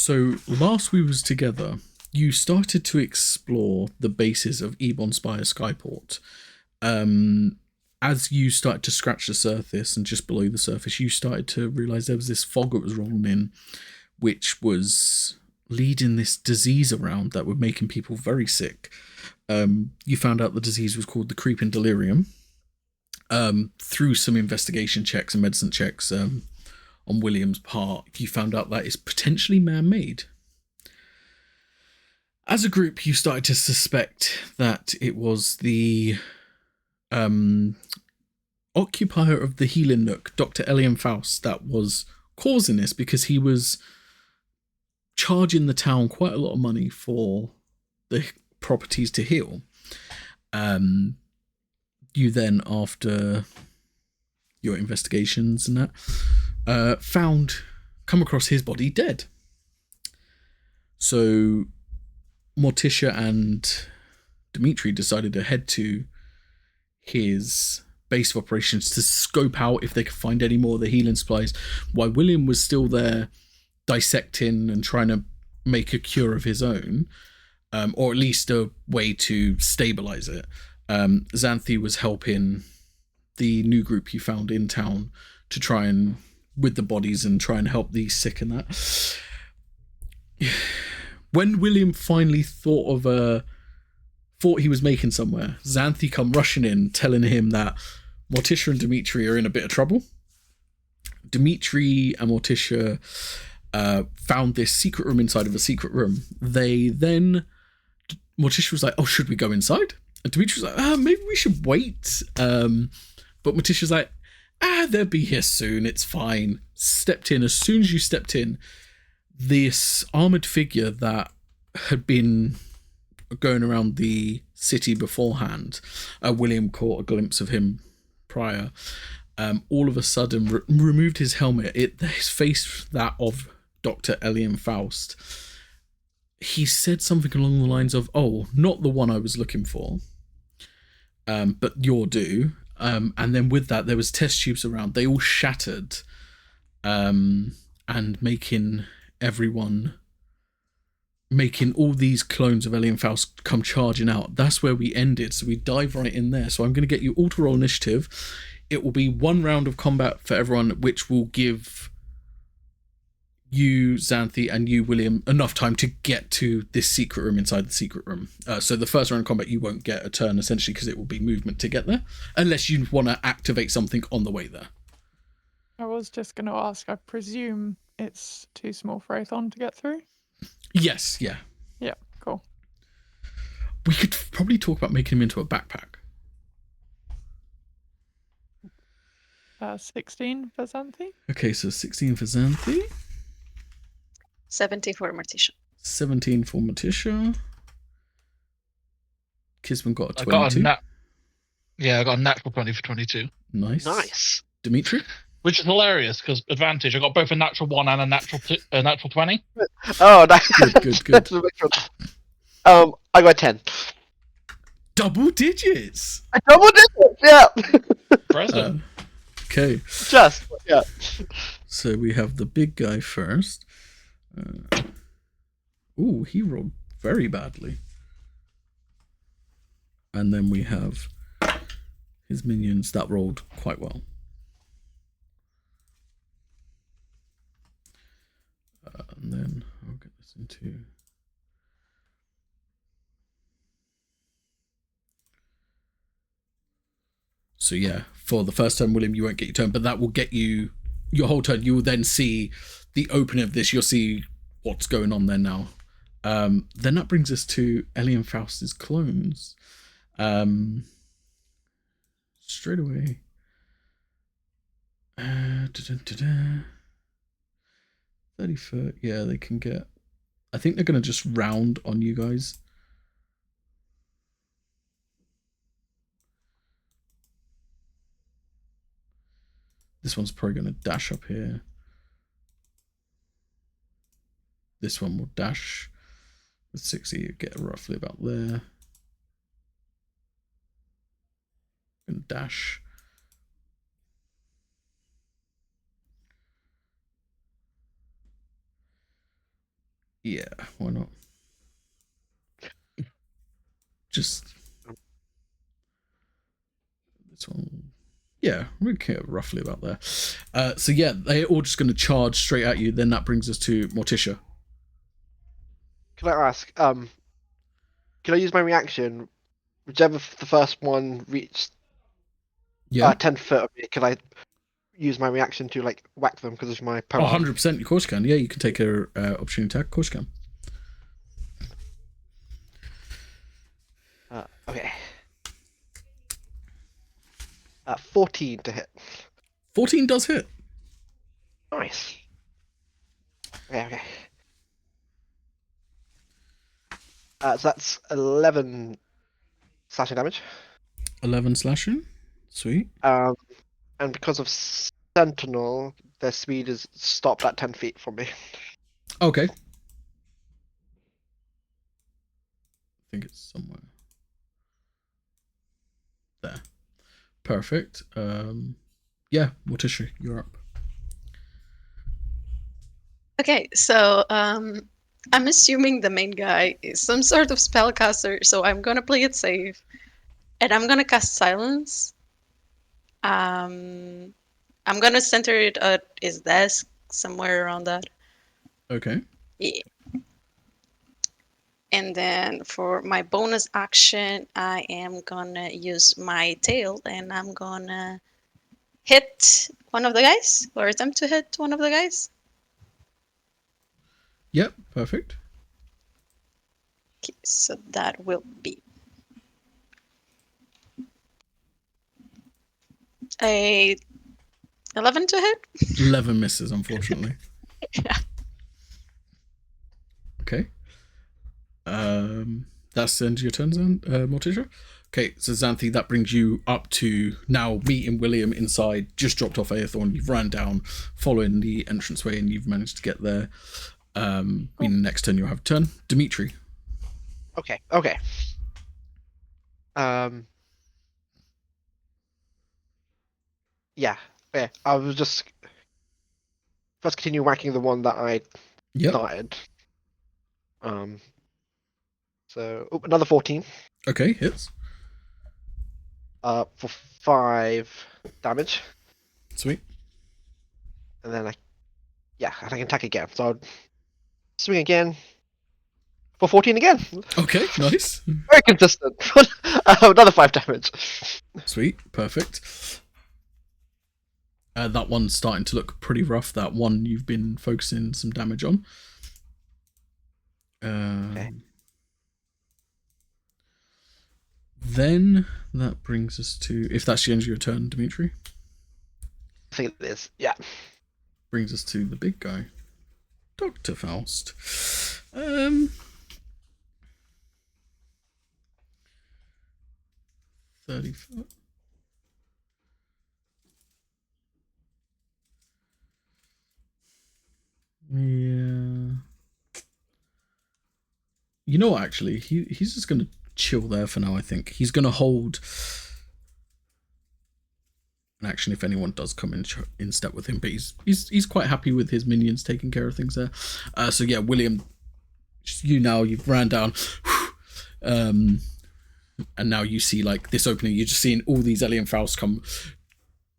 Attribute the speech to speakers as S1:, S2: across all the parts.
S1: So last we was together, you started to explore the bases of Ebon Spire Skyport. Um, as you started to scratch the surface and just below the surface, you started to realize there was this fog that was rolling in, which was leading this disease around that were making people very sick. You found out the disease was called the creeping delirium. Through some investigation checks and medicine checks on William's part, you found out that it's potentially man-made. As a group, you started to suspect that it was the occupier of the healing nook, Dr. Elian Faust, that was causing this because he was charging the town quite a lot of money for the properties to heal. You then, after your investigations and that, come across his body dead. So Morticia and Dimitri decided to head to his base of operations to scope out if they could find any more of the healing supplies, while William was still there dissecting and trying to make a cure of his own, or at least a way to stabilize it. Xanthi was helping the new group you found in town to try and, with the bodies, and try and help the sick and that. When William finally thought he was making somewhere, Xanthi come rushing in, telling him that Morticia and Dimitri are in a bit of trouble. Dimitri and Morticia found this secret room inside of a secret room. Morticia was like, "Oh, should we go inside?" And Dimitri was like, "Maybe we should wait." But Morticia was like, "They'll be here soon. It's fine." Stepped in. As soon as you stepped in, this armored figure that had been going around the city beforehand, William caught a glimpse of him prior. All of a sudden, removed his helmet. His face, that of Dr. Elian Faust. He said something along the lines of, "Oh, not the one I was looking for, but you're due." And then with that, there was test tubes around. They all shattered, and making all these clones of Elian Faust come charging out. That's where we ended. So we dive right in there. So I'm going to get you all to roll initiative. It will be one round of combat for everyone, which will give you, Xanthi, and you, William, enough time to get to this secret room inside the secret room. So the first round of combat, you won't get a turn, essentially, because it will be movement to get there, unless you want to activate something on the way there.
S2: I was just going to ask, I presume it's too small for Aethon to get through?
S1: Yes, yeah.
S2: Yeah, cool.
S1: We could probably talk about making him into a backpack.
S2: 16 for Xanthi.
S1: Okay, so 16 for Xanthi.
S3: 17 for Morticia.
S1: 17 for Morticia. Kisman got a 22.
S4: I got a natural 20 for 22.
S1: Nice. Dimitri?
S4: Which is hilarious, because advantage. I got both a natural 1 and a natural 20.
S5: Oh, nice.
S1: Good.
S5: I got 10.
S1: Double digits?
S5: Double digits, yeah.
S4: Impressive.
S1: Okay.
S5: Yeah.
S1: So we have the big guy first. He rolled very badly. And then we have his minions that rolled quite well. And then I'll get this into... So yeah, for the first turn, William, you won't get your turn, but that will get you your whole turn. You will then see the opening of this. You'll see what's going on there now. Then that brings us to Elian Faust's clones. Straight away. 30-foot. Yeah, they can get... I think they're going to just round on you guys. This one's probably going to dash up here. This one will dash with 60, get roughly about there. And dash. Yeah, why not? Just this one. Yeah, we care roughly about there. So yeah, they're all just going to charge straight at you. Then that brings us to Morticia.
S5: Can I ask? Can I use my reaction? Whichever the first one reached
S1: Yeah.
S5: 10 foot of me, can I use my reaction to like whack them because of my
S1: Oh,
S5: power?
S1: 100%. Of course you can. Yeah, you can take a opportunity attack. Of course you can.
S5: Okay. 14 to hit.
S1: 14 does hit.
S5: Nice. Okay. So that's 11 slashing damage.
S1: 11 slashing. Sweet.
S5: And because of Sentinel, their speed is stopped at 10 feet from me.
S1: Okay. I think it's somewhere there. Perfect. Yeah, Morticia, you're up.
S3: Okay, so I'm assuming the main guy is some sort of spellcaster, so I'm gonna play it safe, and I'm gonna cast Silence. I'm gonna center it at his desk, somewhere around that.
S1: Okay.
S3: Yeah. And then for my bonus action, I am gonna use my tail, and I'm gonna hit one of the guys, or attempt to hit one of the guys.
S1: Yep, perfect.
S3: Okay, so that will be a 11 to hit.
S1: 11 misses, unfortunately.
S3: Yeah.
S1: Okay. That's the end of your turn, Morticia. Okay, so Xanthi, that brings you up to now meeting William inside, just dropped off Aethorn. You've ran down following the entranceway and you've managed to get there. Meaning next turn you'll have a turn. Dimitri.
S5: Okay. Yeah. I was just first continue whacking the one that I
S1: Yep.
S5: started. So another 14.
S1: Okay, hits.
S5: For 5 damage,
S1: Sweet.
S5: and then I can attack again. So I'll swing again for 14 again.
S1: Okay, nice.
S5: Very consistent. Another 5 damage.
S1: Sweet, perfect. That one's starting to look pretty rough. That one you've been focusing some damage on.
S5: Okay.
S1: Then that brings us to, if that's the end of your turn, Dimitri,
S5: I think it is. Yeah.
S1: brings us to the big guy, Dr. Faust. 30 foot. Yeah. You know what, actually, he's just going to chill there for now, I think. He's going to hold an action if anyone does come in step with him, but he's quite happy with his minions taking care of things there. So yeah, William, you've ran down, and now you see like this opening. You're just seeing all these alien Faust come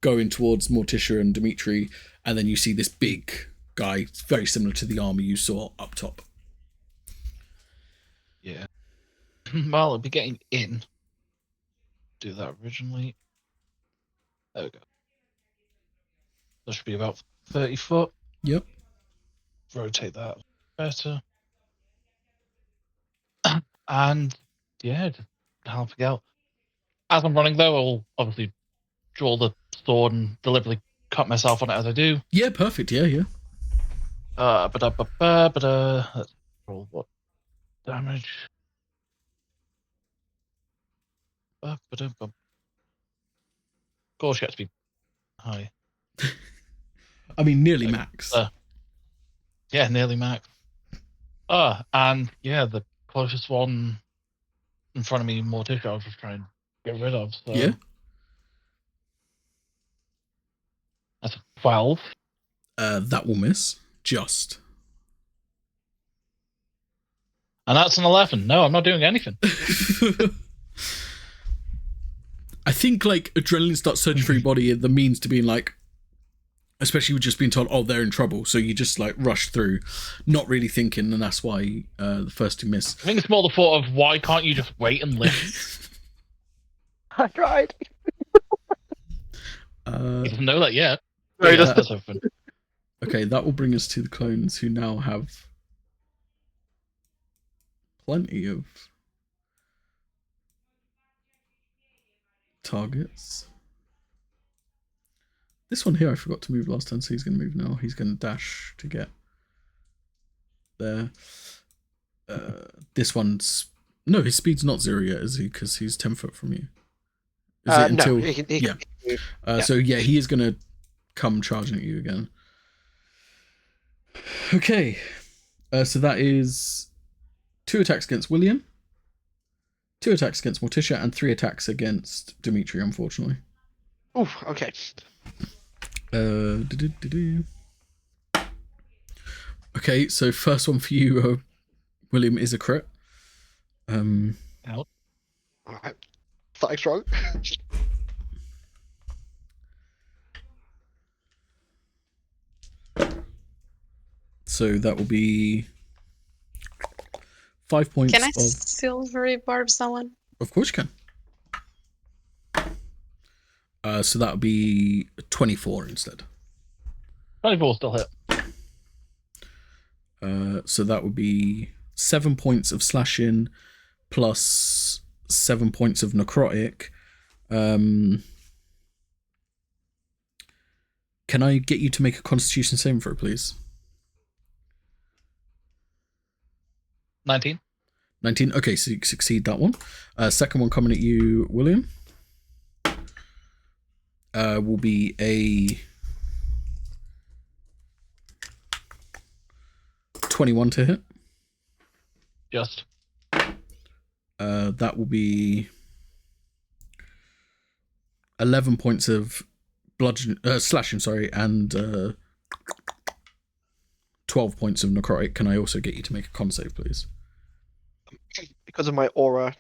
S1: going towards Morticia and Dimitri, and then you see this big guy, very similar to the armor you saw up top.
S4: Yeah. Well, it'll be getting in. Do that originally. There we go. That should be about 30 foot.
S1: Yep.
S4: Rotate that better. And yeah, just help out. As I'm running though, I'll obviously draw the sword and deliberately cut myself on it as I do.
S1: Yeah, perfect. Yeah.
S4: Let's roll what damage. Of course, you have to be high.
S1: I mean, nearly max.
S4: Yeah, nearly max. And yeah, the closest one in front of me, Morticia, I was just trying to get rid of. So
S1: Yeah.
S4: That's a 12.
S1: That will miss. Just.
S4: And that's an 11. No, I'm not doing anything.
S1: I think like adrenaline starts surging through your body, and the means to being like, especially with just being told, oh, they're in trouble, so you just like rush through, not really thinking, and that's why the first two miss.
S4: I think it's more the thought of why can't you just wait and live?
S5: I tried.
S4: He doesn't know that yet.
S5: No, he
S4: Yeah,
S5: doesn't.
S4: that's open.
S1: Okay, that will bring us to the clones, who now have plenty of targets. This one here I forgot to move last time, so he's going to move now. He's going to dash to get there. This one's... No, his speed's not 0 yet, is he? Because he's 10 foot from you. Is it until...
S5: No, he can
S1: yeah.
S5: move.
S1: So yeah, he is going to come charging at you again. Okay. So that is 2 attacks against William, 2 attacks against Morticia, and 3 attacks against Dimitri, unfortunately.
S5: Ooh, okay.
S1: Okay, so first one for you, William, is a crit.
S4: Out.
S5: Alright. Starting strong.
S1: So that will be 5 points
S3: Can I
S1: of...
S3: silvery barb someone?
S1: Of course you can. So that would be 24 instead.
S4: 24 still hit.
S1: So that would be 7 points of slashing plus 7 points of necrotic. Can I get you to make a Constitution saving throw, please?
S4: 19.
S1: 19. Okay, so you succeed that one. Second one coming at you, William. Will be a 21 to hit.
S4: Just.
S1: That will be 11 points of slashing, sorry, and 12 points of necrotic. Can I also get you to make a con save, please?
S5: Because of my aura,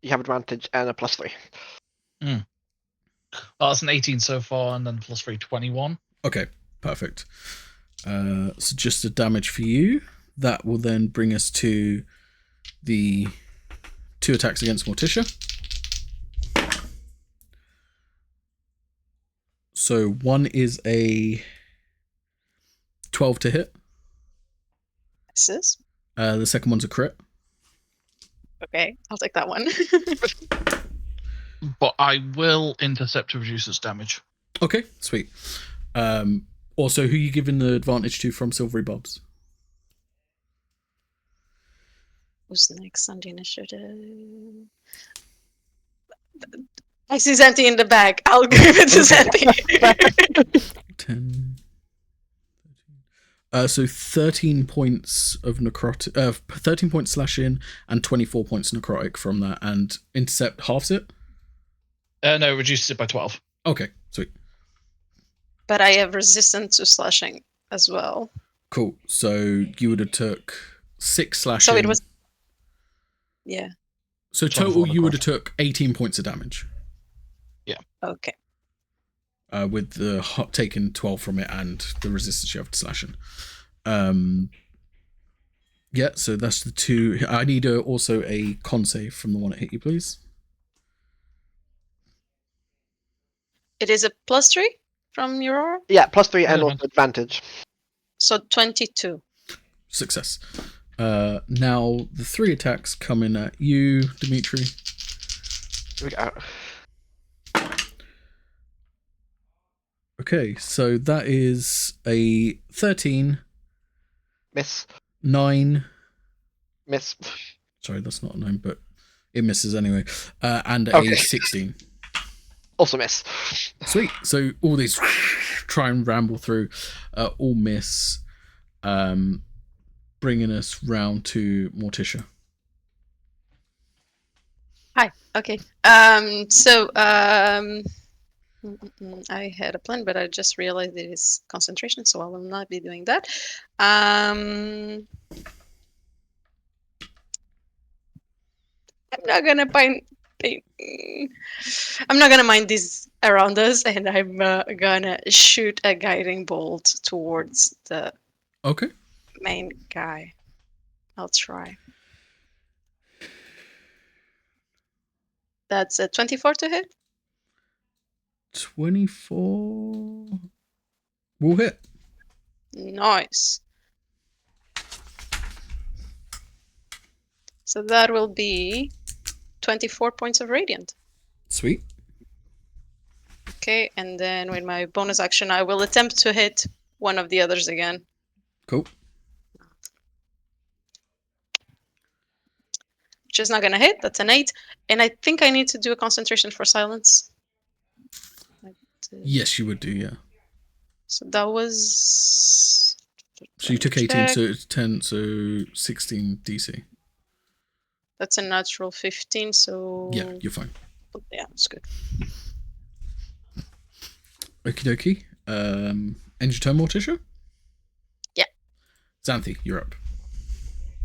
S5: you have advantage and a +3.
S4: Oh, that's an 18 so far, and then +3, 21.
S1: Okay, perfect. So just the damage for you. That will then bring us to the 2 attacks against Morticia. So one is a 12 to hit.
S3: Misses.
S1: The second one's a crit.
S3: Okay, I'll take that one.
S4: But I will intercept to reduce its damage.
S1: Okay, sweet. Also, who are you giving the advantage to from Silvery Bobs?
S3: Who's next on the initiative? I see Zanti in the back. I'll give it to Zanti.
S1: 10. So 13 points of necrotic, 13 points slashing and 24 points necrotic from that, and intercept halves it.
S4: No, reduces it by 12.
S1: Okay, sweet,
S3: But I have resistance to slashing as well.
S1: cool. So you would have took 6 slashing.
S3: So it was. Yeah.
S1: So
S4: 24
S1: total, you would
S4: necrotic.
S1: have took 18 points of damage.
S3: Okay.
S1: With the taking 12 from it and the resistance you have to slashing. Yeah, so that's the 2. I need also a con save from the one that hit you, please.
S3: It is a +3 from your aura?
S5: Yeah, +3 and
S4: Yeah,
S5: also advantage.
S3: So 22.
S1: Success. Now the 3 attacks coming at you, Dimitri.
S5: Here we go.
S1: Okay, so that is a 13,
S5: Miss.
S1: 9.
S5: Miss.
S1: Sorry, that's not a 9, but it misses anyway. And
S5: Okay.
S1: a 16.
S5: Also miss.
S1: Sweet. So all these try and ramble through, all miss, bringing us round to Morticia.
S3: Hi. Okay. I had a plan, but I just realized it is concentration, so I will not be doing that. I'm not gonna I'm not gonna mind these around us, and I'm gonna shoot a guiding bolt towards the
S1: Okay.
S3: main guy. I'll try. That's a 24 to hit.
S1: 24 will hit.
S3: Nice. So that will be 24 points of radiant.
S1: Sweet.
S3: Okay, and then with my bonus action, I will attempt to hit one of the others again.
S1: Cool.
S3: Which is not gonna hit. That's an 8. And I think I need to do a concentration for silence.
S1: Yes, you would do, yeah.
S3: So that was...
S1: So you took 18,
S3: check.
S1: so it's 10, so 16 DC.
S3: That's a natural 15, so...
S1: Yeah, you're fine.
S3: Yeah, it's good.
S1: Okie dokie. End your turn, Morticia?
S3: Yeah.
S1: Xanthi, you're up.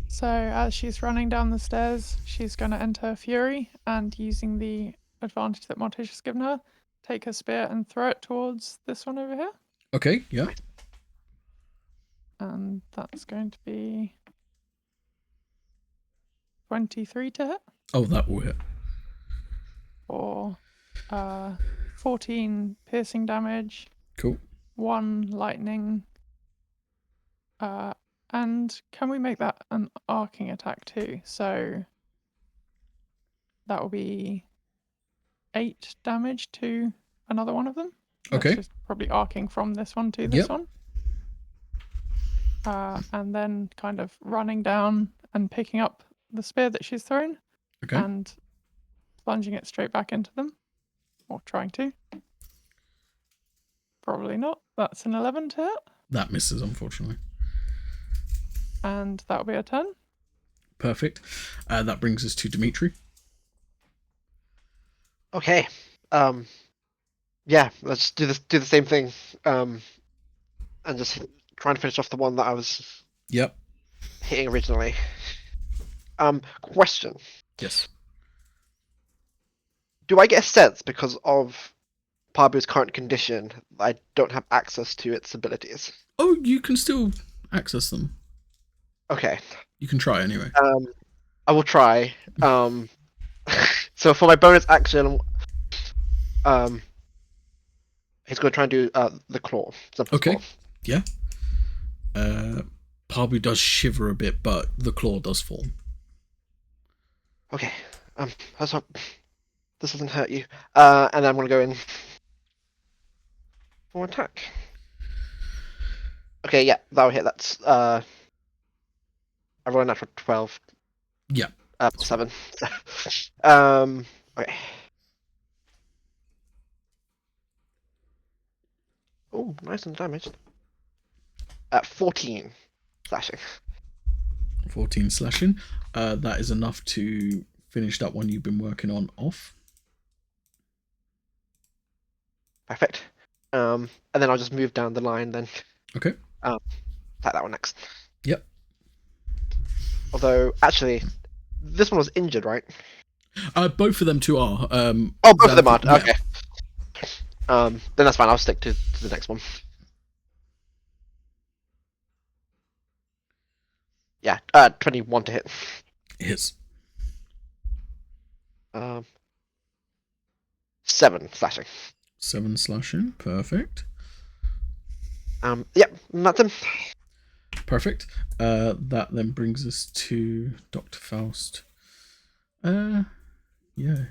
S2: So as she's running down the stairs, she's going to enter Fury and using the advantage that Morticia's given her, take her spear and throw it towards this one over here.
S1: Okay, yeah.
S2: And that's going to be 23 to hit,
S1: Oh, that will hit.
S2: or 14 piercing damage,
S1: Cool.
S2: 1 lightning. And can we make that an arcing attack too? So that will be 8 damage to another one of them. That's
S1: Okay.
S2: just probably arcing from this one to this
S1: Yep.
S2: one. And then kind of running down and picking up the spear that she's thrown
S1: Okay.
S2: and plunging it straight back into them. Or trying to. Probably not. That's an 11 to hit.
S1: That misses, unfortunately.
S2: And that'll be a turn.
S1: Perfect. That brings us to Dimitri.
S5: Okay. Yeah, let's do the same thing. And just try and finish off the one that I was
S1: Yep.
S5: hitting originally. Question.
S1: Yes.
S5: Do I get a sense because of Parbu's current condition that I don't have access to its abilities?
S1: Oh, you can still access them.
S5: Okay.
S1: You can try anyway.
S5: I will try. So for my bonus action, he's going to try and do the claw. Something
S1: Okay.
S5: claw.
S1: Yeah. Parbu does shiver a bit, but the claw does fall.
S5: Okay. Let's hope this doesn't hurt you. And then I'm going to go in for attack. Okay, yeah, that'll hit. That's I rolled a natural 12.
S1: Yeah.
S5: 7. Okay. Oh, nice and damaged. 14 slashing.
S1: 14 slashing. That is enough to finish that one you've been working on off.
S5: Perfect. And then I'll just move down the line then.
S1: Okay.
S5: Attack that one next.
S1: Yep.
S5: Although, actually, this one was injured, right?
S1: Both of them two are.
S5: Oh, both of them are.
S1: Yeah.
S5: Okay. Then that's fine. I'll stick to the next one. Yeah, 21 to hit.
S1: Hits.
S5: 7 slashing.
S1: 7 slashing. Perfect.
S5: Yep, that's him.
S1: Perfect. That then brings us to Dr. Faust. Yeah.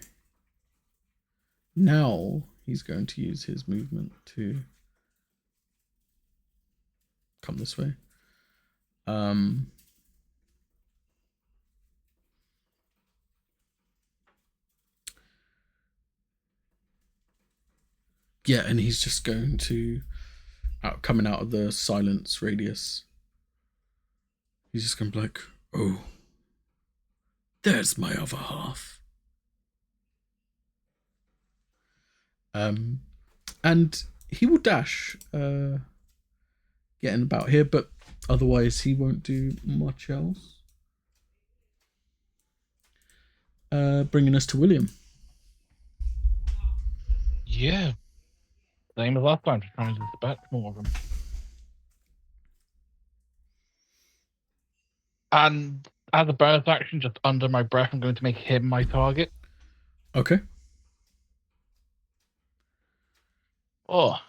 S1: Now he's going to use his movement to come this way. Yeah, and he's just going to coming out of the silence radius. He's just going to be like, oh, there's my other half. And he will dash, getting about here, but otherwise he won't do much else. bringing us to William.
S4: Yeah. Same as last time, just trying to dispatch more of them. And as a bonus action, just under my breath, I'm going to make him my target.
S1: Okay.
S4: Oh.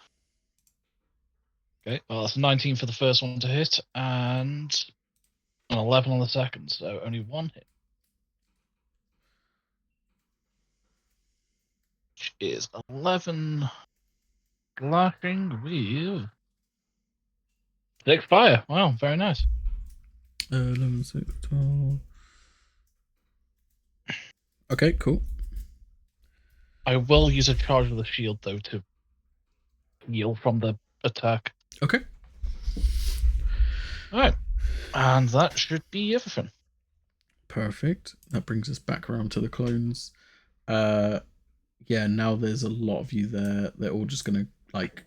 S4: Okay, well, that's 19 for the first one to hit, and an 11 on the second, so only one hit. Which is 11 slashing with 6 fire. Wow, very nice.
S1: 11, 6, 12. Okay, cool.
S4: I will use a charge of the shield, though, to heal from the attack.
S1: Okay.
S4: Alright, and that should be everything.
S1: Perfect. That brings us back around to the clones. Yeah, now there's a lot of you there. They're all just going to, like,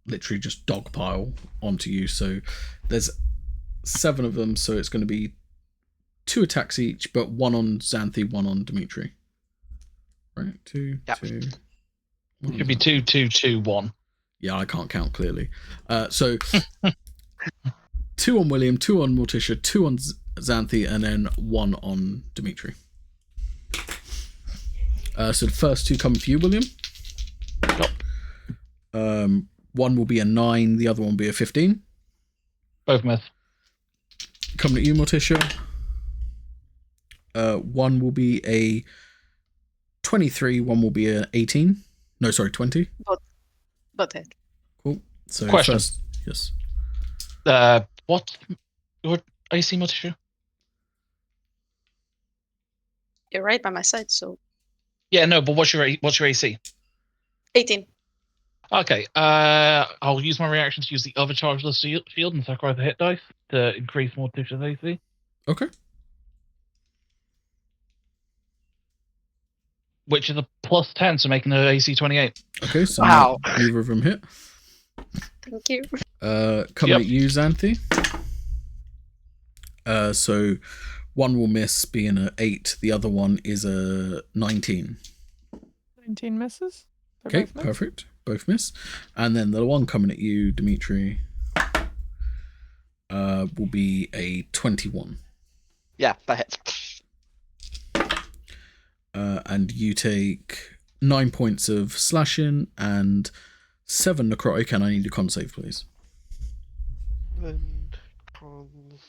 S1: literally just dogpile onto you. So there's 7 of them, so it's going to be 2 attacks each, but 1 on Xanthi, 1 on Dimitri. Right? 2,
S5: Yep.
S1: 2.
S4: It should be 2, 2, 2, 1.
S1: Yeah, I can't count clearly. So 2 on William, 2 on Morticia, 2 on Xanthi, and then 1 on Dimitri. So the first 2 come for you, William.
S4: Yep.
S1: 1 will be a 9, the other one will be a 15.
S4: Both miss.
S1: Coming at you, Morticia. 1 will be a 23, 1 will be a 18. No, sorry, 20.
S3: But hit.
S1: Cool. So
S4: Question.
S1: First, yes.
S4: What AC Morticia?
S3: You're right by my side, so
S4: Yeah, no, but what's your AC?
S3: 18.
S4: Okay, I'll use my reaction to use the other charge of the shield and sacrifice the hit dice to increase Morticia's AC.
S1: Okay.
S4: Which is a plus 10, so making her AC 28.
S1: Okay, so
S5: Wow.
S1: neither of them hit.
S3: Thank you.
S1: Coming
S4: Yep.
S1: at you, Xanthi. So 1 will miss, being an 8. The other one is a 19.
S2: 19 misses. So
S1: Okay,
S2: both miss.
S1: perfect. Both miss. And then the one coming at you, Dimitri, will be a 21.
S5: Yeah, that hits.
S1: And you take 9 points of slashing and 7 necrotic, and I need a con save, please.
S5: And cons.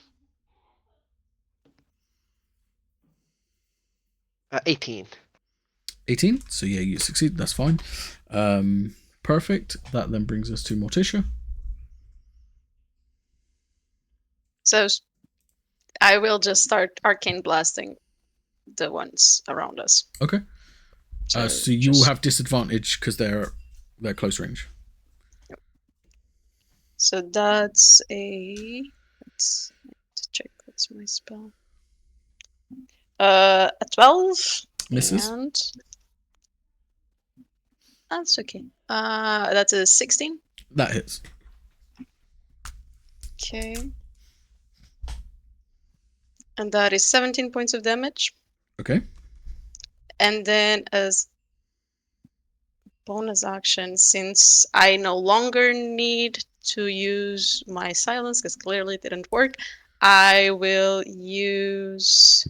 S5: 18.
S1: 18. So yeah, you succeed. That's fine. Perfect. That then brings us to Morticia.
S3: So I will just start arcane blasting the ones around us.
S1: Okay. So you
S3: just-
S1: will have disadvantage because they're close range.
S3: So that's let's check what's my spell. A 12.
S1: Misses.
S3: And that's okay. That's a 16.
S1: That hits.
S3: Okay. And that is 17 points of damage.
S1: Okay.
S3: And then as bonus action, since I no longer need to use my silence, because clearly it didn't work, I will use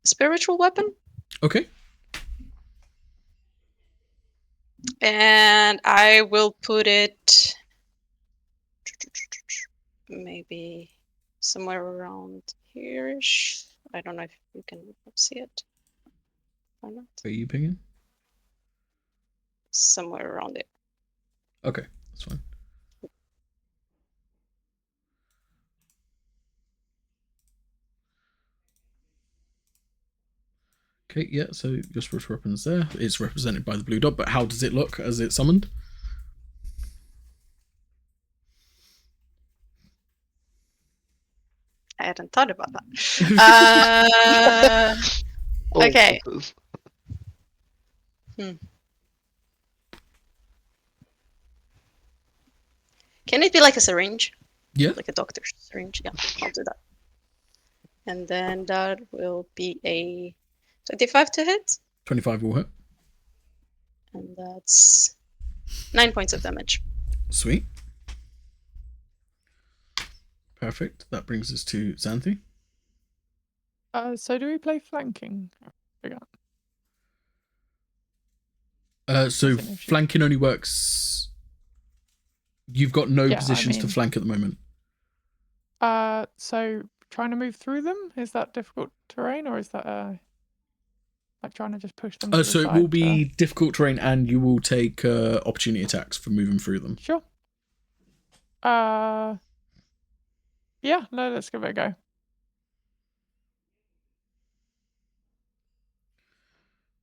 S3: spiritual weapon.
S1: Okay.
S3: And I will put it maybe somewhere around here-ish. I don't know if you can see it or not.
S1: Are you pinging?
S3: Somewhere around it.
S1: Okay, that's fine. Okay, yeah, so your spiritual weapon's there. It's represented by the blue dot, but how does it look as it's summoned?
S3: I hadn't thought about that. Okay. Can it be like a syringe?
S1: Yeah.
S3: Like a doctor's syringe? Yeah, I'll do that. And then that will be a 25 to hit.
S1: 25 will hit.
S3: And that's 9 points of damage.
S1: Sweet. Perfect. That brings us to Xanthi.
S2: So do we play flanking? I forgot.
S1: So
S2: As in if she-
S1: flanking only works. You've got no
S2: Yeah, I
S1: positions to
S2: mean-
S1: flank at the moment.
S2: So trying to move through them, is that difficult terrain, or is that like trying to just push them to the
S1: So it
S2: side
S1: will be difficult terrain, and you will take opportunity attacks for moving through them.
S2: Sure. Yeah, no, let's give it a go.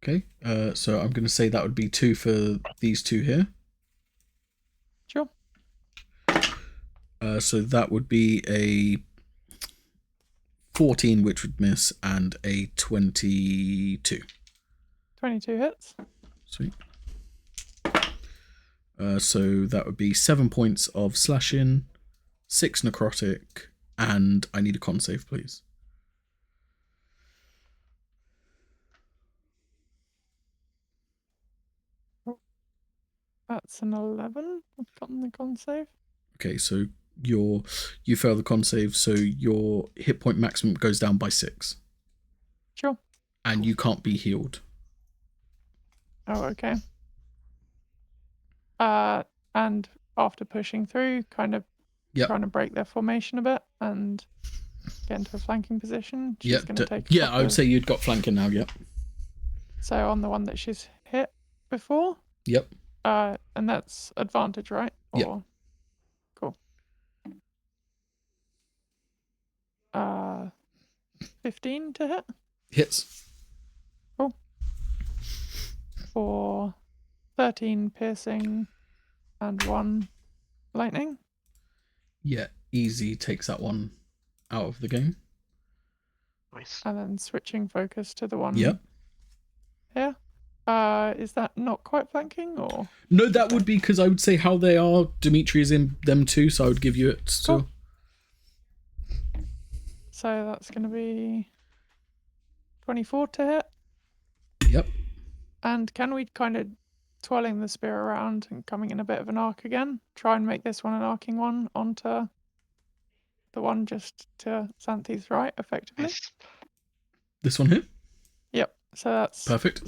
S1: Okay. So I'm going to say that would be 2 for these two here.
S2: Sure.
S1: So that would be a 14, which would miss, and a 22.
S2: 22 hits.
S1: Sweet. So that would be 7 points of slashing, 6 necrotic, and I need a con save, please.
S2: That's an 11. I've gotten the con save.
S1: Okay, so you fail the con save, so your hit point maximum goes down by 6.
S2: Sure.
S1: And you can't be healed.
S2: Oh, okay. And after pushing through, kind of
S1: Yep.
S2: trying to break their formation a bit and get into a flanking position. She's
S1: Yep.
S2: going to take. a
S1: Yeah, I
S2: couple
S1: would say you'd got flanking now. Yep.
S2: So on the one that she's hit before.
S1: Yep.
S2: And that's advantage, right?
S1: Yep.
S2: Or... Cool. 15 to hit
S1: Hits.
S2: for 13 piercing and 1 lightning.
S1: Yeah, easy takes that one out of the game.
S5: Nice.
S2: And then switching focus to the one
S1: Yep.
S2: here. Is that not quite flanking, or?
S1: No, that would be because I would say how they are. Dimitri is in them too, so I would give you it still.
S2: Cool. So that's going to be 24 to hit.
S1: Yep.
S2: And can we kind of twirling the spear around and coming in a bit of an arc again? Try and make this one an arcing one onto the one just to Xanthi's right, effectively.
S5: Nice.
S1: This one here.
S2: Yep. So that's
S1: Perfect.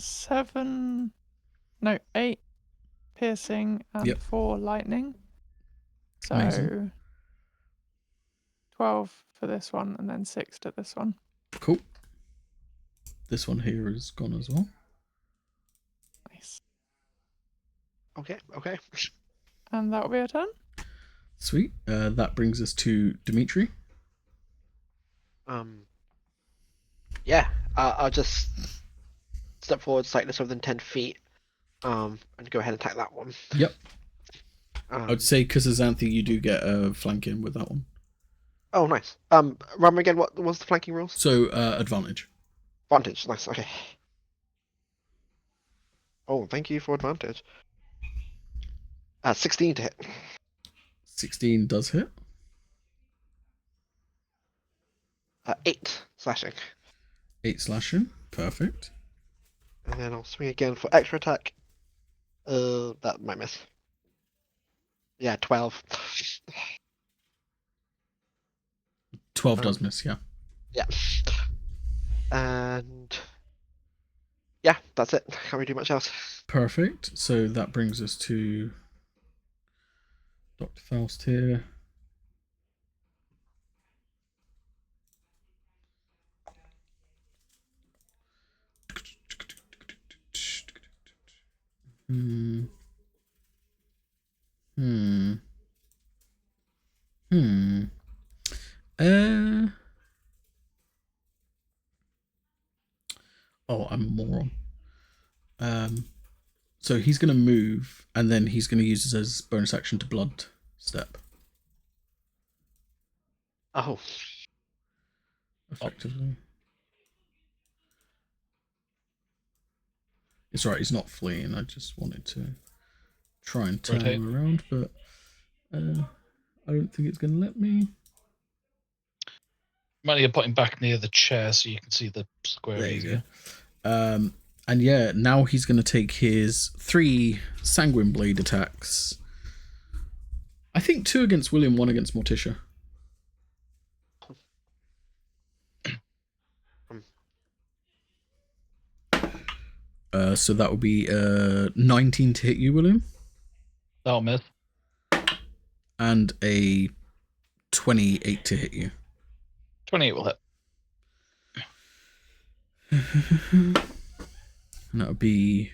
S2: 8 piercing and
S1: Yep.
S2: 4 lightning. So
S1: Amazing.
S2: 12 for this one and then 6 to this one.
S1: Cool. This one here is gone as well.
S2: Nice.
S5: Okay.
S2: And that'll be a turn.
S1: Sweet. That brings us to Dimitri.
S5: Yeah. I'll just step forward slightly, so within 10 feet. And go ahead and attack that one.
S1: Yep. I would say because of Xanthi, you do get a flanking with that one.
S5: Oh, nice. Run again. What was the flanking rules?
S1: So advantage.
S5: Advantage. Nice. Okay. Oh, thank you for advantage. 16 to hit.
S1: 16 does hit.
S5: 8 slashing.
S1: 8 slashing. Perfect.
S5: And then I'll swing again for extra attack. That might miss. Yeah, 12.
S1: 12 does miss, yeah.
S5: Yeah. And yeah, that's it. Can't really do much else.
S1: Perfect. So that brings us to Dr. Faust here. Oh, I'm a moron. So he's going to move, and then he's going to use this as bonus action to blood step.
S5: Oh.
S1: Effectively. It's right, he's not fleeing. I just wanted to try and turn
S4: Rotate.
S1: him around, but I don't think it's going to let me.
S4: Might need to put him back near the chair so you can see the square
S1: There you
S4: easier.
S1: go. And yeah, now he's going to take his 3 sanguine blade attacks. I think 2 against William, 1 against Morticia. So that will be 19 to hit you, William,
S4: That'll miss.
S1: and a 28 to hit you.
S4: 28 will hit.
S1: And that would be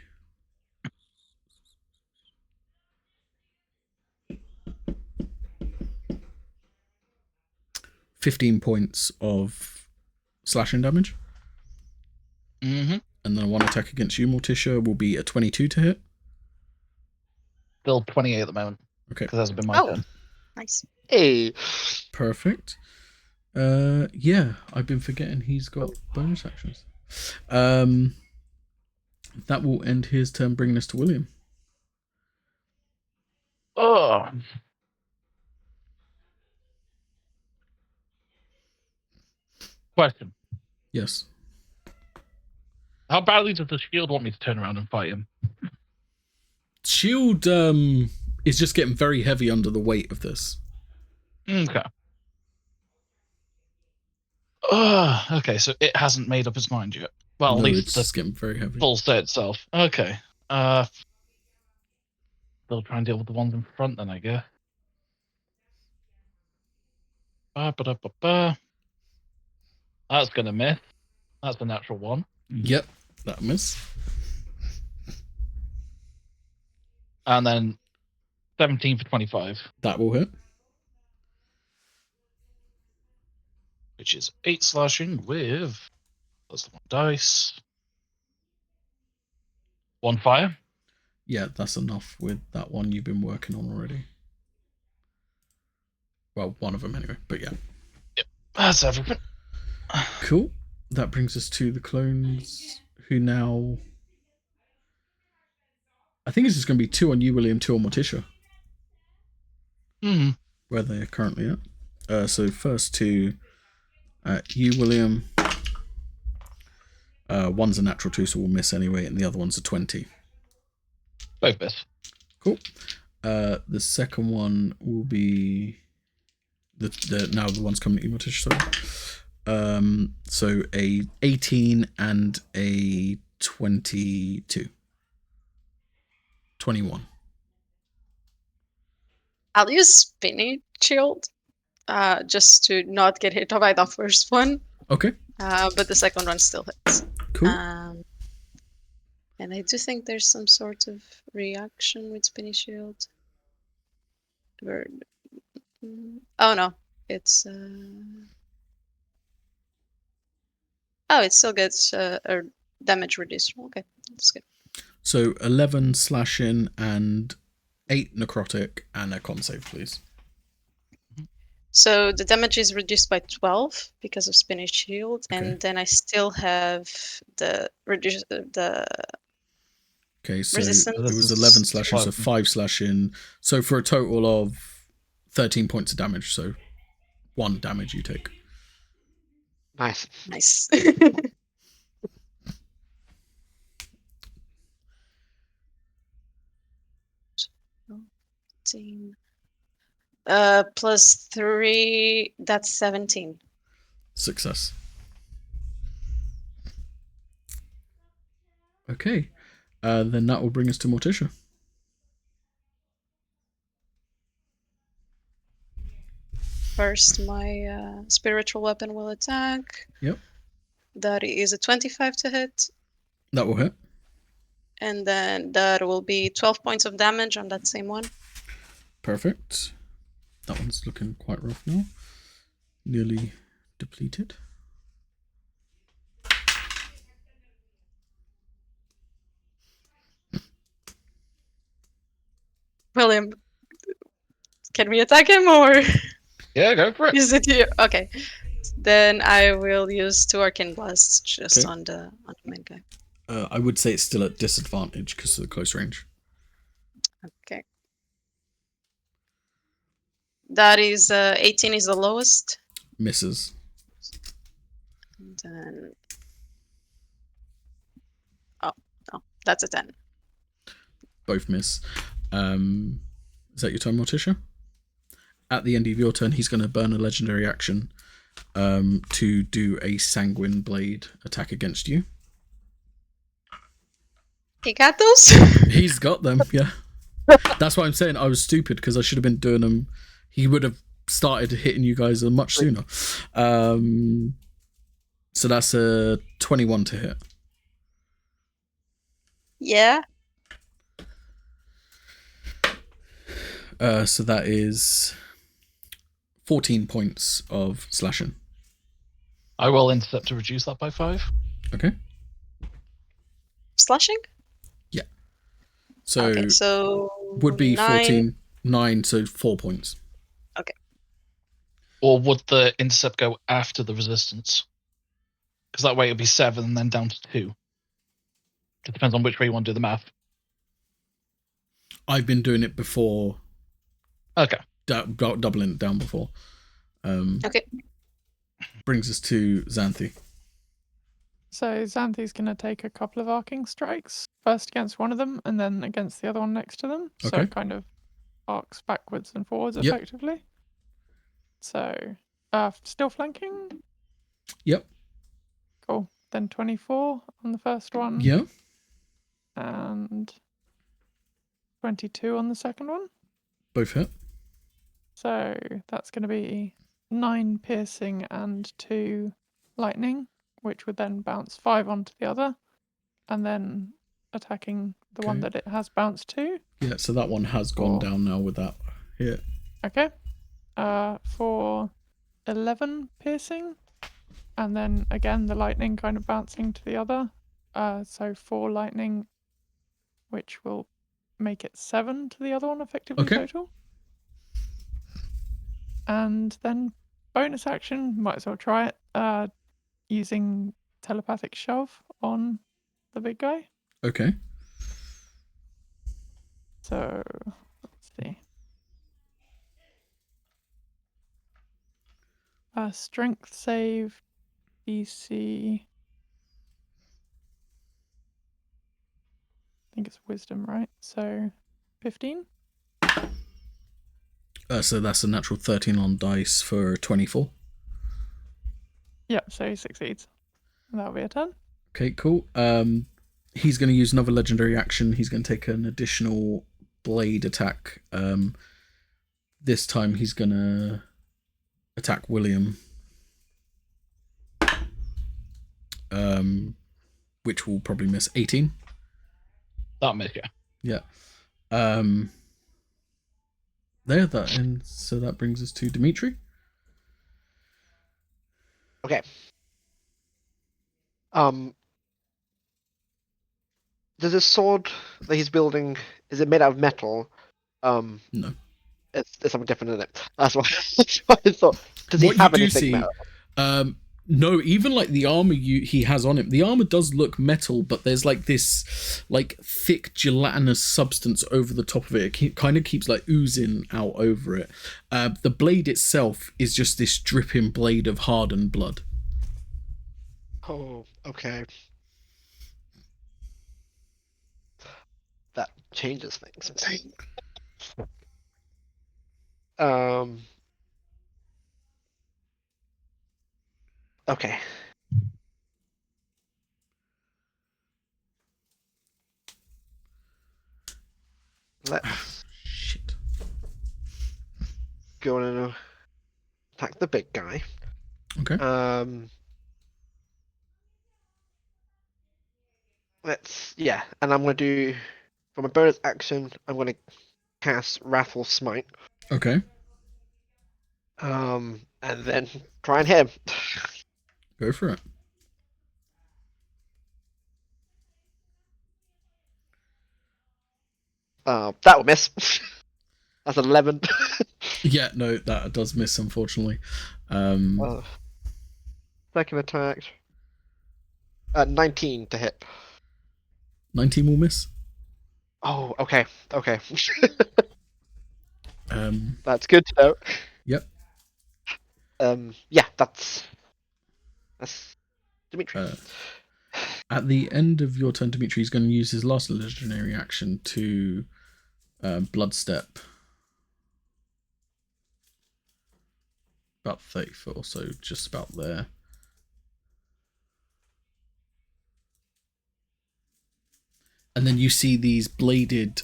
S1: 15 points of slashing damage.
S4: Mm-hmm.
S1: And then 1 attack against you, Morticia, will be a 22 to hit.
S4: Still 28 at the moment.
S1: Okay.
S4: Because that's been my turn.
S3: Nice.
S5: Hey.
S1: Perfect. Yeah, I've been forgetting he's got bonus actions. That will end his turn, bringing us to William.
S4: Oh. Question.
S1: Yes.
S4: How badly does the shield want me to turn around and fight him?
S1: Shield is just getting very heavy under the weight of this.
S4: Okay. Okay, so it hasn't made up its mind yet. Well,
S1: No,
S4: at least
S1: it's
S4: the
S1: just getting very heavy.
S4: full set itself. Okay. They'll try and deal with the ones in front then, I guess. Ba-ba-da-ba-ba. That's gonna miss. That's a natural 1.
S1: Yep, that miss.
S4: And then 17 for 25.
S1: That will hit.
S4: Which is 8 slashing with... That's the 1 dice. 1 fire.
S1: Yeah, that's enough with that one you've been working on already. Well, one of them anyway, but yeah.
S4: Yep, that's everything.
S1: Cool. That brings us to the clones, who now... I think it's just going to be 2 on you, William, 2 on Morticia.
S4: Mm-hmm.
S1: Where they are currently at. So first 2 at you, William. 1's a natural 2, so we'll miss anyway, and the other one's a 20.
S4: Both miss.
S1: Cool. The second one will be now the one's coming at you, Morticia, sorry. So a 18 and a 22. 21.
S3: I'll use spinning shield, just to not get hit by the first one.
S1: Okay,
S3: But the second one still hits.
S1: cool.
S3: And I do think there's some sort of reaction with spinning shield. Oh no, it's oh, it still gets a damage reducer. Okay, that's good.
S1: So 11 slashing and 8 necrotic and a con save, please.
S3: So the damage is reduced by 12 because of spinning shield,
S1: Okay.
S3: and then I still have the
S1: Okay, so
S3: resistance.
S1: it was 11 slashing, so 5 slashing. So for a total of 13 points of damage. So 1 damage you take.
S5: Nice.
S3: Nice. 15. Plus 3, that's 17.
S1: Success. Okay, then that will bring us to Morticia.
S3: First, my spiritual weapon will attack.
S1: Yep.
S3: That is a 25 to hit.
S1: That will hit.
S3: And then that will be 12 points of damage on that same one.
S1: Perfect. That one's looking quite rough now. Nearly depleted.
S3: William, can we attack him or
S4: Yeah, go for it.
S3: is it you? Okay. Then I will use 2 arcane blasts just
S1: Okay.
S3: on the main guy.
S1: I would say it's still at disadvantage because of the close range.
S3: Okay. That is 18 is the lowest.
S1: Misses.
S3: 10. Oh, no, that's a 10.
S1: Both miss. Is that your turn, Morticia? At the end of your turn, he's going to burn a legendary action to do a sanguine blade attack against you.
S3: He got those?
S1: He's got them, yeah. That's why I'm saying I was stupid, because I should have been doing them. He would have started hitting you guys much sooner. So that's a 21 to hit.
S3: Yeah.
S1: So that is 14 points of slashing.
S4: I will intercept to reduce that by 5.
S1: Okay.
S3: Slashing?
S1: So,
S3: Okay, so
S1: would be
S3: 9.
S1: 14, 9, so 4 points.
S4: Or would the intercept go after the resistance? Because that way it'd be 7 and then down to 2. It depends on which way you want to do the math.
S1: I've been doing it before.
S4: Okay.
S1: Doubling it down before.
S3: Okay.
S1: Brings us to Xanthi.
S2: So Xanthi's going to take a couple of arcing strikes, first against one of them and then against the other one next to them. So
S1: Okay.
S2: it kind of arcs backwards and forwards
S1: Yep.
S2: effectively. So, still flanking?
S1: Yep.
S2: Cool. Then 24 on the first one.
S1: Yeah.
S2: And 22 on the second one.
S1: Both hit.
S2: So that's going to be 9 piercing and 2 lightning, which would then bounce 5 onto the other, and then attacking the one
S1: Okay.
S2: that it has bounced to.
S1: Yeah, so that one has gone down now with that hit.
S2: Okay. For 11 piercing, and then again the lightning kind of bouncing to the other. So 4 lightning, which will make it 7 to the other one effectively
S1: Okay.
S2: total. And then bonus action, might as well try it, using telepathic shove on the big guy.
S1: Okay.
S2: So, let's see. Strength save, DC. I think it's wisdom, right? So, 15?
S1: So that's a natural 13 on dice for 24.
S2: Yep, so he succeeds. And that'll be a turn.
S1: Okay, cool. He's going to use another legendary action. He's going to take an additional blade attack. This time he's going to attack William. Which will probably miss 18.
S4: That'll make it.
S1: Yeah. So that brings us to Dimitri.
S5: Okay. Does his sword that he's building, is it made out of metal?
S1: No.
S5: It's something different in it. That's why I thought. Does he
S1: What
S5: have
S1: you do
S5: anything
S1: see,
S5: metal?
S1: no, even like the armor he has on him, the armor does look metal, but there's like this like thick gelatinous substance over the top of it. It kind of keeps like oozing out over it. The blade itself is just this dripping blade of hardened blood.
S5: Oh, okay. That changes things. Okay. Let's
S1: Shit.
S5: go and attack the big guy.
S1: Okay.
S5: And I'm gonna do for my bonus action. I'm gonna cast Wrathful Smite.
S1: Okay.
S5: And then try and hit him.
S1: Go for it.
S5: That will miss. That's an 11.
S1: Yeah, no, that does miss, unfortunately.
S5: Second attack. 19 to hit.
S1: 19 will miss.
S5: Oh, okay. Okay.
S1: Um,
S5: That's good to know.
S1: Yep.
S5: Yeah, that's Dimitri.
S1: At the end of your turn, Dimitri is going to use his last legendary action to blood step about 30 foot or so, just about there. And then you see these bladed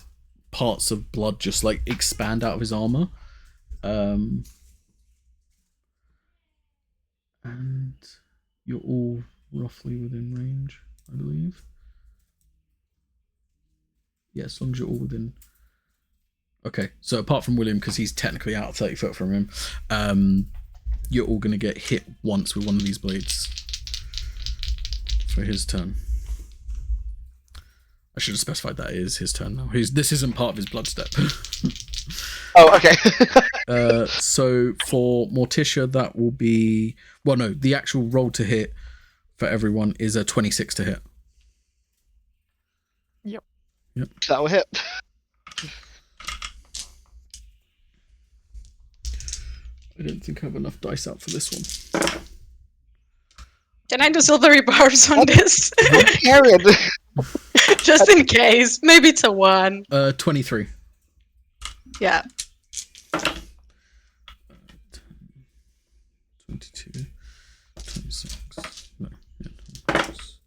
S1: parts of blood just like expand out of his armor. And you're all roughly within range, I believe. Yeah, as long as you're all within. Okay, so apart from William, because he's technically out 30 foot from him, you're all going to get hit once with one of these blades for his turn. I should have specified that is his turn now. This isn't part of his blood step.
S5: Oh, okay.
S1: So for Morticia, that will be... Well, no, the actual roll to hit for everyone is a 26 to hit.
S2: Yep.
S5: That will hit.
S1: I don't think I have enough dice out for this one.
S3: Can I do silvery barbs on this?
S5: Aaron.
S3: Just in case. Maybe it's a 1.
S1: 23.
S3: Yeah.
S1: 22. 26. No. Yeah, 26.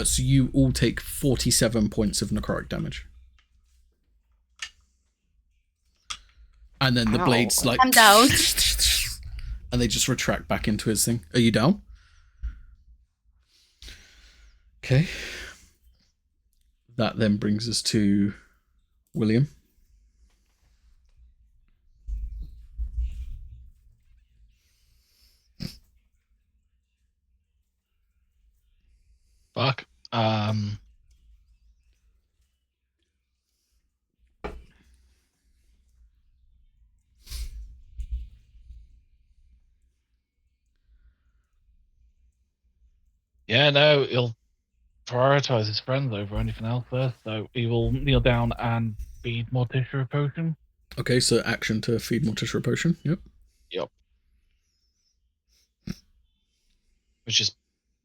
S1: So you all take 47 points of necrotic damage. And then the
S5: Ow.
S1: blades like...
S3: I'm down.
S1: And they just retract back into his thing. Are you down? Okay. That then brings us to William.
S4: Fuck. Yeah, no, he'll prioritize his friends over anything else first, so he will kneel down and feed Morticia a potion.
S1: Okay, so action to feed Morticia a potion. Yep.
S4: Yep. Which is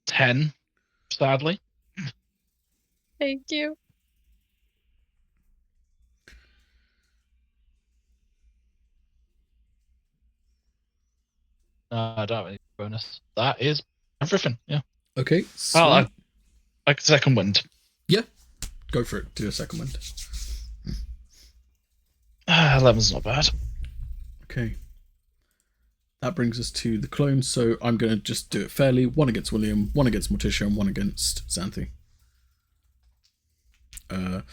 S4: 10, sadly.
S3: Thank you.
S4: I don't have any bonus. That is everything, yeah.
S1: Okay.
S4: Well,
S1: sweet.
S4: like second wind.
S1: Go for it. Do a second wind.
S4: 11's not bad.
S1: Okay. That brings us to the clones, so I'm going to just do it fairly. One against William, one against Morticia, and one against Xanthi. The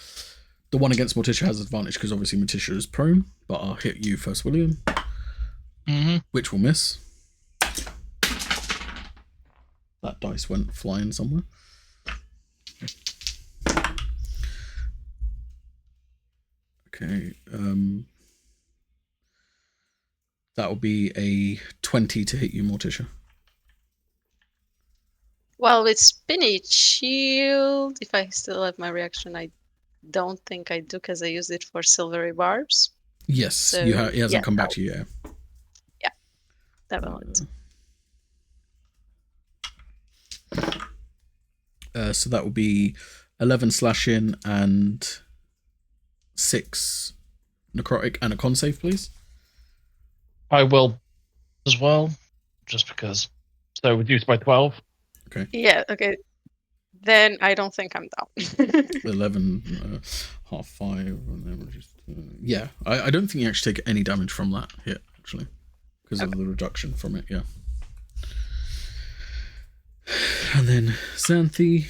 S1: one against Morticia has advantage because obviously Morticia is prone, but I'll hit you first, William.
S4: Mm-hmm.
S1: Which will miss. That dice went flying somewhere. Okay. That will be a 20 to hit you, Morticia.
S3: Well, with spinach shield, if I still have my reaction, I don't think I do because I used it for silvery barbs.
S1: Yes,
S3: So,
S1: he hasn't
S3: yeah,
S1: come back to you yet.
S3: That will hit.
S1: So that will be 11 slashing and 6 necrotic and a con save, please.
S4: I will as well, just because. So reduced by 12.
S3: Yeah, okay. Then I don't think I'm down.
S1: 11, half 5, and then we're just... yeah, I don't think you actually take any damage from that hit, actually, because of the reduction from it, yeah. And then Xanthi.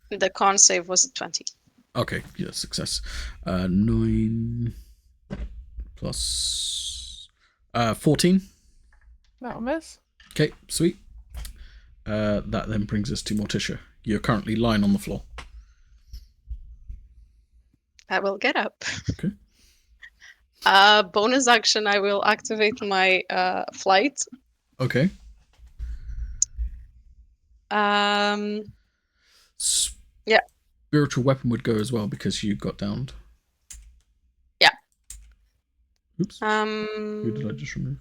S3: The con save was a 20.
S1: Okay, yeah, success. 9 plus 14.
S2: That'll miss.
S1: Okay, sweet. That then brings us to Morticia. You're currently lying on the floor.
S3: I will get up.
S1: Okay.
S3: Bonus action, I will activate my flight.
S1: Okay.
S3: Yeah.
S1: Spiritual weapon would go as well because you got downed. Oops. Who did I just remove?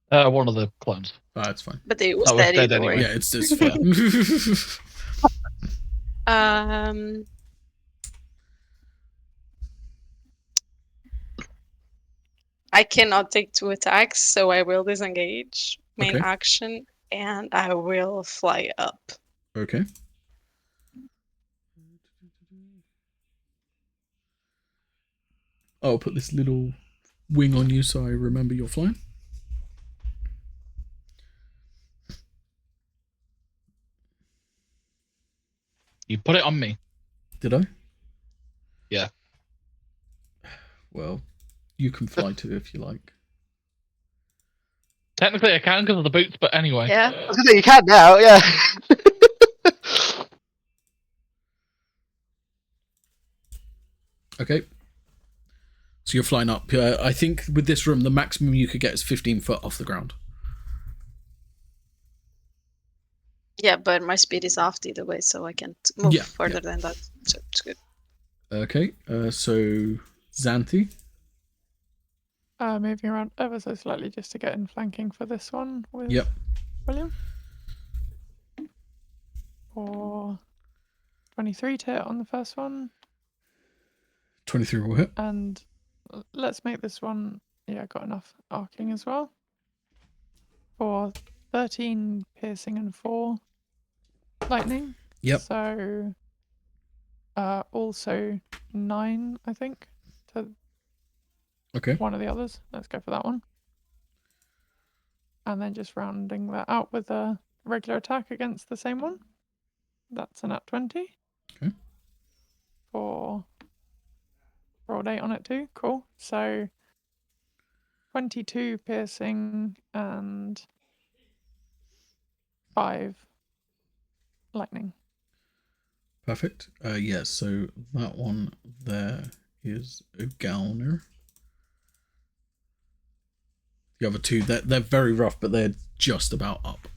S4: One of the clones.
S1: Ah, it's fine.
S3: But it was
S4: That was
S3: dead
S4: dead
S3: either
S4: anyway.
S3: way.
S1: Yeah, it's fair.
S3: I cannot take 2 attacks, so I will disengage main
S1: Okay.
S3: action, and I will fly up.
S1: Okay. I'll put this little wing on you so I remember you're flying.
S4: You put it on me.
S1: Did I?
S4: Yeah.
S1: Well, you can fly too if you like.
S4: Technically, I can because of the boots, but anyway.
S3: Yeah.
S5: I was gonna say you can now, yeah.
S1: Okay. So you're flying up. I think with this room, the maximum you could get is 15 foot off the ground.
S3: Yeah, but my speed is off either way, so I can't move
S1: Yeah,
S3: further than that. So it's good.
S1: Okay. So Xanthi.
S2: Moving around ever so slightly just to get in flanking for this one with
S1: Yep.
S2: William. For 23 to hit on the first one.
S1: 23 will hit.
S2: And let's make this one, yeah, got enough arcing as well. For 13 piercing and 4 lightning.
S1: Yep.
S2: So also 9, I think, to
S1: Okay.
S2: one of the others. Let's go for that one. And then just rounding that out with a regular attack against the same one. That's a nat 20.
S1: Okay.
S2: For rolled 8 on it too. Cool. So 22 piercing and 5 lightning.
S1: Perfect. Yeah, so that one there is a Gowner. The other two, they're very rough, but they're just about up.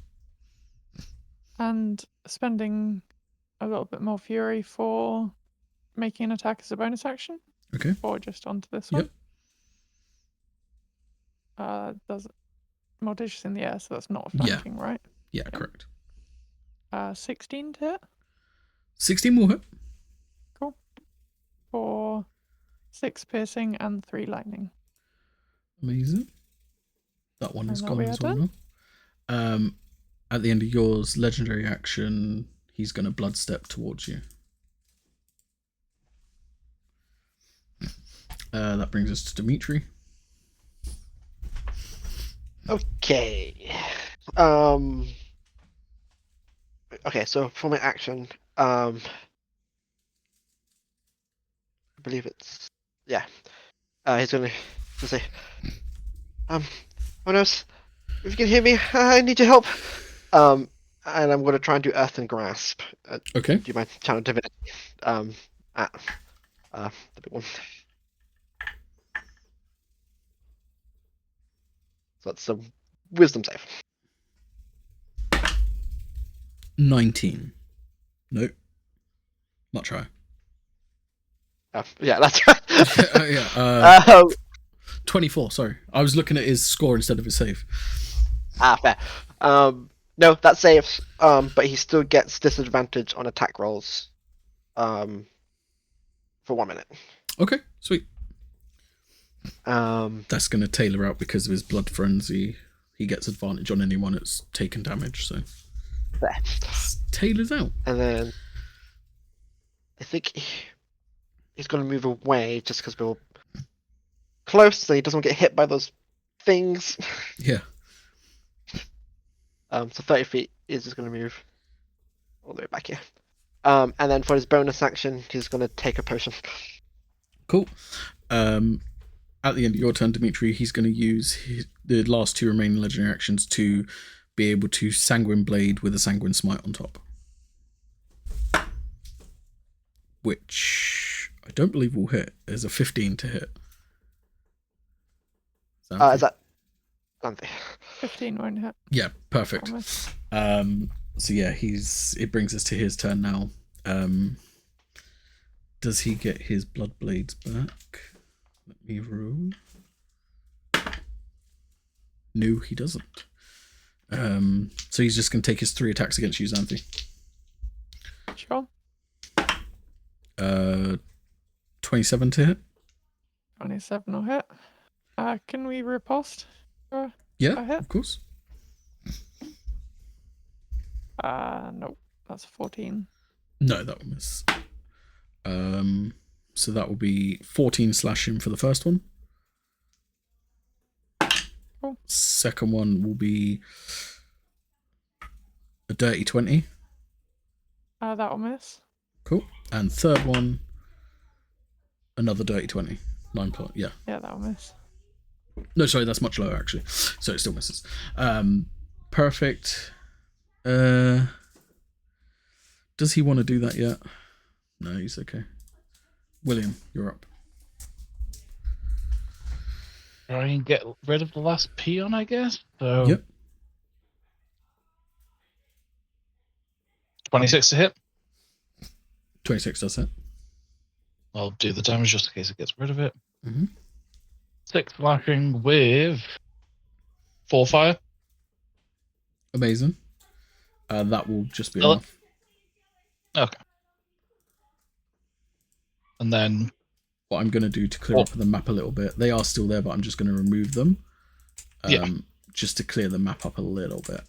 S2: And spending a little bit more fury for making an attack as a bonus action.
S1: Okay.
S2: Or just onto this
S1: Yep.
S2: one. Does Morticious in the air, so that's not a
S1: Yeah.
S2: flanking, right?
S1: Yeah,
S2: Yep.
S1: correct.
S2: 16 to hit.
S1: 16 will hit.
S2: For 6 piercing and 3 lightning.
S1: Amazing. That one is
S2: And
S1: gone
S2: that'll be
S1: as
S2: our
S1: well now. At the end of yours legendary action, he's going to blood step towards you. That brings us to Dimitri.
S5: Okay. Okay, so for my action, I believe it's he's gonna say, Monos, if you can hear me, I need your help. And I'm gonna try and do Earth and Grasp.
S1: Okay.
S5: Do my channel divinity. At the big one. So that's a wisdom save.
S1: 19. Nope. Much higher.
S5: Yeah, that's right.
S1: Yeah. 24, sorry. I was looking at his score instead of his save.
S5: Fair. No, that saves. But he still gets disadvantage on attack rolls. For 1 minute.
S1: Okay, sweet.
S5: Um,
S1: That's going to tailor out because of his blood frenzy. He gets advantage on anyone that's taken damage, so
S5: there.
S1: tailors out.
S5: And then I think he's going to move away just because we're close, so he doesn't get hit by those things.
S1: Yeah.
S5: So 30 feet is just going to move all the way back here. And then for his bonus action, he's going to take a potion.
S1: Cool. At the end of your turn, Dimitri, he's going to use the last 2 remaining legendary actions to be able to Sanguine Blade with a Sanguine Smite on top. Which I don't believe will hit. There's a 15 to hit.
S5: Is that something?
S2: 15 won't hit.
S1: Yeah, perfect.
S2: Promise.
S1: So yeah, it brings us to his turn now. Does he get his blood blades back? Let me roll. No, he doesn't. So he's just going to take his 3 attacks against you, Xanthi.
S2: Sure.
S1: 27 to hit.
S2: 27 will hit. Can we riposte?
S1: Yeah,
S2: A hit?
S1: of course.
S2: Nope. That's 14.
S1: No, that will miss. So that will be 14 slashing for the first one.
S2: Cool.
S1: Second one will be a dirty 20.
S2: That will miss.
S1: Cool. And third one, another dirty 20. 9 plus, yeah.
S2: Yeah, that will miss.
S1: No, sorry, that's much lower actually. So it still misses. Perfect. Does he want to do that yet? No, he's okay. William, you're up.
S4: Try and get rid of the last peon, I guess. So
S1: Yep.
S4: 26 to hit.
S1: 26 does it.
S4: I'll do the damage just in case it gets rid of it.
S1: Mm-hmm.
S4: 6 slashing with 4 fire.
S1: Amazing. That will just be
S4: Oh.
S1: enough.
S4: Okay. And then
S1: What I'm going to do to clear up the map a little bit, they are still there, but I'm just going to remove them. Just to clear the map up a little bit.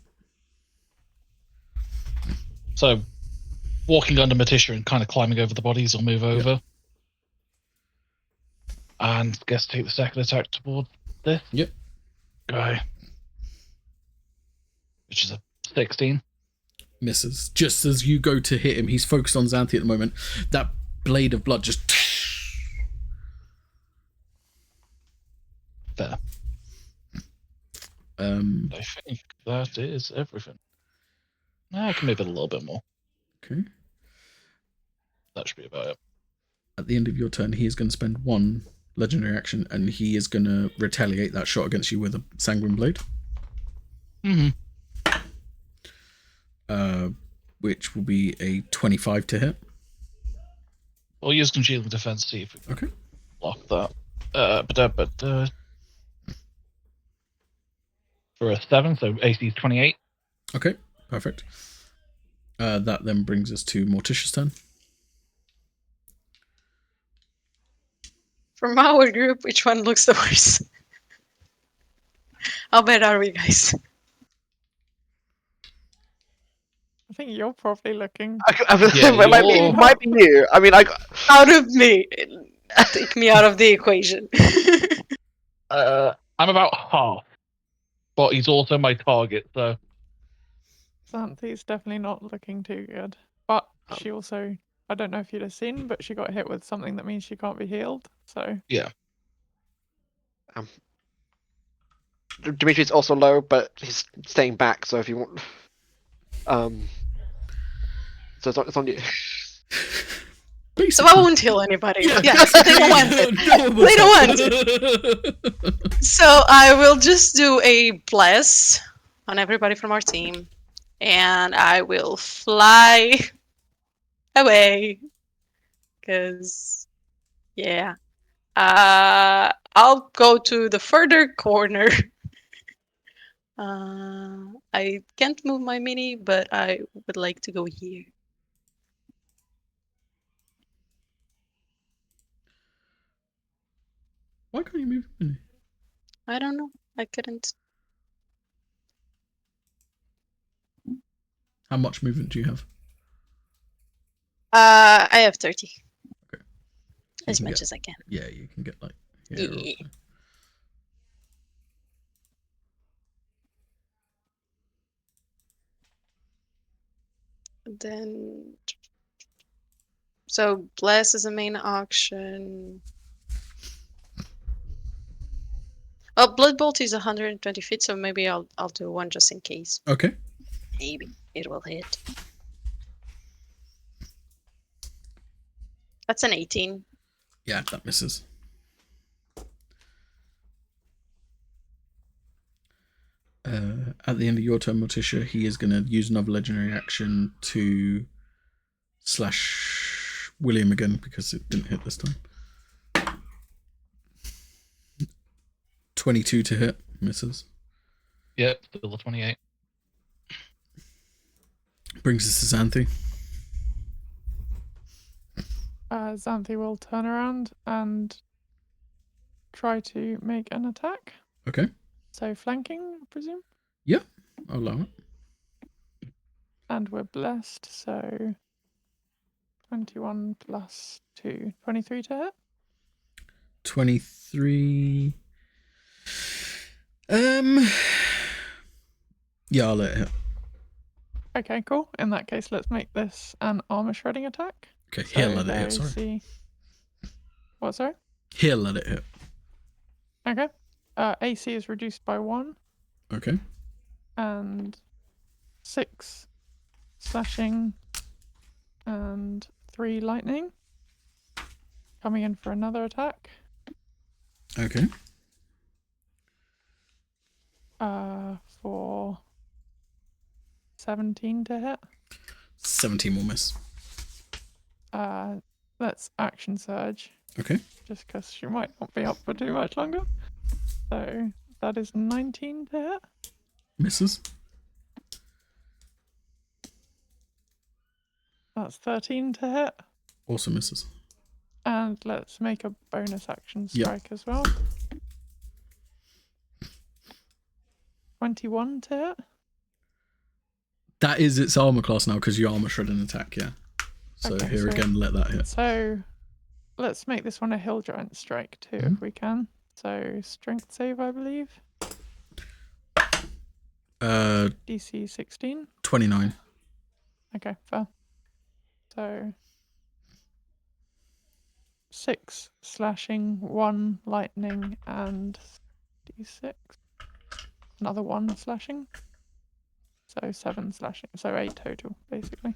S4: so walking under Matisha and kind of climbing over the bodies will move over. And guess take the second attack towards this.
S1: Yep.
S4: Guy. Which is a 16.
S1: Misses. Just as you go to hit him, he's focused on Xanthi at the moment. That blade of blood just...
S4: Fair. I think that is everything. I can move it a little bit more.
S1: Okay.
S4: That should be about it.
S1: At the end of your turn, he is going to spend 1 legendary action, and he is going to retaliate that shot against you with a sanguine blade.
S4: Mm-hmm.
S1: Which will be a 25 to hit.
S4: We'll use concealing defense to see if we can
S1: Okay.
S4: block that. For a 7, so AC is 28.
S1: Okay, perfect. That then brings us to Morticia's turn.
S3: From our group, which one looks the worst? How bad are we, guys?
S2: I think you're probably looking.
S4: Yeah,
S5: it might be you. I mean,
S3: Out of me. Take me out of the equation.
S4: I'm about half. But he's also my target, so...
S2: Xanthi's definitely not looking too good. But she also, I don't know if you'd have seen, but she got hit with something that means she can't be healed. So
S4: Yeah.
S5: Dimitri's also low, but he's staying back. So if you want, so it's on you.
S3: So I won't heal anybody. Yes, they don't want it. They don't want it. So I will just do a bless on everybody from our team. And I will fly away. Because, yeah. I'll go to the further corner. I can't move my mini, but I would like to go here.
S1: Why can't you move?
S3: I don't know. I couldn't.
S1: How much movement do you have?
S3: I have 30.
S1: Okay.
S3: As much as I can.
S1: Yeah, you can get like here.
S3: Yeah.
S1: Also.
S3: Then, so bless is a main action. Well, Blood Bolt is 120 feet, so maybe I'll do one just in case.
S1: Okay.
S3: Maybe it will hit. That's an 18.
S1: Yeah, that misses. At the end of your turn, Morticia, he is going to use another legendary action to slash William again because it didn't hit this time. 22 to hit, misses.
S4: Yep, still a 28.
S1: Brings us to Xanthi.
S2: Xanthi will turn around and try to make an attack.
S1: Okay.
S2: So flanking, I presume.
S1: I'll allow it.
S2: And we're blessed, so 21 plus 2. 23 to hit.
S1: 23. Yeah, I'll let it hit.
S2: Okay, cool. In that case, let's make this an armor shredding attack.
S1: Okay,
S2: So
S1: he'll let it
S2: their
S1: hit, sorry.
S2: AC... What, sorry?
S1: He'll let it hit.
S2: Okay. AC is reduced by 1.
S1: Okay.
S2: And 6 slashing and 3 lightning. Coming in for another attack.
S1: Okay.
S2: For 17 to hit.
S1: 17 will miss.
S2: Let's action surge.
S1: Okay.
S2: Just because she might not be up for too much longer. So that is 19 to hit.
S1: Misses.
S2: That's 13 to hit.
S1: Also misses.
S2: And let's make a bonus action
S1: Yep.
S2: strike as well. 21 to hit.
S1: That is its armor class now because you armor shred an attack, yeah. So
S2: Okay,
S1: here
S2: so-
S1: again, let that hit.
S2: So let's make this one a hill giant strike too, if we can. So strength save, I believe. DC 16.
S1: 29.
S2: Okay, fair. So 6 slashing, 1 lightning, and D6. Another 1 slashing. So 7 slashing. So 8 total, basically.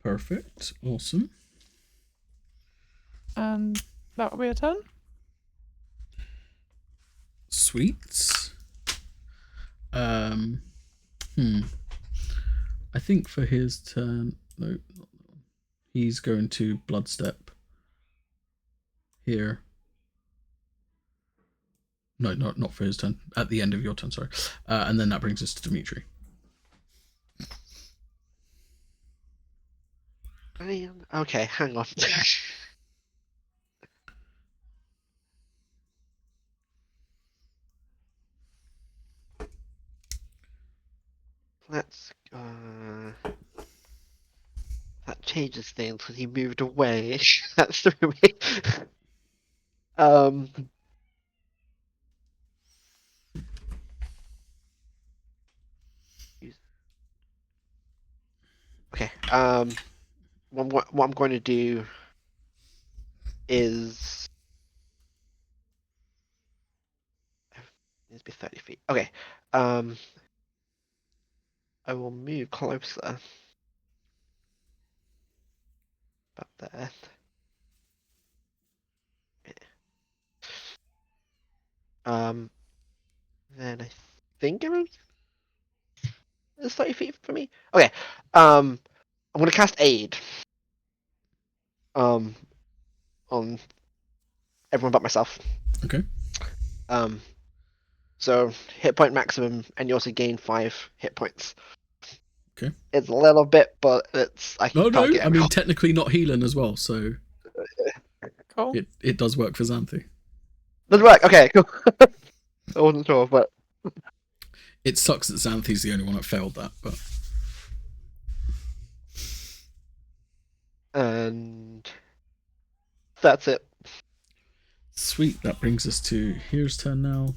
S1: Perfect. Awesome.
S2: And that will be a turn.
S1: Sweet. I think for his turn, no, not that one. He's going to blood step here. No, not for his turn. At the end of your turn, sorry. And then that brings us to Dimitri.
S5: Okay, hang on. Let's that changes things because he moved away. That threw me. Okay. What I'm going to do is it needs to be 30 feet. Okay. I will move closer. About there. Then I think it's 30 feet for me. Okay. I'm gonna cast aid. On everyone but myself.
S1: Okay.
S5: So hit point maximum, and you also gain 5 hit points.
S1: Okay.
S5: It's a little bit, but it's I
S1: No,
S5: can't get
S1: I mean
S5: everyone.
S1: technically not healing as well, so
S2: Cool.
S1: it does work for Xanthi.
S5: Does it work? Okay, cool. I wasn't sure, but
S1: It sucks that Xanthi's the only one that failed that, but
S5: and that's it.
S1: sweet. That brings us to here's turn now.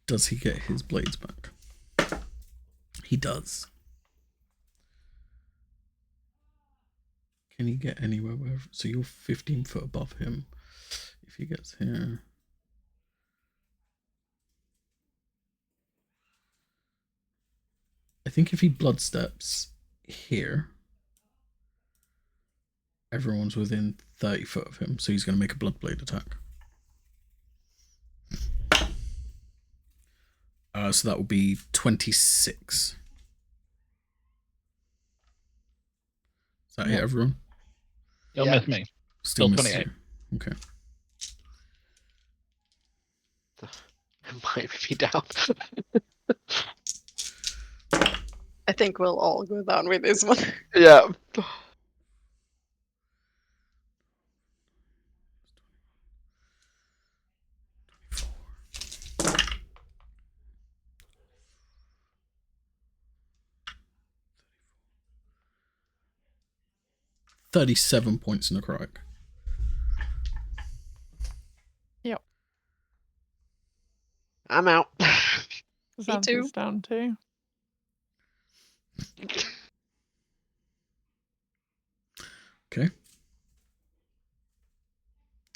S1: Does he get his blades back? He does. Can he get anywhere? So you're 15 foot above him. If he gets here. I think if he blood steps here, everyone's within 30 foot of him, so he's going to make a blood blade attack. So that will be 26. Is that it, everyone?
S4: You'll
S5: Yeah.
S4: miss me.
S1: Still
S4: Still
S1: miss
S4: 28.
S1: you. Okay.
S5: might be down.
S3: I think we'll all go down with this one.
S5: Yeah.
S1: 37 points in necrotic.
S2: Yep.
S5: I'm out.
S2: Xanthi's down too.
S1: Okay.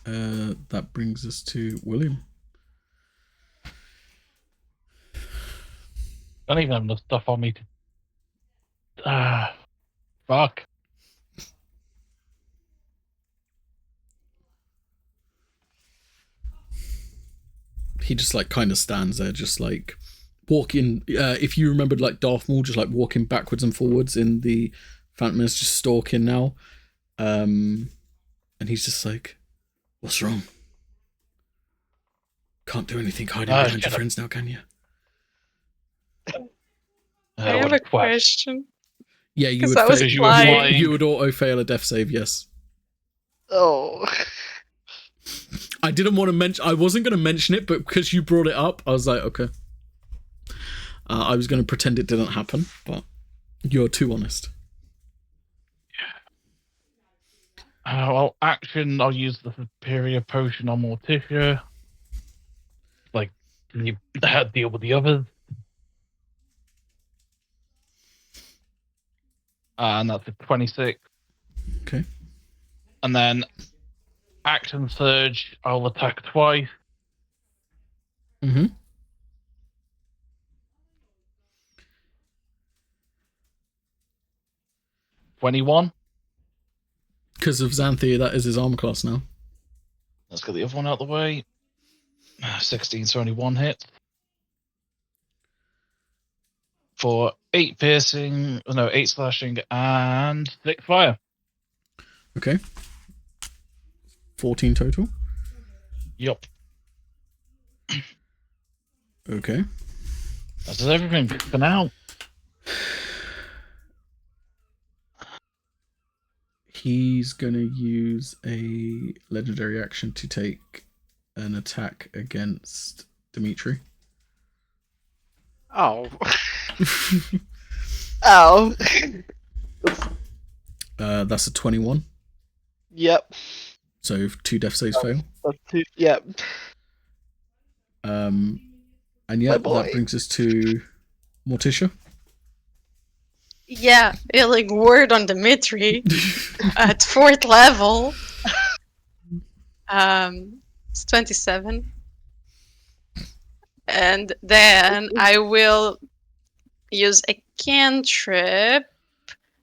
S1: That brings us to William.
S4: Don't even have enough stuff on me to. Fuck.
S1: He just like kind of stands there, just like walking. If you remembered like Darth Maul, just like walking backwards and forwards in the Phantom Menace, just stalking now. And he's just like, "What's wrong? Can't do anything hiding behind your friends now, can you?"
S3: I have a question.
S1: Yeah, you would. You would auto fail a death save. Yes.
S5: Oh.
S1: I didn't want to mention. I wasn't going to mention it, but because you brought it up, I was like, okay. I was going to pretend it didn't happen, but you're too honest.
S4: Well, action. I'll use the superior potion on Morticia. Like, you deal with the others. And that's a 26.
S1: Okay.
S4: And then action surge. I'll attack twice.
S1: Mm-hmm.
S4: $21.
S1: Because of Xanthi, that is his armor class now.
S4: Let's get the other one out of the way. 16, so only one hit. For 8 piercing, no, 8 slashing, and 6 fire.
S1: Okay. 14 total.
S4: Yup.
S1: Okay.
S4: That does everything for now.
S1: He's going to use a legendary action to take an attack against Dimitri.
S5: Oh. Oh.
S1: That's a 21.
S5: Yep.
S1: So 2 death saves fail.
S5: That's 2. Yep.
S1: And yeah, that brings us to Morticia.
S3: Yeah, healing word on Dimitri at 4th level. It's 27. And then I will use a cantrip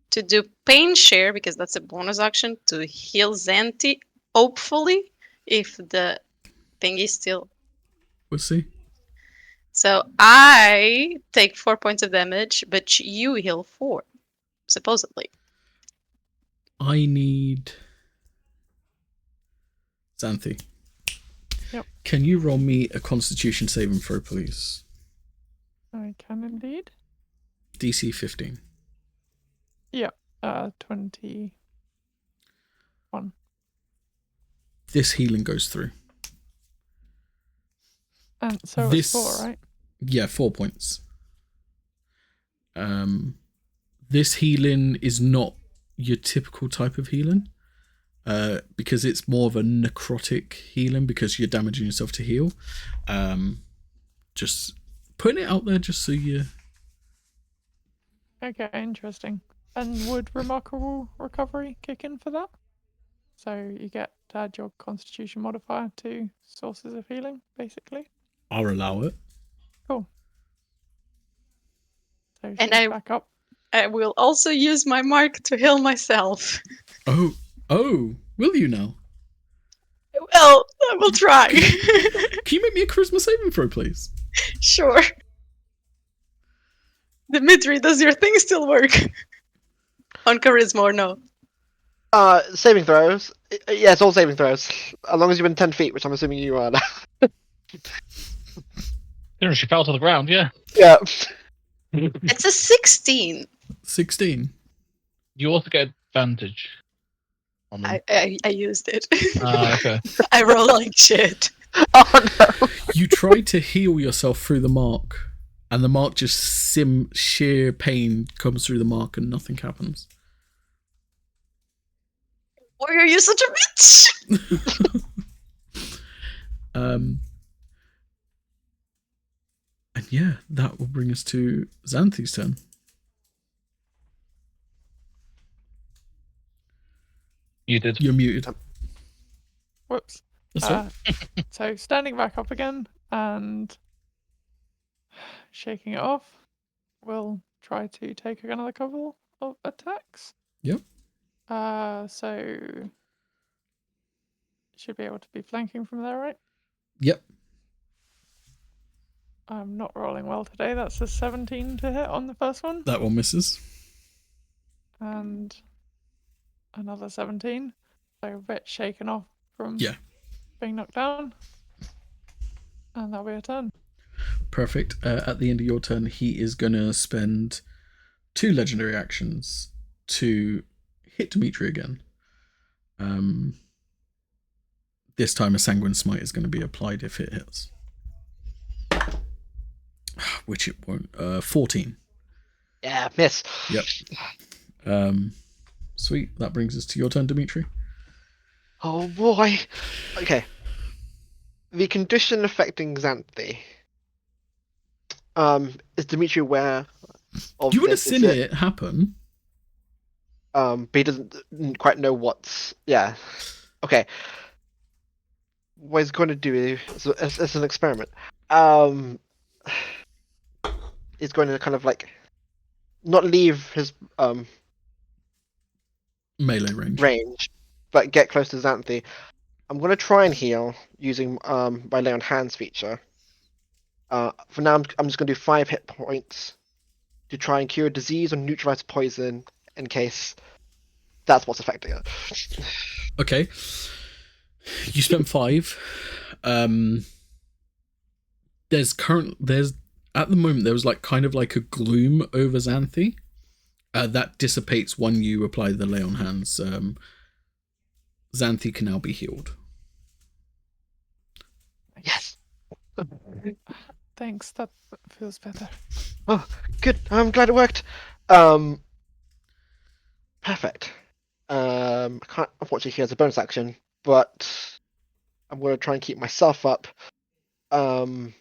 S3: to do pain share, because that's a bonus action to heal Xanthi, hopefully, if the thing is still...
S1: We'll see.
S3: So I take 4 points of damage, but you heal 4, supposedly.
S1: I need Xanthi.
S2: Yep.
S1: Can you roll me a Constitution saving throw, please?
S2: I can indeed.
S1: DC 15.
S2: Yeah, 21.
S1: This healing goes through.
S2: And so it's 4, right?
S1: Yeah, 4 points. This healing is not your typical type of healing, because it's more of a necrotic healing, because you're damaging yourself to heal. Just putting it out there just so you...
S2: Okay, interesting. And would Remarkable Recovery kick in for that? So you get to add your Constitution modifier to sources of healing, basically?
S1: I'll allow it.
S2: Cool. So
S3: And
S2: back up.
S3: I will also use my mark to heal myself.
S1: Oh, will you now?
S3: Well, I will try.
S1: Can you make me a charisma saving throw, please?
S3: Sure. Dimitri, does your thing still work? On charisma or no?
S5: Saving throws. Yeah, it's all saving throws. As long as you're in 10 feet, which I'm assuming you are now.
S4: She fell to the ground, yeah.
S5: Yeah.
S3: It's a 16.
S1: 16.
S4: You also get advantage on them.
S3: I used it.
S4: Okay.
S3: I roll like shit.
S5: Oh no.
S1: You try to heal yourself through the mark, and the mark just sheer pain comes through the mark, and nothing happens.
S3: Warrior, you're such a bitch!
S1: And yeah, that will bring us to Xanthi's turn.
S4: You did.
S1: You're muted.
S2: Whoops.
S1: That's right.
S2: So standing back up again and shaking it off, we'll try to take another couple of attacks.
S1: Yep.
S2: So should be able to be flanking from there, right?
S1: Yep.
S2: I'm not rolling well today. That's a 17 to hit on the first one.
S1: That one misses.
S2: And another 17. So a bit shaken off from being knocked down. And that'll be a turn.
S1: Perfect. At the end of your turn, he is going to spend 2 legendary actions to hit Dimitri again. This time a Sanguine Smite is going to be applied if it hits. Which it won't. 14.
S5: Yeah, miss.
S1: Yep. Sweet. That brings us to your turn, Dimitri.
S5: Oh boy. Okay. The condition affecting Xanthi. Is Dimitri aware of
S1: You would have
S5: this?
S1: seen it happen.
S5: But he doesn't quite know what's. Yeah. Okay. What he's going to do is an experiment. He's going to kind of like not leave his
S1: Melee range.
S5: but get close to Xanthi. I'm going to try and heal using my Lay on Hands feature. For now, I'm just going to do 5 hit points to try and cure disease or neutralize poison in case that's what's affecting it.
S1: Okay. You spent 5. There's at the moment there was like kind of like a gloom over Xanthi. That dissipates when you apply the Lay on Hands. Xanthi can now be healed.
S5: Yes.
S2: Thanks, that feels better.
S5: Oh, good. I'm glad it worked. Perfect. I can't unfortunately he has a bonus action, but I'm going to try and keep myself up. So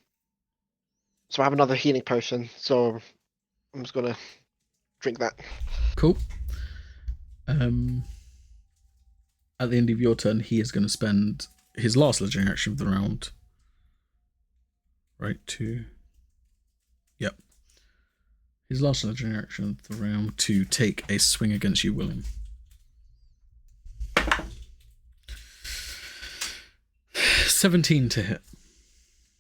S5: I have another healing potion, so I'm just going to drink that.
S1: Cool. At the end of your turn, he is going to spend his last legendary action of the round. Right, Yep. His last legendary action of the round to take a swing against you, William. 17 to hit.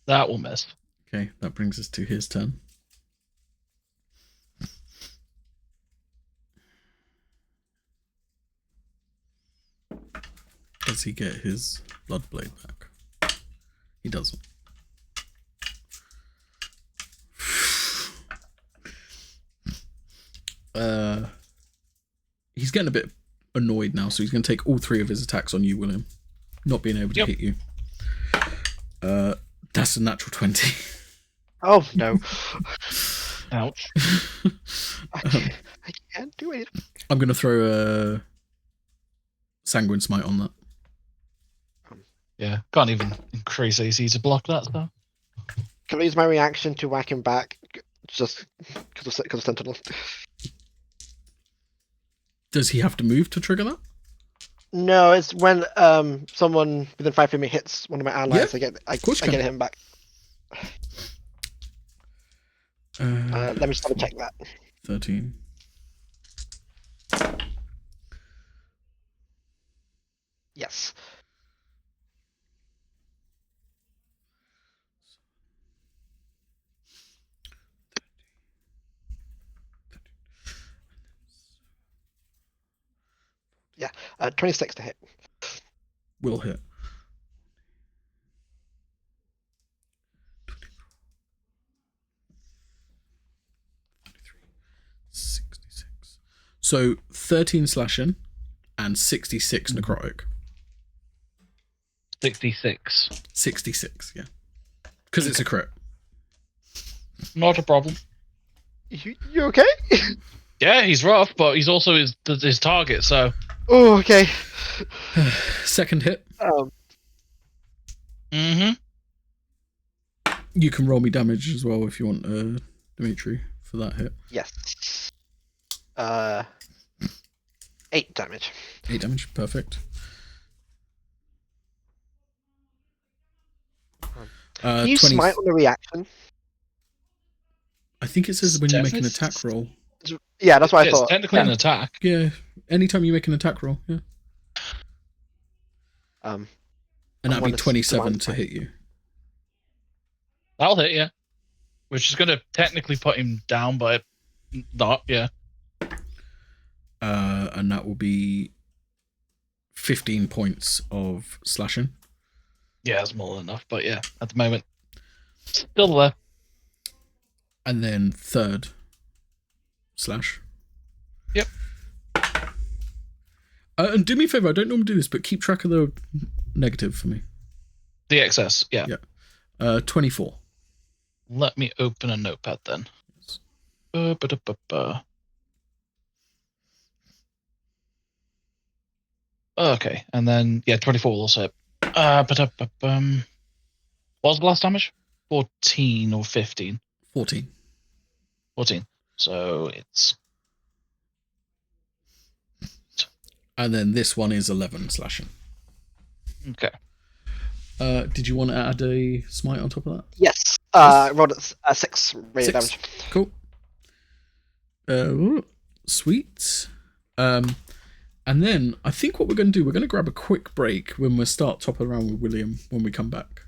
S4: That will miss.
S1: Okay, that brings us to his turn. Does he get his blood blade back? He doesn't. He's getting a bit annoyed now, so he's going to take all 3 of his attacks on you, William. Not being able to hit you. That's a natural 20.
S5: Oh no.
S4: Ouch.
S5: I can't do it.
S1: I'm going to throw a Sanguine Smite on that.
S4: Yeah, can't even increase AC to block that stuff.
S5: Can I use my reaction to whack him back? Just because of Sentinel.
S1: Does he have to move to trigger that?
S5: No, it's when someone within 5 feet of me hits one of my allies.
S1: Yeah,
S5: I
S1: course you
S5: get
S1: can.
S5: him back. Let me just double check that.
S1: 13.
S5: Yes. Yeah, 26 to hit.
S1: Will hit. So 13 slashing and 66 necrotic.
S4: 66.
S1: 66, yeah. Because it's a crit.
S4: Not a problem.
S5: You okay?
S4: Yeah, he's rough, but he's also his target, so.
S5: Oh, okay.
S1: Second hit.
S4: Mm-hmm.
S1: You can roll me damage as well if you want, Dimitri, for that hit.
S5: Yes. 8 damage.
S1: 8 damage, perfect.
S5: Can you smite on the reaction?
S1: I think it says when you make an attack roll.
S5: Yeah, that's what I
S4: It's
S5: thought.
S4: technically an attack.
S1: Yeah, anytime you make an attack roll, yeah. And that'd be 27 to hit you.
S4: That'll hit, yeah. Which is going to technically put him down, but not, yeah.
S1: And that will be 15 points of slashing.
S4: Yeah, that's more than enough, but yeah, at the moment, still there.
S1: And then third slash.
S4: Yep.
S1: And do me a favor, I don't normally do this, but keep track of the negative for me.
S4: The excess, yeah.
S1: Yeah. 24.
S4: Let me open a notepad then. Okay, and then, yeah, 24 will also hit. What was the last damage? 14 or 15?
S1: 14.
S4: 14. So it's...
S1: And then this one is 11 slashing.
S4: Okay.
S1: Did you want to add a smite on top of that?
S5: Yes. Rolled at 6 radiant damage.
S1: Cool. Sweet. And then I think what we're going to do, we're going to grab a quick break when we start topping around with William when we come back.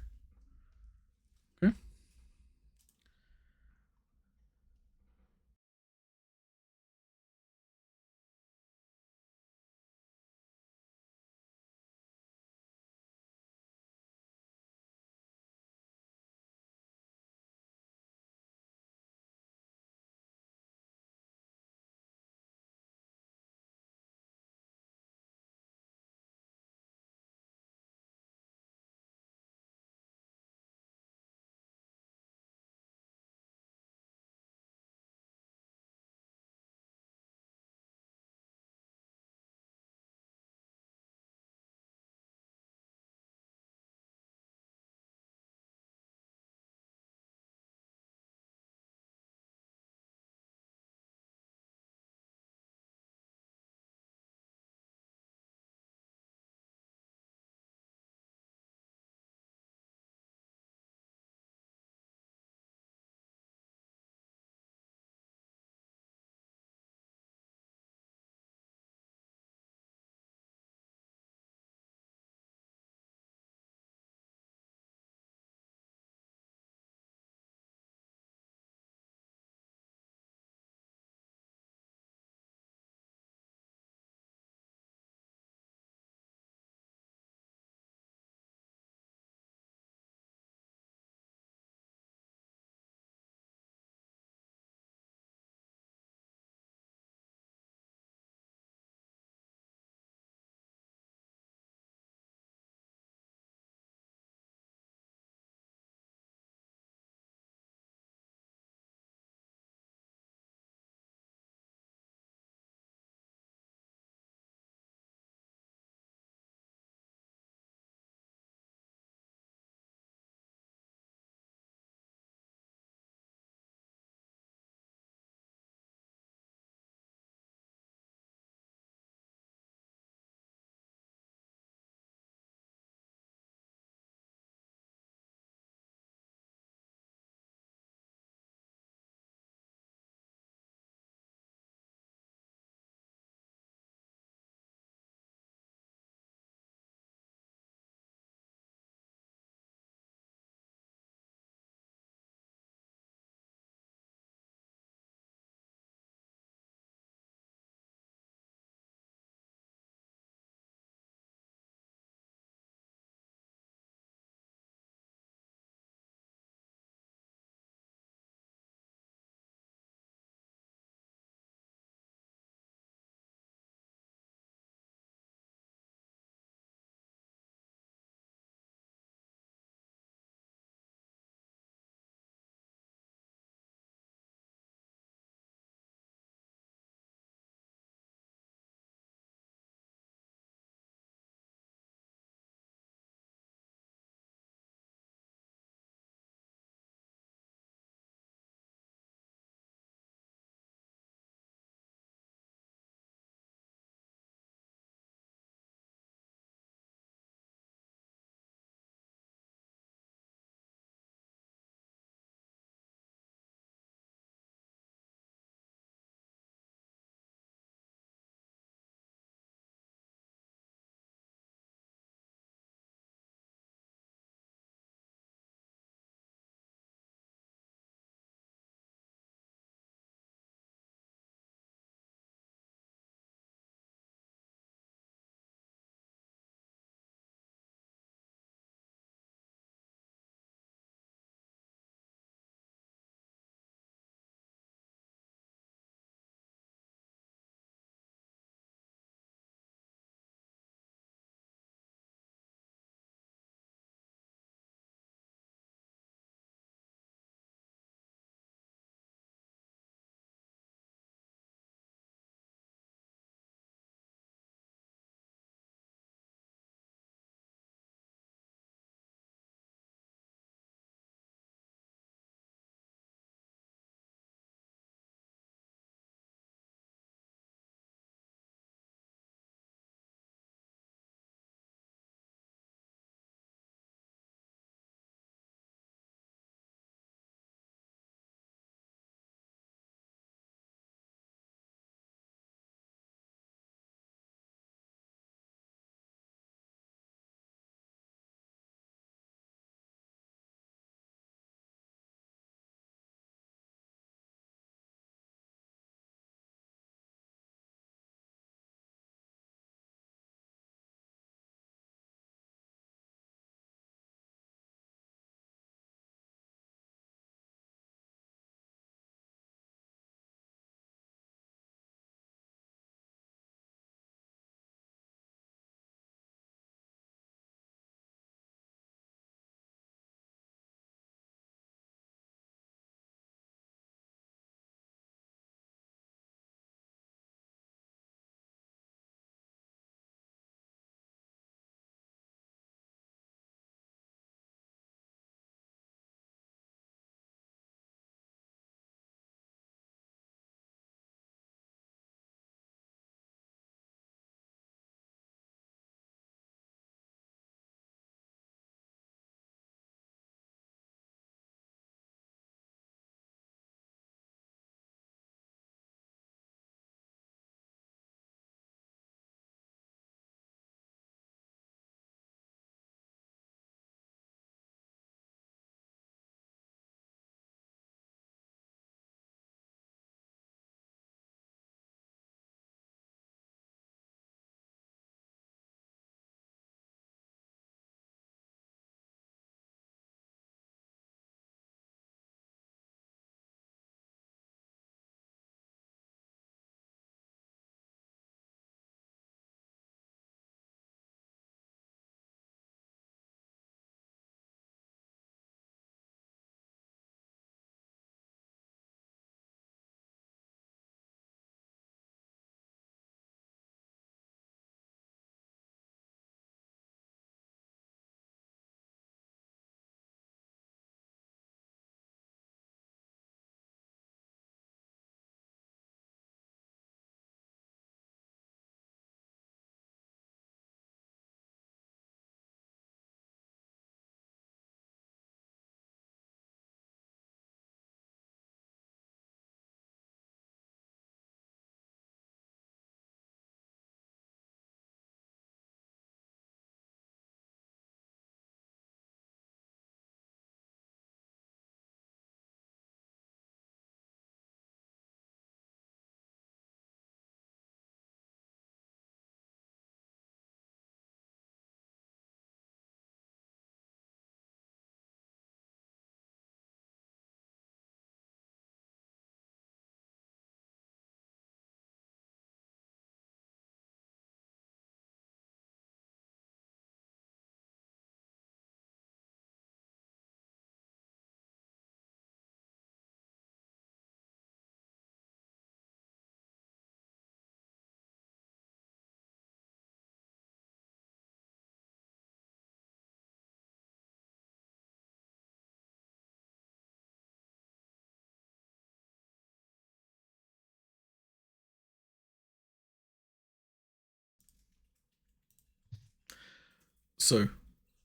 S1: So,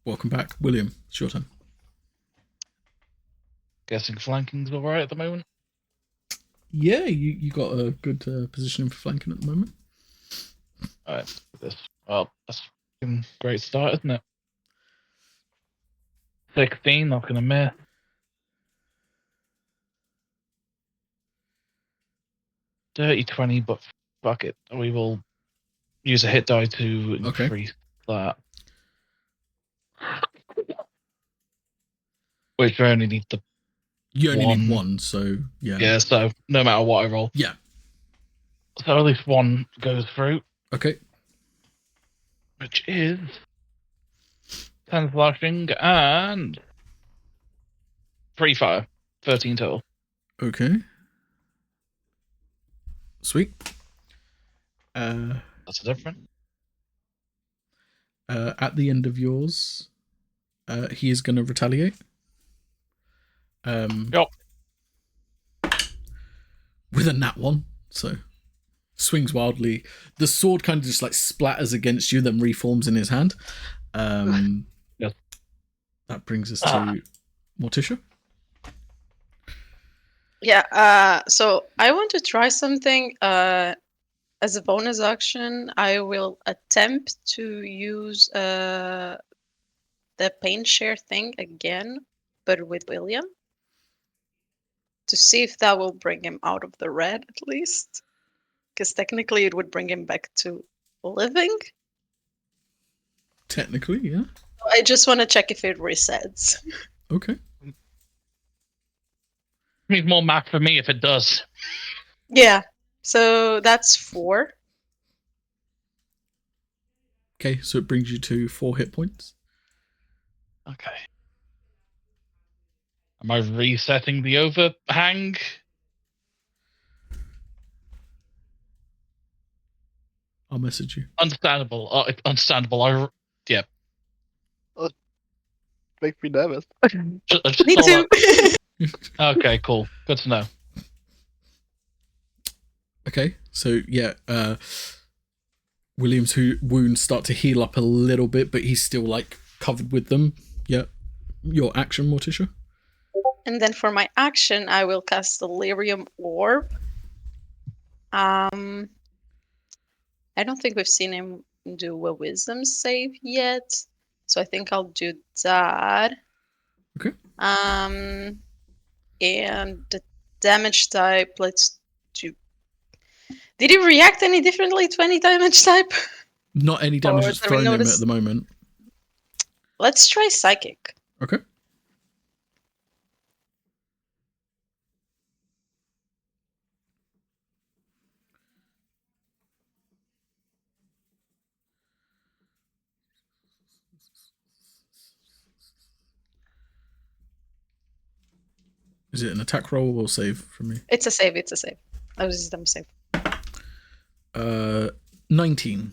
S1: welcome back. William, it's your turn.
S4: Guessing flanking's all right at the moment.
S1: Yeah, you got a good positioning for flanking at the moment.
S4: All right, this. Well, that's a great start, isn't it? 16, not gonna miss. Dirty 20, but fuck it. We will use a hit die to increase that. Which we only need the
S1: You only
S4: one.
S1: need one, so yeah.
S4: Yeah, so no matter what I roll.
S1: Yeah.
S4: So at least one goes through.
S1: Okay.
S4: Which is 10 slashing and 3 fire. 13 total.
S1: Okay. Sweet.
S4: That's different.
S1: At the end of yours, he is going to retaliate.
S4: Yep.
S1: With a nat 1, so swings wildly. The sword kind of just like splatters against you, then reforms in his hand.
S4: Yes.
S1: That brings us to Morticia.
S3: Yeah, so I want to try something. As a bonus action, I will attempt to use the pain share thing again, but with William, to see if that will bring him out of the red at least. Because technically it would bring him back to living.
S1: Technically, yeah.
S3: I just want to check if it resets.
S1: Okay.
S4: Needs more math for me if it does.
S3: Yeah, so that's 4.
S1: Okay, so it brings you to 4 hit points.
S4: Okay. Am I resetting the overhang?
S1: I'll message you.
S4: Understandable. It's understandable. Yeah.
S5: Makes me nervous.
S3: Me too.
S4: Okay, cool. Good to know.
S1: Okay, so yeah, William's wounds start to heal up a little bit, but he's still like covered with them. Yeah. Your action, Morticia?
S3: And then for my action, I will cast Delirium Orb. I don't think we've seen him do a Wisdom save yet, so I think I'll do that.
S1: Okay.
S3: And the damage type, let's do. Did he react any differently to any damage type?
S1: Not any damage
S3: Or
S1: that's
S3: do we
S1: thrown him
S3: notice-
S1: at the moment.
S3: Let's try Psychic.
S1: Okay. Is it an attack roll or save from me?
S3: It's a save. I was just save.
S1: 19.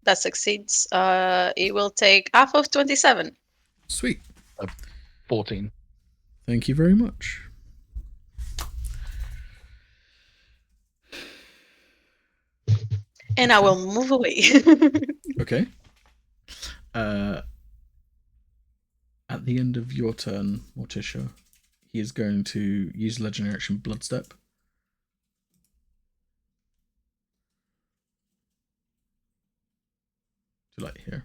S3: That succeeds. It will take half of 27.
S1: Sweet.
S4: 14.
S1: Thank you very much.
S3: And I will move away.
S1: Okay. At the end of your turn, Morticia, he is going to use legendary action Bloodstep. To like here.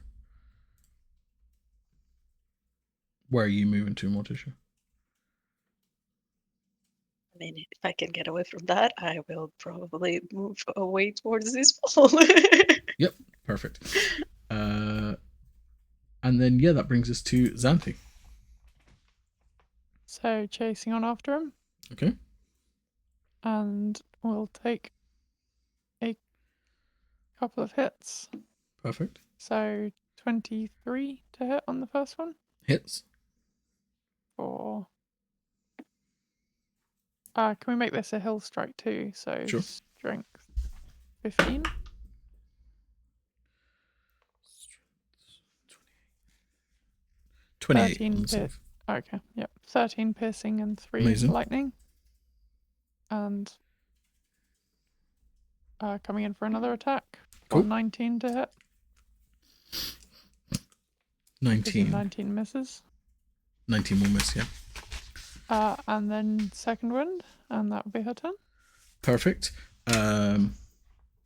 S1: Where are you moving to, Morticia?
S3: I mean, if I can get away from that, I will probably move away towards this pole.
S1: Yep, perfect. And then, yeah, that brings us to Xanthi.
S2: So chasing on after him.
S1: Okay.
S2: And we'll take a couple of hits.
S1: Perfect.
S2: So 23 to hit on the first one.
S1: Hits.
S2: For can we make this a hill strike too? So
S1: Sure.
S2: strength 15.
S1: 28
S2: 13
S1: on the
S2: hit.
S1: save.
S2: Okay, yep. 13 piercing and 3
S1: Amazing.
S2: lightning. And coming in for another attack. For
S1: Cool.
S2: 19 to hit. Presume
S1: 19.
S2: 19 misses.
S1: 19 will miss, yeah.
S2: And then second wind, and that will be her turn.
S1: Perfect.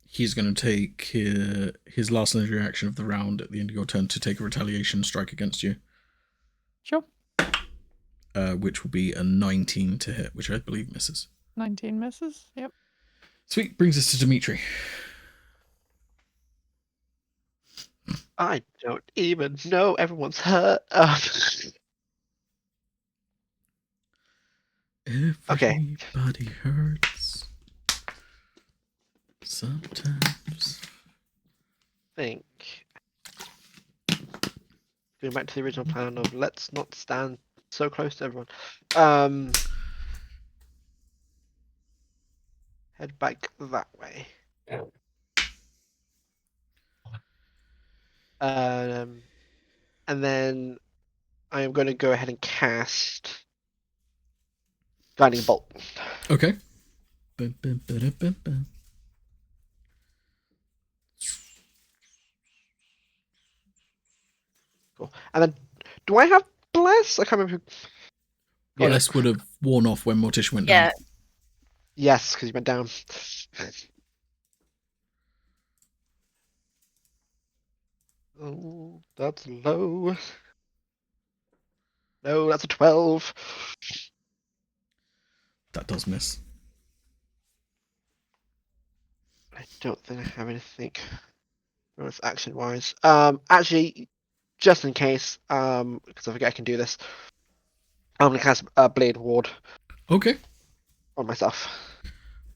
S1: He's going to take his last legendary action of the round at the end of your turn to take a retaliation strike against you.
S2: Sure.
S1: Which will be a 19 to hit, which I believe misses.
S2: 19 misses, yep.
S1: Sweet, brings us to Dimitri.
S5: I don't even know. Everyone's hurt. Okay.
S1: Everybody hurts. Sometimes.
S5: Think. Going back to the original plan of let's not stand so close to everyone. Head back that way. And then I am going to go ahead and cast Guiding Bolt.
S1: Okay.
S5: Cool. And then, do I have Bless? I can't remember.
S1: Bless would have worn off when Morticia went down.
S3: Yeah.
S5: Yes, because you went down. Oh, that's low. No, that's a 12.
S1: That does miss.
S5: I don't think I have anything bonus action wise. Actually, just in case, because I forget I can do this, I'm gonna cast a Blade Ward
S1: Okay.
S5: on myself.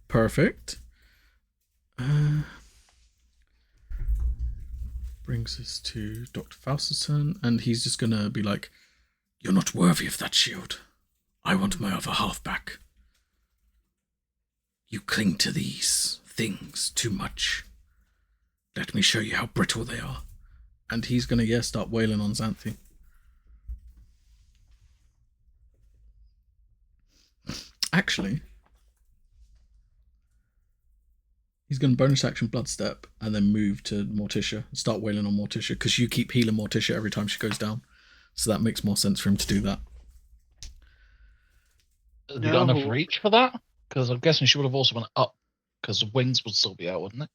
S1: Perfect. Brings us to Dr. Faust's turn, and he's just gonna be like, "You're not worthy of that shield. I want my other half back. You cling to these things too much. Let me show you how brittle they are." And he's gonna, start wailing on Xanthi. Actually, he's going to bonus action Blood Step and then move to Morticia and start wailing on Morticia because you keep healing Morticia every time she goes down. So that makes more sense for him to do that.
S4: Have you got enough reach for that? Because I'm guessing she would have also went up because the wings would still be out, wouldn't it?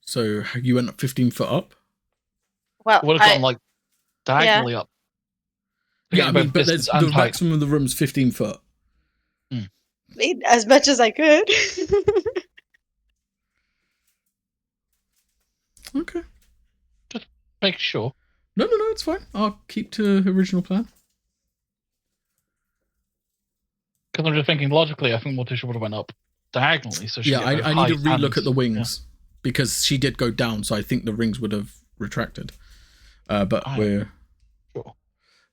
S1: So you went up 15 foot up?
S3: Well,
S4: Would have gone like diagonally up.
S1: Yeah, I mean, but
S4: distance
S1: the
S4: and height.
S1: maximum of the room's 15 foot.
S3: as much as I could.
S1: Okay.
S4: Just make sure.
S1: No, it's fine. I'll keep to original plan.
S4: Because I'm just thinking logically, I think Morticia would have went up diagonally. So she
S1: I need to relook at the wings because she did go down, so I think the rings would have retracted. But we're...
S4: Sure.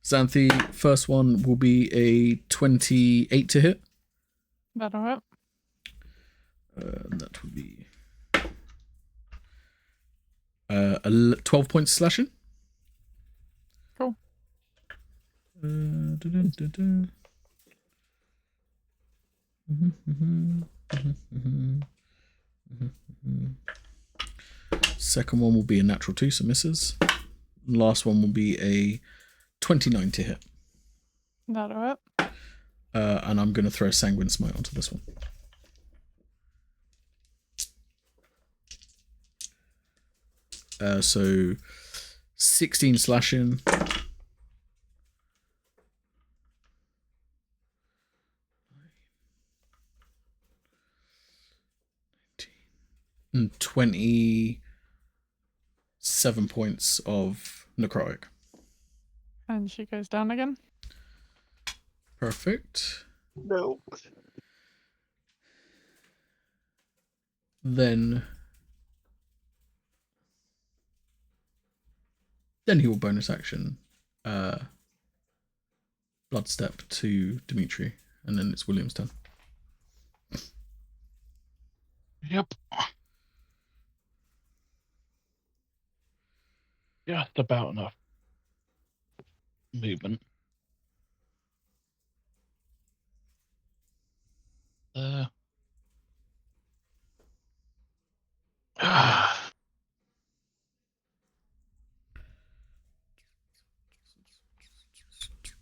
S1: Xanthi, first one will be a 28 to hit.
S2: That'll hit.
S1: That would be 12 points slashing.
S2: Cool.
S1: Second one will be a natural 2, so misses. Last one will be a 29 to hit.
S2: That'll hit.
S1: And I'm going to throw a Sanguine Smite onto this one. So 16 slashing. And 27 points of necrotic.
S2: And she goes down again.
S1: Perfect.
S5: No.
S1: Then he will bonus action Blood Step to Dimitri, and then it's William's turn.
S4: Yep. Just about enough movement.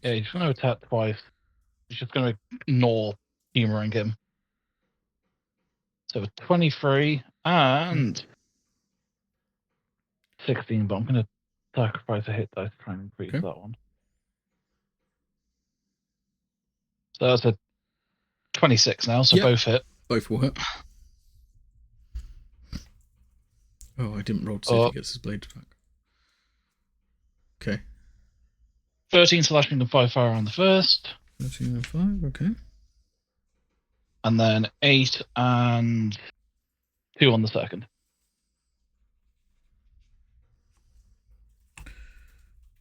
S4: Yeah, he's going to attack twice. He's just going to ignore humoring him. So 23 and 16, but I'm going to sacrifice a hit dice to try and increase that one. So that's a 26 now, so both hit.
S1: Both will hit. Oh, I didn't roll to see if he gets his blade back. Okay.
S4: 13 slashing and 5 fire on the first.
S1: 13 and 5, okay.
S4: And then 8 and 2 on the second.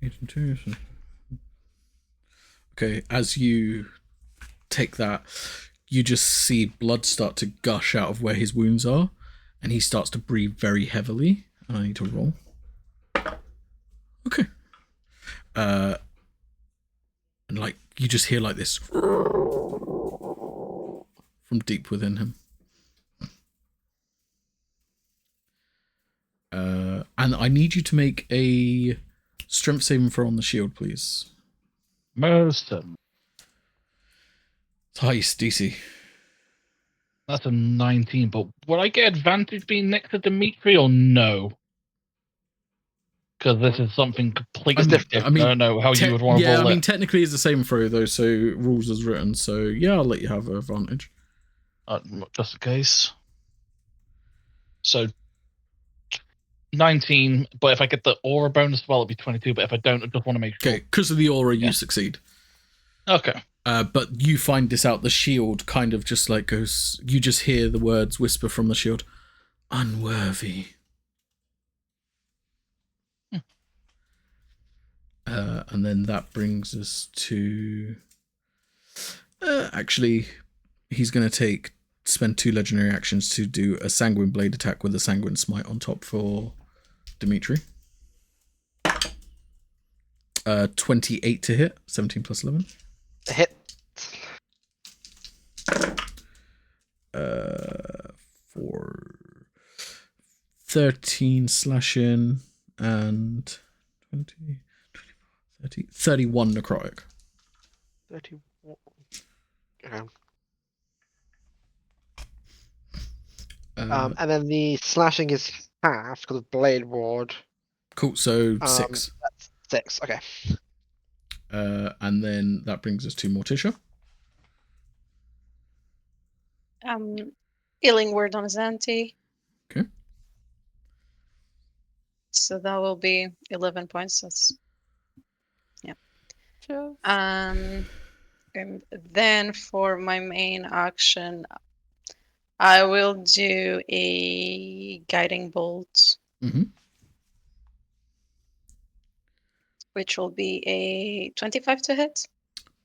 S1: 8 and 2. So... Okay, as you take that, you just see blood start to gush out of where his wounds are, and he starts to breathe very heavily. And I need to roll. Okay. And like you just hear like this from deep within him. And I need you to make a strength saving throw on the shield, please.
S4: Most.
S1: It's highest DC.
S4: That's a 19, but would I get advantage being next to Dimitri or no? Because this is something completely different. I mean, I don't know how you would want to roll it.
S1: Yeah, I mean, technically it's the same throw, though, so rules as written. So, yeah, I'll let you have advantage.
S4: Just in case. So, 19, but if I get the aura bonus as well, it'll be 22, but if I don't, I just want to make sure.
S1: Okay, because of the aura, you succeed.
S4: Okay.
S1: But you find this out, the shield kind of just like goes, you just hear the words whisper from the shield, unworthy. And then that brings us to... actually, he's going to spend 2 legendary actions to do a sanguine blade attack with a sanguine smite on top for Dimitri. 28 to hit, 17 plus 11.
S5: A hit.
S1: For 13 slashing and 20, 30, 31 necrotic.
S5: 31. Okay. And then the slashing is half because of Blade Ward.
S1: Cool, so 6.
S5: That's 6, okay.
S1: And then that brings us to Morticia.
S3: Healing word on Zanti.
S1: Okay.
S3: So that will be 11 points. That's
S2: Sure.
S3: and then for my main action, I will do a guiding bolt, which will be a 25 to hit.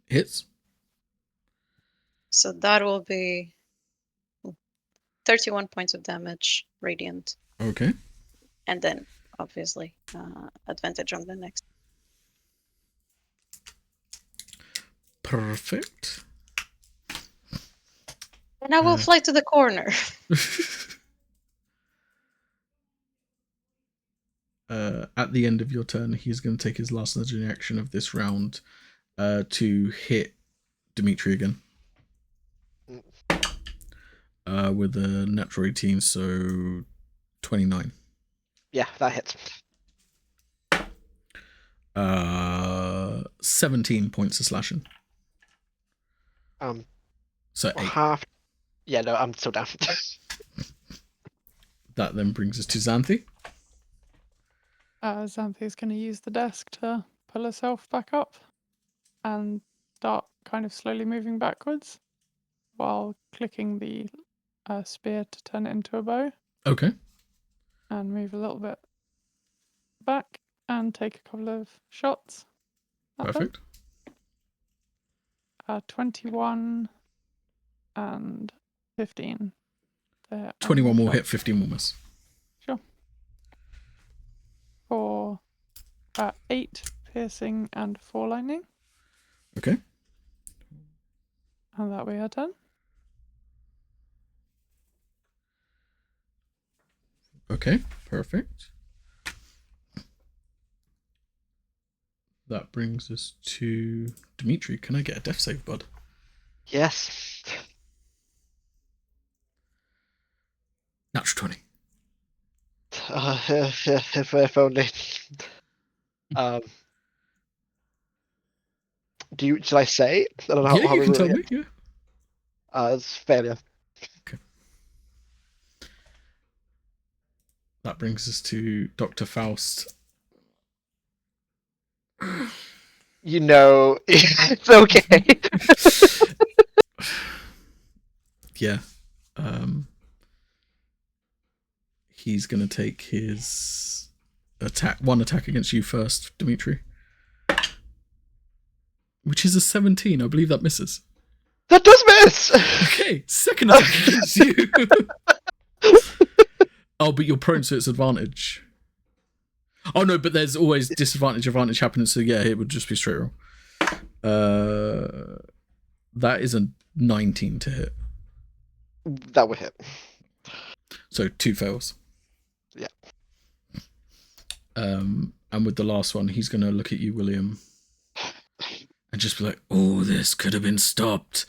S1: Hits.
S3: So that will be 31 points of damage, radiant.
S1: Okay.
S3: And then, obviously, advantage on the next.
S1: Perfect.
S3: And I will fly to the corner.
S1: At the end of your turn, he's going to take his last legendary action of this round to hit Dimitri again. With a natural 18, so 29.
S5: Yeah, that hits.
S1: 17 points of slashing. So 8.
S5: Half. Yeah, no, I'm still down.
S1: That then brings us to Xanthi.
S2: Xanthi's going to use the desk to pull herself back up and start kind of slowly moving backwards while clicking the spear to turn it into a bow.
S1: Okay.
S2: And move a little bit back and take a couple of shots.
S1: Perfect.
S2: 21 and 15.
S1: 21 will hit, 15 will miss.
S2: Sure. For 8 piercing and 4 lightning.
S1: Okay.
S2: And that way her turn.
S1: Okay, perfect. That brings us to Dimitri. Can I get a death save, bud?
S5: Yes.
S1: Natural 20.
S5: If only. Should I say it? I don't know
S1: Yeah,
S5: how
S1: you
S5: we
S1: can
S5: rule
S1: tell
S5: it.
S1: me. Yeah.
S5: It's failure.
S1: Okay. That brings us to Dr. Faust.
S5: You know, it's okay.
S1: Yeah. He's going to take his one attack against you first, Dimitri. Which is a 17. I believe that misses.
S5: That does miss!
S1: Okay, second attack against you. Oh, but you're prone, so it's advantage. Oh, no, but there's always disadvantage, advantage happening, so yeah, it would just be straight roll. That is a 19 to hit.
S5: That would hit.
S1: So 2 fails.
S5: Yeah.
S1: And with the last one, he's going to look at you, William, and just be like, oh, this could have been stopped.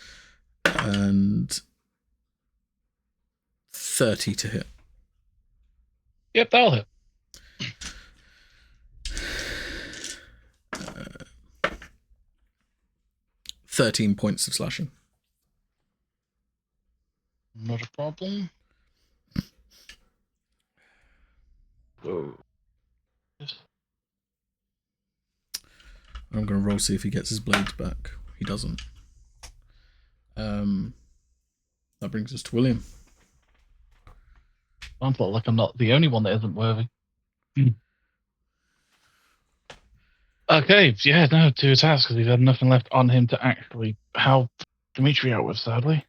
S1: And 30 to hit.
S4: Yep, that'll hit.
S1: 13 points of slashing.
S4: Not a problem. Whoa.
S1: I'm going to roll, see if he gets his blades back. He doesn't. That brings us to William.
S4: Sounds like I'm not the only one that isn't worthy. Okay, yeah, no, 2 attacks because he's had nothing left on him to actually help Dimitri out with, sadly.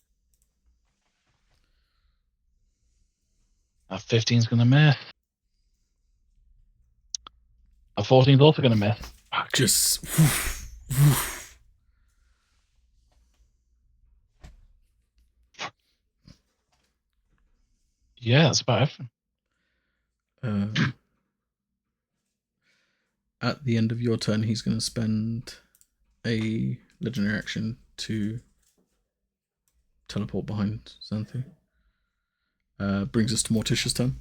S4: A 15's going to miss. A 14's also going to miss. Fuck.
S1: Just...
S4: Yeah, that's about
S1: everything. At the end of your turn, he's going to spend a legendary action to teleport behind Xanthi. Brings us to Morticia's turn.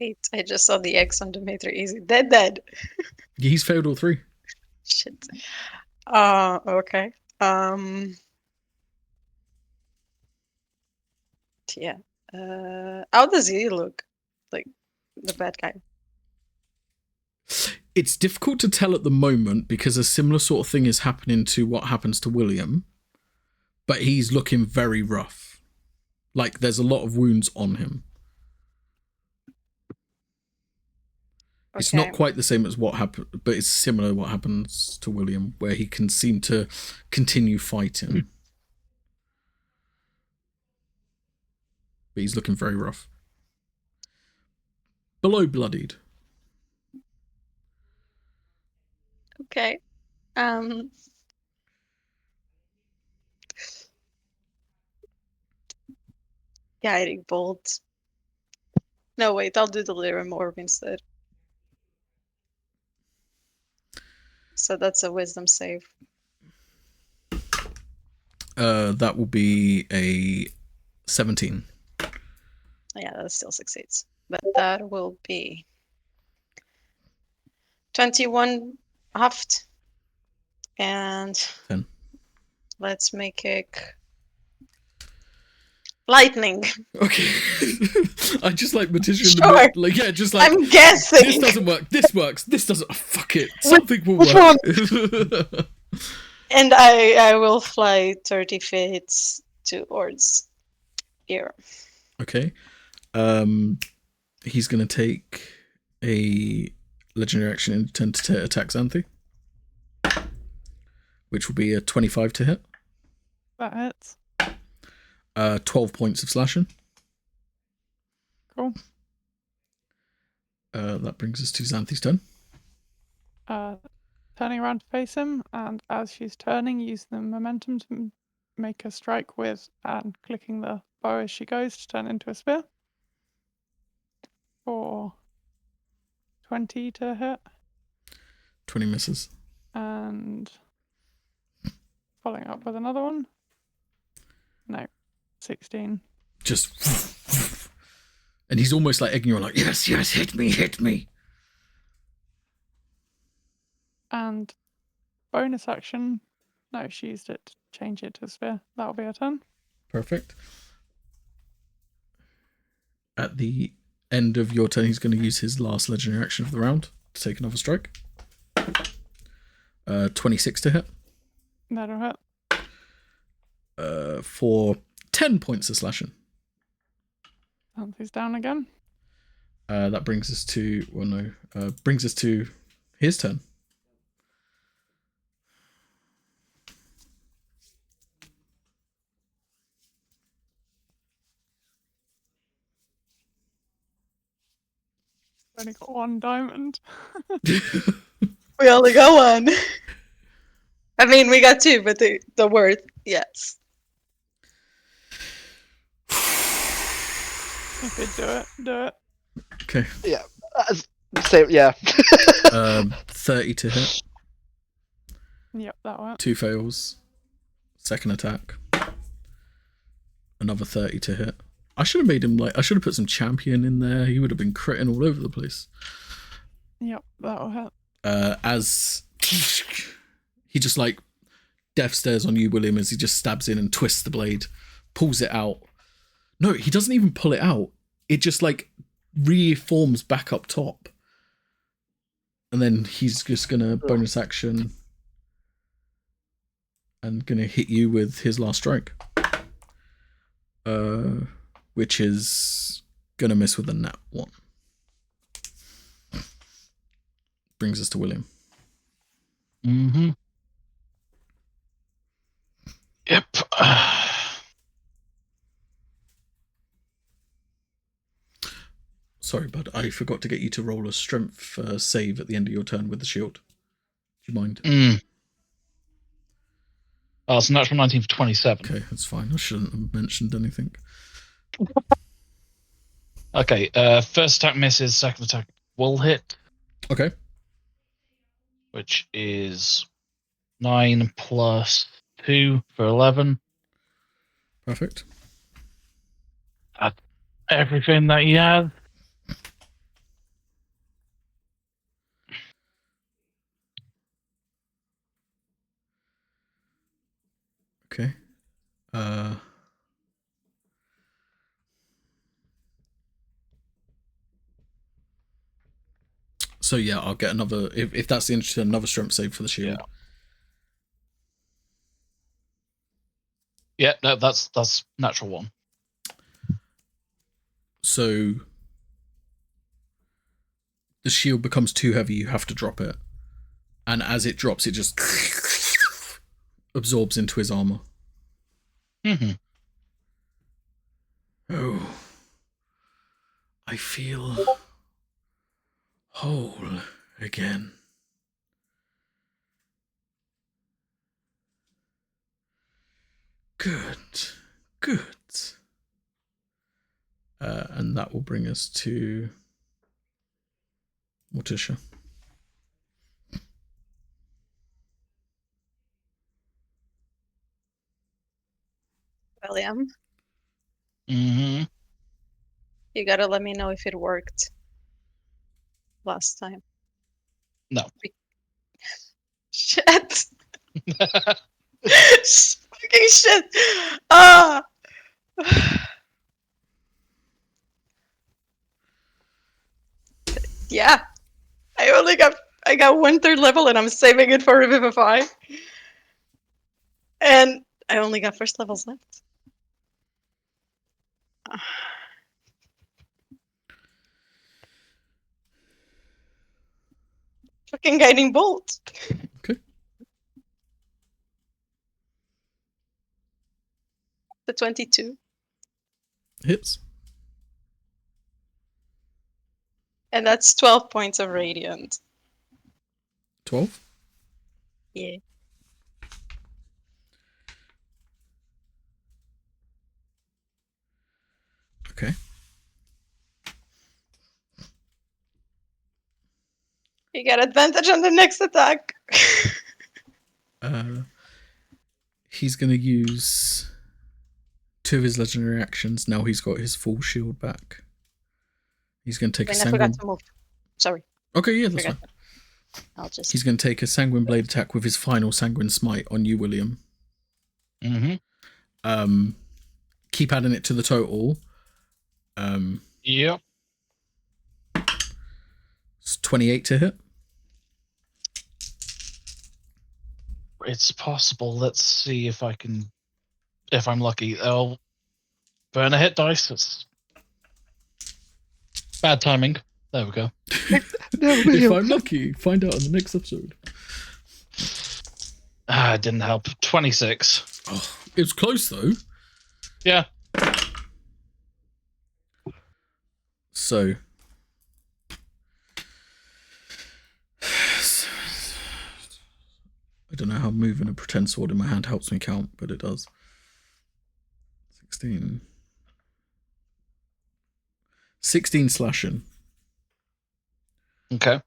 S3: Wait, I just saw the X on Dimitri. Easy. Dead.
S1: Yeah, he's failed all 3.
S3: Shit. Okay. Yeah. How does he look? Like the bad guy.
S1: It's difficult to tell at the moment because a similar sort of thing is happening to what happens to William, but he's looking very rough. Like there's a lot of wounds on him. Okay. It's not quite the same as what happened, but it's similar to what happens to William, where he can seem to continue fighting. But he's looking very rough. Below bloodied.
S3: Okay. Guiding bolt. No, wait, I'll do the Lyrium Orb instead. So that's a wisdom save.
S1: That will be a 17.
S3: Yeah, that still succeeds. But that will be 21 halved. And
S1: 10.
S3: Let's make it lightning.
S1: Okay. I just like Morticia in
S3: Sure.
S1: the middle. Like, yeah, just like,
S3: I'm guessing.
S1: This doesn't work. This works. This doesn't. Oh, fuck it. Something will work.
S3: And I will fly 30 feet towards here.
S1: Okay. He's going to take a legendary action and turn to attack Xanthi, which will be a 25 to hit.
S2: That hits.
S1: 12 points of slashing.
S2: Cool.
S1: That brings us to Xanthi's turn.
S2: Turning around to face him, and as she's turning, use the momentum to make a strike with, and clicking the bow as she goes to turn into a spear. For 20 to hit.
S1: 20 misses.
S2: And following up with another one. No, 16.
S1: Just. And he's almost like egging you on, like, yes, hit me.
S2: And bonus action. No, she used it to change it to a spear. That'll be her turn.
S1: Perfect. At the end of your turn, he's going to use his last legendary action of the round to take another strike. 26 to hit.
S2: That'll hit.
S1: For 10 points of slashing.
S2: Anthony's down again.
S1: That brings us to, brings us to his turn.
S2: Only got 1 diamond.
S3: We only got 1. I mean, we got 2, but the worth, yes.
S2: Okay, do it.
S1: Okay.
S5: Yeah. Same. Yeah.
S1: 30 to hit.
S2: Yep, that works.
S1: 2 fails. Second attack. Another 30 to hit. I should have made him I should have put some champion in there. He would have been critting all over the place.
S2: Yep, that'll hit.
S1: As he just death stares on you, William, as he just stabs in and twists the blade, pulls it out. No, he doesn't even pull it out. It just reforms back up top. And then he's just gonna bonus action and gonna hit you with his last strike. Which is gonna miss with a nat 1. Brings us to William.
S4: Mm-hmm. Yep.
S1: Sorry, bud. I forgot to get you to roll a strength save at the end of your turn with the shield. Do you mind?
S4: Oh, it's a natural 19 for 27.
S1: Okay, that's fine. I shouldn't have mentioned anything.
S4: Okay, first attack misses, second attack will hit.
S1: Okay.
S4: Which is 9 plus 2 for 11.
S1: Perfect.
S4: That's everything that he has.
S1: Okay. So yeah, I'll get another. If that's the interest, another strength save for the shield.
S4: Yeah, no, that's natural 1.
S1: So the shield becomes too heavy. You have to drop it, and as it drops, it just absorbs into his armor.
S4: Mm-hmm.
S1: Oh, I feel whole again. Good. And that will bring us to Morticia.
S3: William,
S4: Mm-hmm.
S3: you gotta let me know if it worked last time.
S4: No.
S3: Shit. Fucking shit. Ah. Yeah. I got 1/3 level and I'm saving it for Revivify. And I only got first levels left. Fucking guiding bolt.
S1: Okay.
S3: The 22.
S1: Hits.
S3: And that's 12 points of radiant.
S1: 12.
S3: Yeah.
S1: Okay.
S3: You get advantage on the next attack.
S1: He's going to use 2 of his legendary actions. Now he's got his full shield back. He's going to take a sanguine...
S3: I forgot to move. Sorry.
S1: Okay, yeah, that's fine. He's going to take a sanguine blade attack with his final sanguine smite on you, William.
S4: Mm-hmm.
S1: Keep adding it to the total.
S4: Yep.
S1: It's 28 to hit.
S4: It's possible. Let's see if I'm lucky. I'll burn a hit dice. It's bad timing. There we go.
S1: If I'm lucky, find out in the next episode.
S4: It didn't help. 26.
S1: Oh, it was close though.
S4: Yeah.
S1: So. I don't know how moving a pretend sword in my hand helps me count, but it does. 16. 16 slashing.
S4: Okay.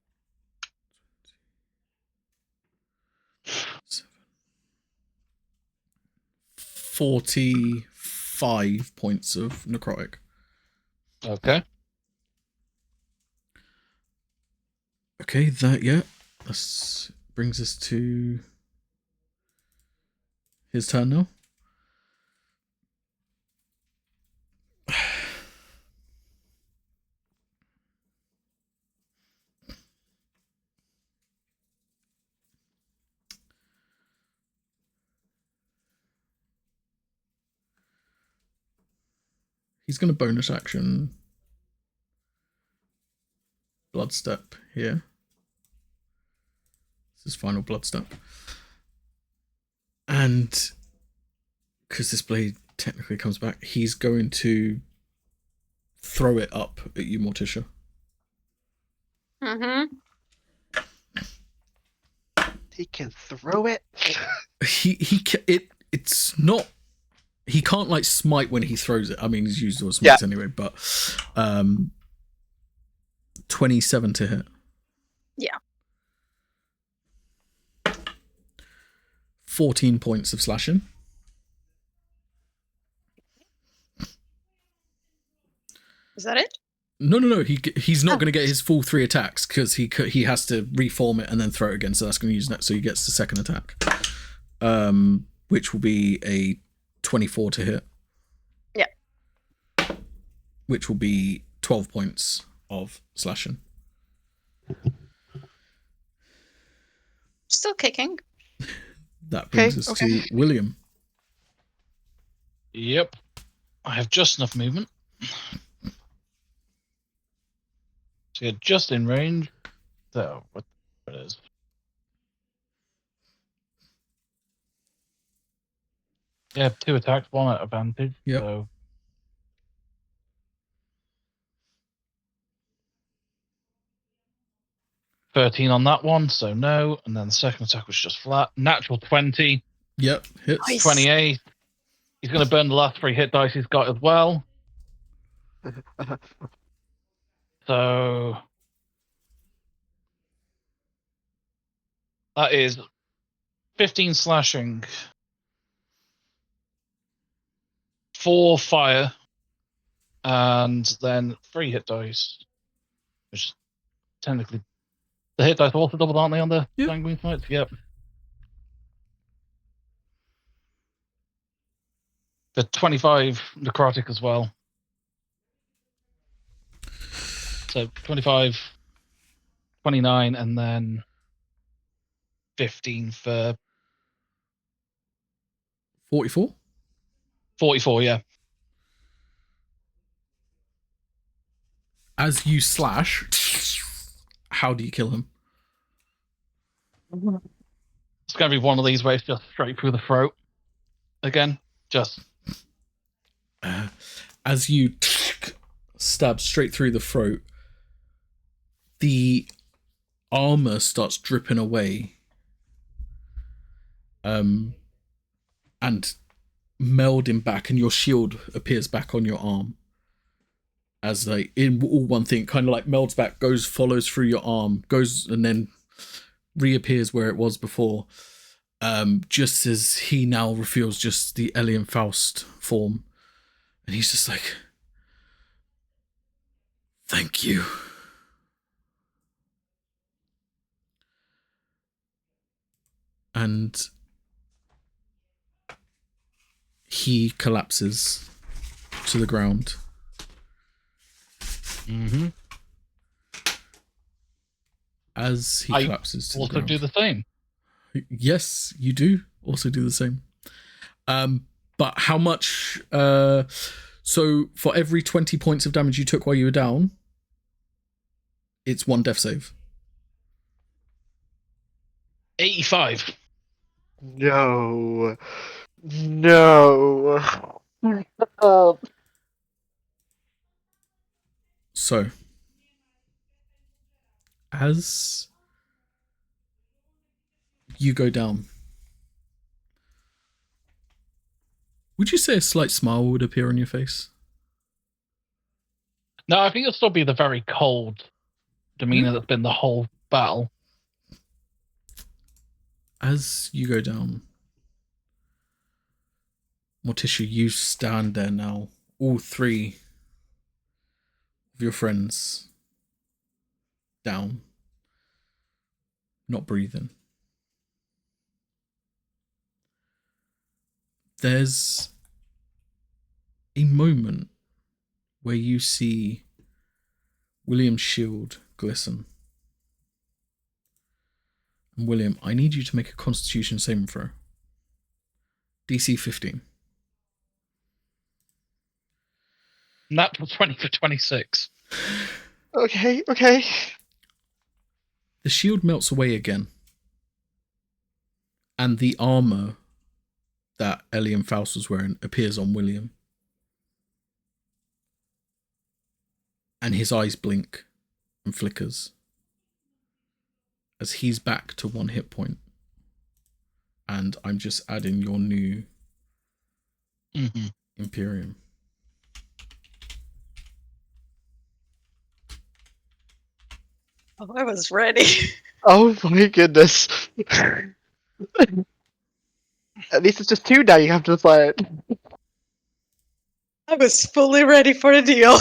S1: 45 points of necrotic.
S4: Okay.
S1: Okay, that brings us to his turn now. He's going to bonus action blood step here. This is final blood step. And because this blade technically comes back, he's going to throw it up at you, Morticia.
S3: Mm-hmm.
S5: He can throw it.
S1: It's not. He can't like smite when he throws it. I mean, he's used all smites anyway, but 27 to hit.
S3: Yeah.
S1: 14 points of slashing.
S3: Is that it?
S1: No. He's not going to get his full 3 attacks because he has to reform it and then throw it again. So that's going to use that. So he gets the second attack, which will be a 24 to hit.
S3: Yeah.
S1: Which will be 12 points of slashing.
S3: Still kicking.
S1: That brings us to William.
S4: Yep. I have just enough movement. So you're just in range. So, what it is. Yeah, 2 attacks, 1 at advantage.
S1: Yep.
S4: So 13 on that one, so no. And then the second attack was just flat. Natural 20.
S1: Yep, hits.
S3: Nice.
S4: 28. He's going to burn the last 3 hit dice he's got as well. So that is 15 slashing, 4 fire, and then 3 hit dice. Which technically, the hit dice are also doubled, aren't they, on the sanguine fights? Yep. The 25 necrotic as well. So 25, 29, and then 15 for
S1: 44?
S4: 44, yeah.
S1: As you slash, how do you kill him?
S4: It's going to be one of these ways, just straight through the throat. Again, just...
S1: as you stab straight through the throat, the armor starts dripping away, and melding back, and your shield appears back on your arm. as like in all one thing, kind of like melds back, follows through your arm, goes and then reappears where it was before. Just as he now reveals just the Elian Faust form, and he's just like, "Thank you." And he collapses to the ground.
S4: Mm-hmm.
S1: As he collapses to the ground.
S4: I also do the same.
S1: Yes, you do also do the same. But how much... so for every 20 points of damage you took while you were down, it's 1 death save.
S4: 85.
S5: No. No.
S1: So, as you go down, would you say a slight smile would appear on your face?
S4: No, I think it'll still be the very cold demeanor that's been the whole battle.
S1: As you go down, Morticia, you stand there now. All 3 of your friends down, not breathing. There's a moment where you see William's shield glisten. And William, I need you to make a Constitution saving throw. DC 15.
S4: Natural 20 for 26.
S5: Okay.
S1: The shield melts away again. And the armor that Elian Faust was wearing appears on William. And his eyes blink and flickers as he's back to 1 hit point. And I'm just adding your new Imperium.
S3: Oh, I was ready.
S5: Oh my goodness. At least it's just 2 now, you have to decide.
S3: I was fully ready for a deal.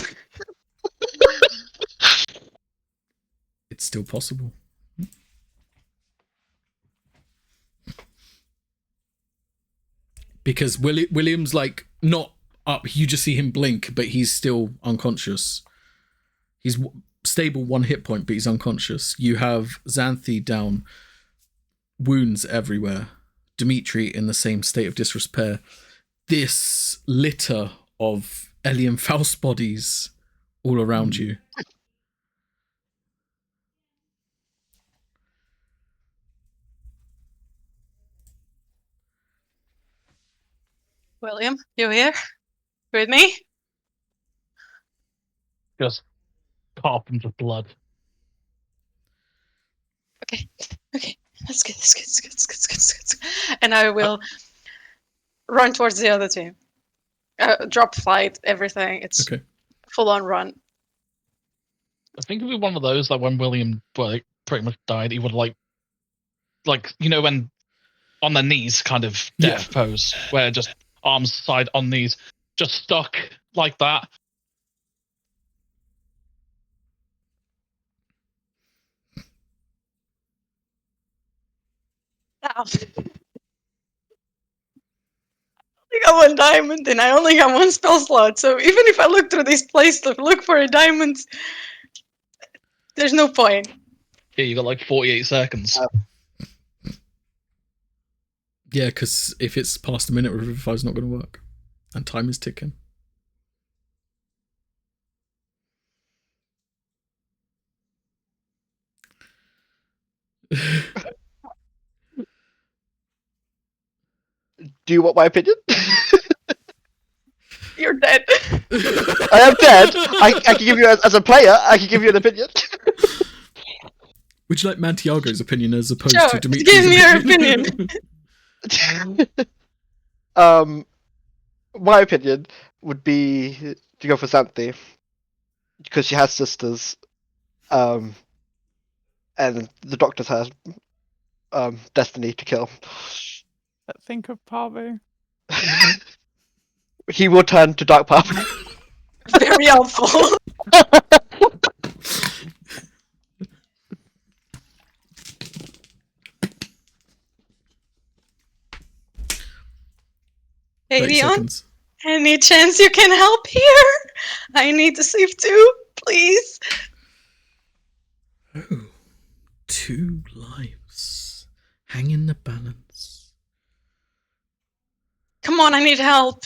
S1: It's still possible. Because William's like not up, you just see him blink, but he's still unconscious. He's stable 1 hit point, but he's unconscious. You have Xanthi down, wounds everywhere. Dimitri in the same state of disrepair. This litter of Elian Faust bodies all around you.
S3: William, you here? With me?
S4: Just carpenter blood.
S3: Okay. That's good. And I will run towards the other team. Drop flight, everything. It's
S1: okay.
S3: Full on run.
S4: I think it'd be one of those, like when William pretty much died, he would like when on their knees kind of death pose, where just arms side on knees, just stuck like that.
S3: Ow. I got 1 diamond and I only got 1 spell slot, so even if I look through this place to look for a diamond, there's no point.
S4: Yeah, you got like 48 seconds.
S1: Yeah, because if it's past a minute, Revivify is not going to work. And time is ticking.
S5: Do you want my opinion?
S3: You're dead.
S5: I am dead. I can give you, as a player, I can give you an opinion.
S1: Would you like Mantiago's opinion as opposed
S3: Sure,
S1: to Dimitri's
S3: give me your opinion.
S5: My opinion would be to go for Xanthi. because she has sisters, and the doctor's her destiny to kill.
S2: Think of Pabu.
S5: He will turn to Dark Path.
S3: Very helpful. Hey,
S1: 30
S3: Leon,
S1: seconds.
S3: any chance you can help here? I need to save too, please.
S1: Oh, 2 lives. Hang in the balance.
S3: Come on, I need help.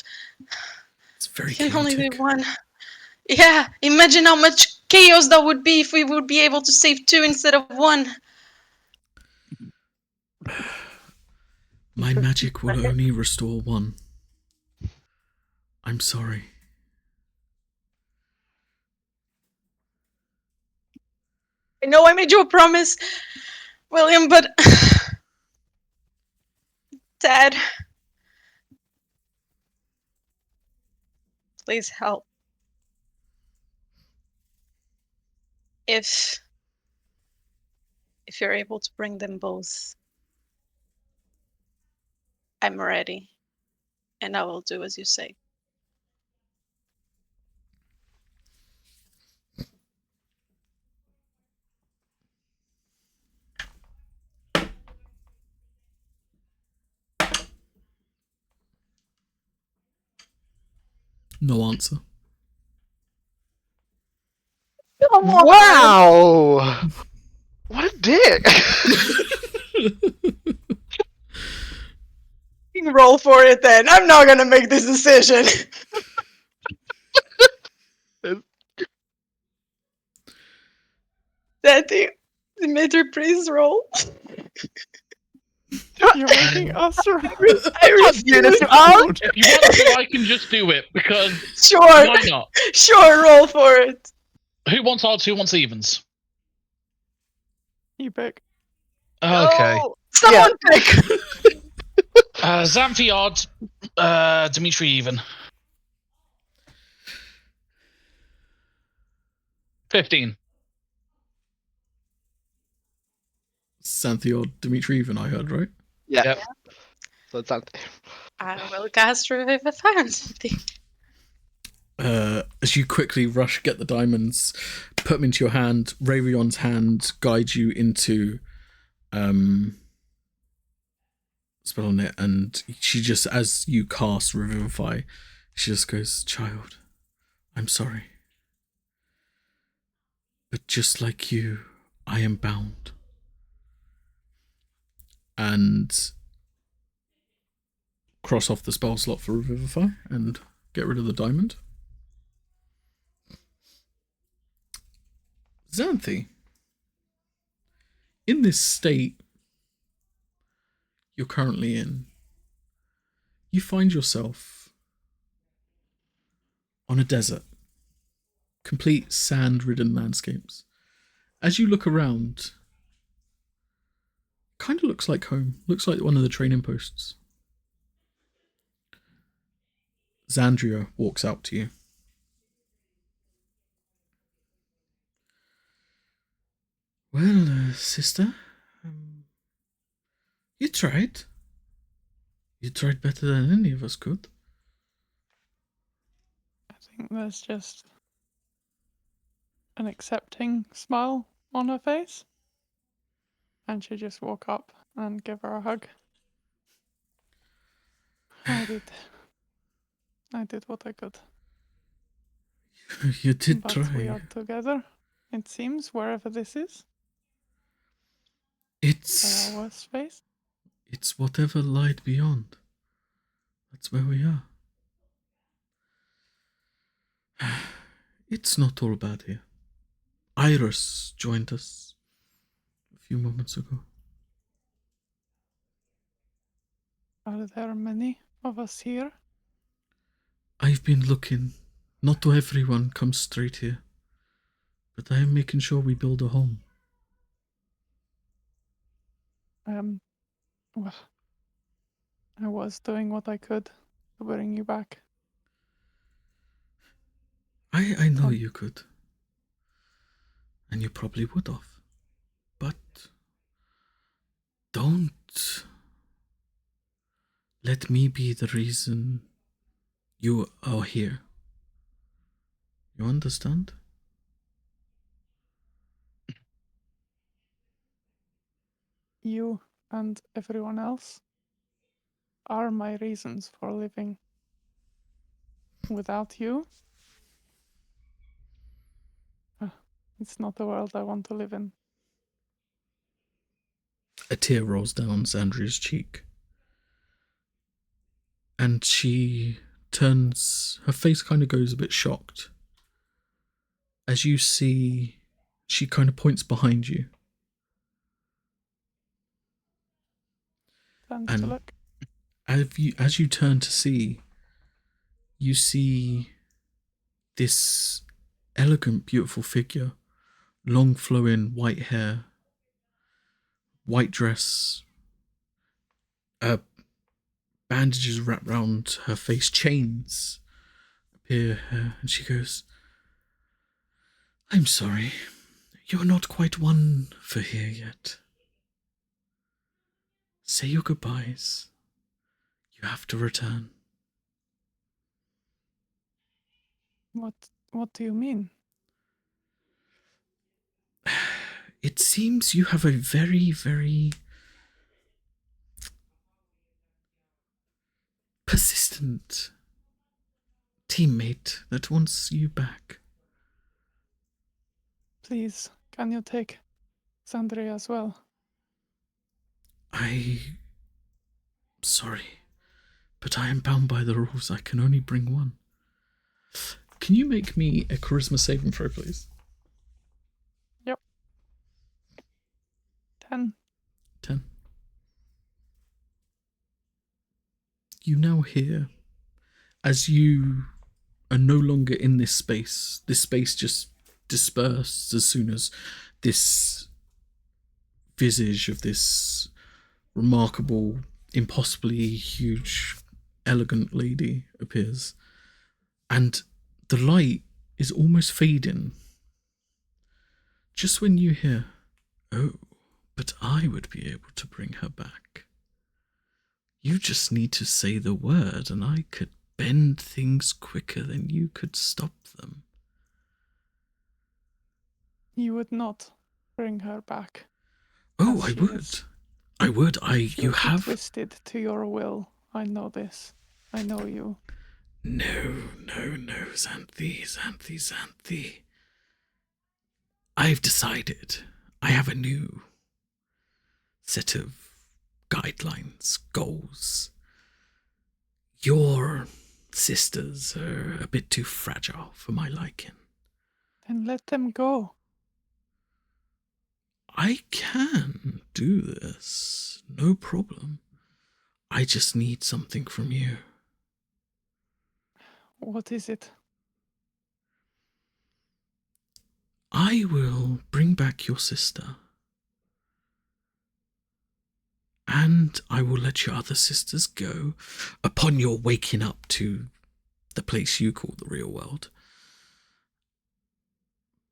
S1: It's very
S3: I can only
S1: chaotic.
S3: do one. Yeah, imagine how much chaos that would be if we would be able to save 2 instead of 1.
S1: My magic will only restore 1. I'm sorry.
S3: I know I made you a promise, William, but... Dad... Please help. If you're able to bring them both, I'm ready, and I will do as you say.
S1: No answer.
S5: Wow! What a dick!
S3: Roll for it then. I'm not gonna make this decision. Daddy, Dimitri, please roll.
S2: You're making us roll.
S3: I refuse.
S4: If you want to, I can just do it because
S3: Sure.
S4: why not?
S3: Sure, roll for it.
S4: Who wants odds? Who wants evens?
S2: You pick.
S4: Okay.
S3: Oh, someone pick.
S4: Xanthi odd, Dimitri even. 15.
S1: Xanthi or Dimitri even, I heard, right?
S5: Yeah.
S4: Yep.
S5: So it's that.
S3: I will cast Revivify on something.
S1: As you quickly rush, get the diamonds, put them into your hand, Ravion's hand guides you into spell on it, and she just, as you cast Revivify, she just goes, "Child, I'm sorry. But just like you, I am bound." And cross off the spell slot for Revivify and get rid of the diamond. Xanthi, in this state you're currently in, you find yourself on a desert, complete sand-ridden landscapes. As you look around, kind of looks like home, looks like one of the training posts. Xandria walks out to you. "Well, sister, you tried. You tried better than any of us could."
S2: I think there's just an accepting smile on her face. And she just walk up and give her a hug. I did what I could.
S1: You did
S2: But
S1: try.
S2: we are together, it seems, wherever this is.
S1: It's
S2: Where our worst face.
S1: It's whatever lied beyond. That's where we are. It's not all bad here. Iris joined us a few moments ago.
S2: Are there many of us here?
S1: I've been looking. Not everyone comes straight here. But I am making sure we build a home.
S2: Well, I was doing what I could to bring you back.
S1: I know you could. And you probably would have. But don't let me be the reason you are here. You understand?
S2: You and everyone else are my reasons for living. Without you, it's not the world I want to live in.
S1: A tear rolls down Sandria's cheek. And she turns, her face kind of goes a bit shocked. As you see, she kind of points behind you.
S2: Time
S1: And
S2: to look.
S1: as you turn to see, you see this elegant, beautiful figure, long flowing white hair, white dress, bandages wrapped round her face, chains appear, and she goes, "I'm sorry, you're not quite one for here yet. Say your goodbyes. You have to return."
S2: What do you mean?
S1: It seems you have a very, very persistent teammate that wants you back.
S2: Please, can you take Sandria as well?
S1: Sorry, but I am bound by the rules. I can only bring one. Can you make me a charisma saving throw, please?
S2: Yep. 10.
S1: 10. You now hear, as you are no longer in this space just dispersed as soon as this visage of this remarkable, impossibly huge, elegant lady appears. And the light is almost fading. Just when you hear, "Oh, but I would be able to bring her back. You just need to say the word and I could bend things quicker than you could stop them."
S2: You would not bring her back.
S1: Oh,
S2: as
S1: I
S2: she
S1: would.
S2: is.
S1: I would.
S2: She
S1: You
S2: would be
S1: have.
S2: twisted to your will. I know this. I know you.
S1: No, Xanthi. I've decided. I have a new set of guidelines, goals. Your sisters are a bit too fragile for my liking.
S2: Then let them go.
S1: I can do this, no problem. I just need something from you.
S2: What is it?
S1: I will bring back your sister. And I will let your other sisters go upon your waking up to the place you call the real world.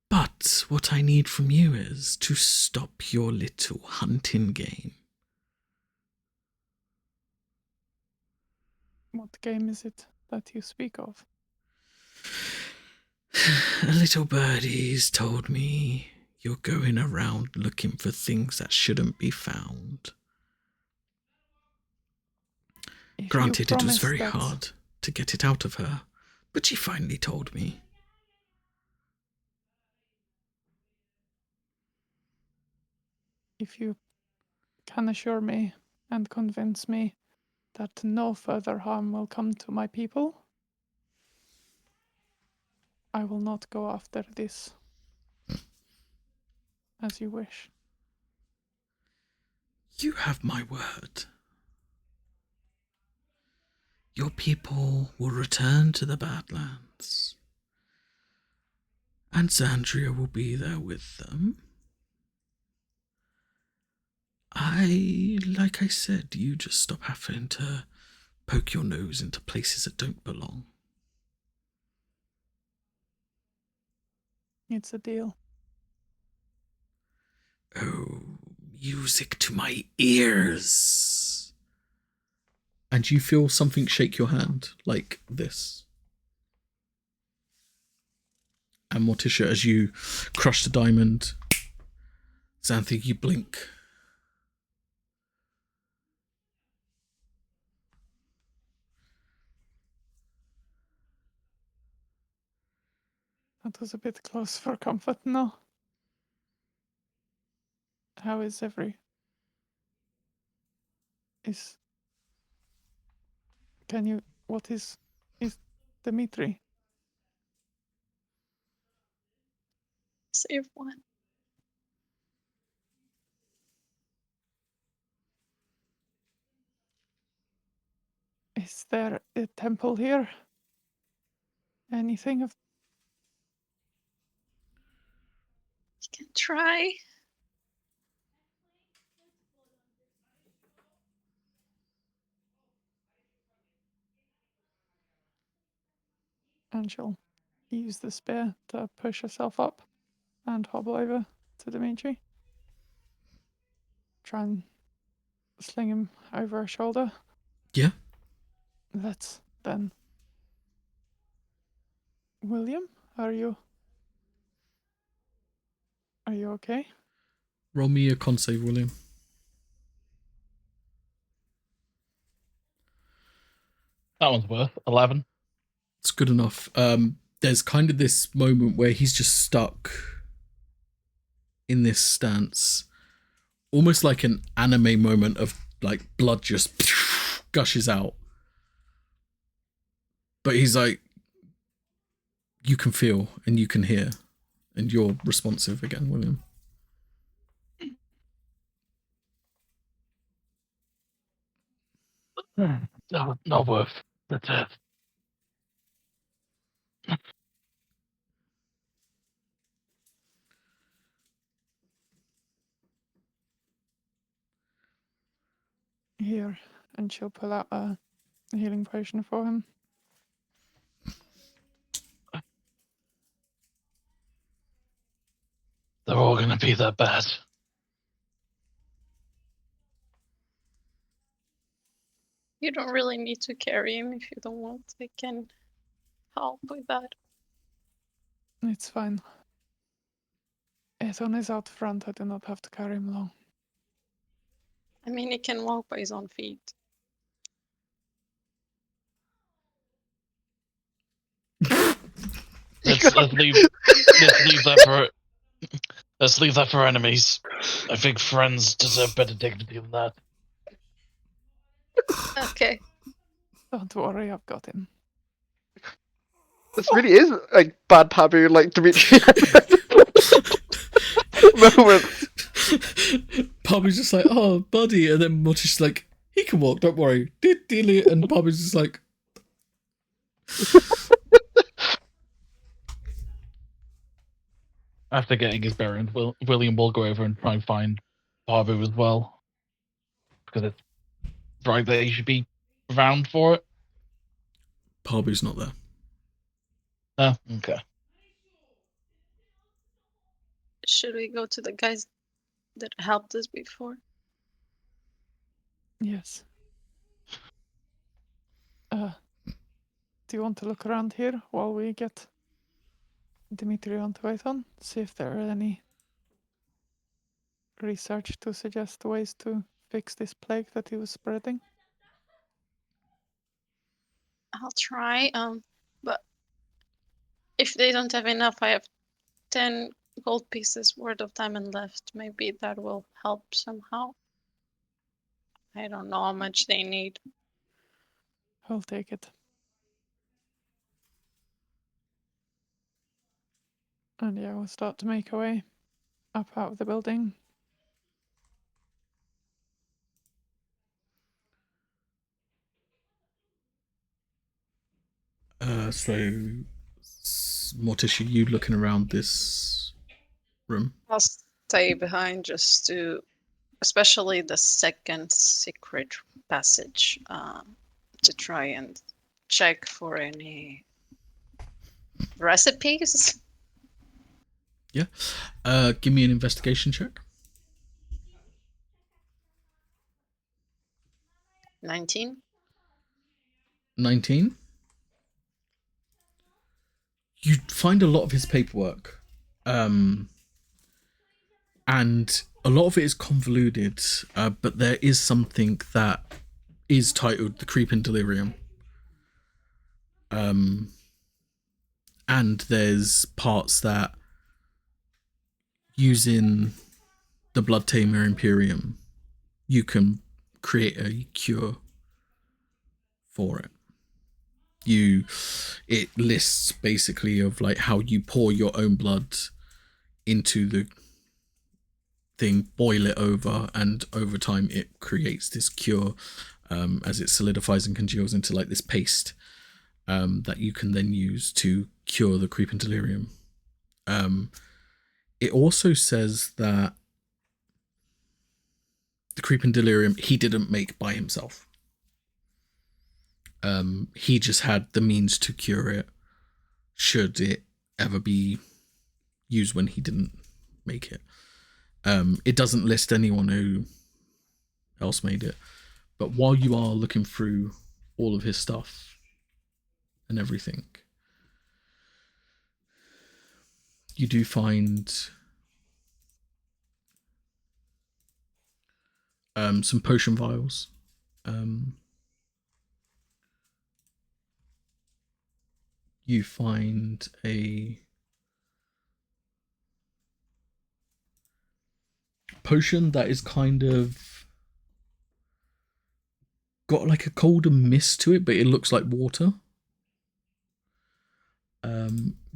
S1: But what I need from you is to stop your little hunting game.
S2: What game is it that you speak of?
S1: Little birdies told me you're going around looking for things that shouldn't be found. Granted, it was very hard to get it out of her, but she finally told me.
S2: If you can assure me and convince me that no further harm will come to my people, I will not go after this. As you wish.
S1: You have my word. Your people will return to the Badlands, and Xandria will be there with them. Like I said, you just stop having to poke your nose into places that don't belong.
S2: It's a deal.
S1: Oh, music to my ears. And you feel something shake your hand like this. And Morticia, as you crush the diamond, Xanthi, you blink.
S2: That was a bit close for comfort, no? How is what is Dimitri?
S3: Save one.
S2: Is there a temple here? Anything of...
S3: You can try.
S2: And she'll use the spear to push herself up and hobble over to Dimitri. Try and sling him over her shoulder.
S1: Yeah.
S2: Let's then. William, are you okay?
S1: Roll me a con save, William.
S4: That one's worth 11.
S1: It's good enough. There's kind of this moment where he's just stuck in this stance, almost like an anime moment of like blood just gushes out. But he's like, you can feel and you can hear, and you're responsive again, William.
S4: No, not worth the death.
S2: Here, and she'll pull out a healing potion for him.
S4: They're all going to be that bad.
S3: You don't really need to carry him if you don't want. I can help with that.
S2: It's fine. Ethan is out front. I do not have to carry him along.
S3: I mean, he can walk by his own feet.
S4: Let's leave that for enemies. I think friends deserve better dignity than that.
S3: Okay.
S2: Don't worry, I've got him.
S5: This really is like bad Pabu, like Dimitri. Moment.
S1: Bobby's just like, oh, buddy. And then Morticia's like, he can walk, don't worry. And Bobby's just like...
S4: After getting his bearings, William will go over and try and find Barbu as well. Because it's right that he should be around for it.
S1: Parbu's not there.
S4: Oh, okay.
S3: Should we go to the guys that helped us before?
S2: Yes. Do you want to look around here while we get Dimitri onto Aethon? See if there are any research to suggest ways to fix this plague that he was spreading?
S3: I'll try. But if they don't have enough, I have 10 gold pieces worth of diamond left. Maybe that will help somehow. I don't know how much they need.
S2: I'll take it. And yeah, we'll start to make our way up out of the building.
S1: So, Morticia, you looking around this room?
S3: I'll stay behind just to, especially the second secret passage, to try and check for any recipes.
S1: Yeah. Give me an investigation check.
S3: 19.
S1: 19. You find a lot of his paperwork, and a lot of it is convoluted, but there is something that is titled The Creep and Delirium. And there's parts that, using the Blood Tamer Imperium, you can create a cure for it. It lists basically of like how you pour your own blood into the thing, boil it over, and over time it creates this cure, as it solidifies and congeals into like this paste, that you can then use to cure the creep and delirium. It also says that the creep and delirium he didn't make by himself. He just had the means to cure it, should it ever be used when he didn't make it. It doesn't list anyone who else made it, but while you are looking through all of his stuff and everything, you do find some potion vials. You find a potion that is kind of got like a colder mist to it, but it looks like water.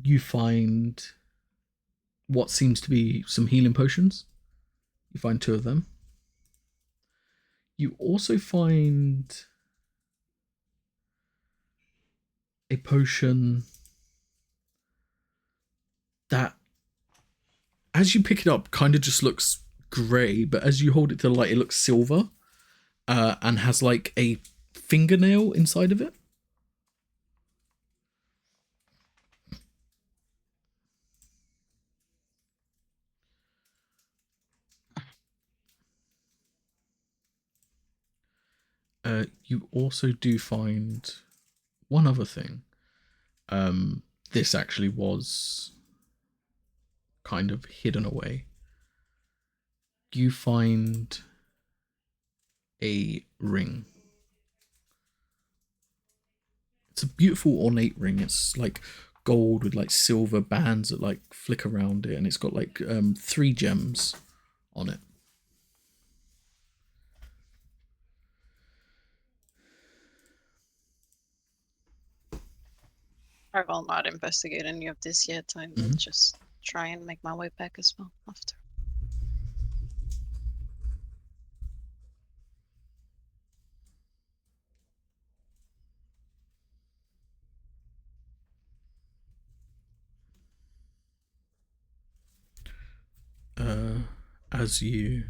S1: You find what seems to be some healing potions. You find 2 of them. You also find a potion that, as you pick it up, kind of just looks grey, but as you hold it to the light, it looks silver, and has like a fingernail inside of it. You also do find one other thing. This actually was kind of hidden away. You find a ring. It's a beautiful ornate ring. It's like gold with like silver bands that like flick around it, and it's got like 3 gems on it.
S3: I will not investigate any of this yet. I will just try and make my way back as well after.
S1: As you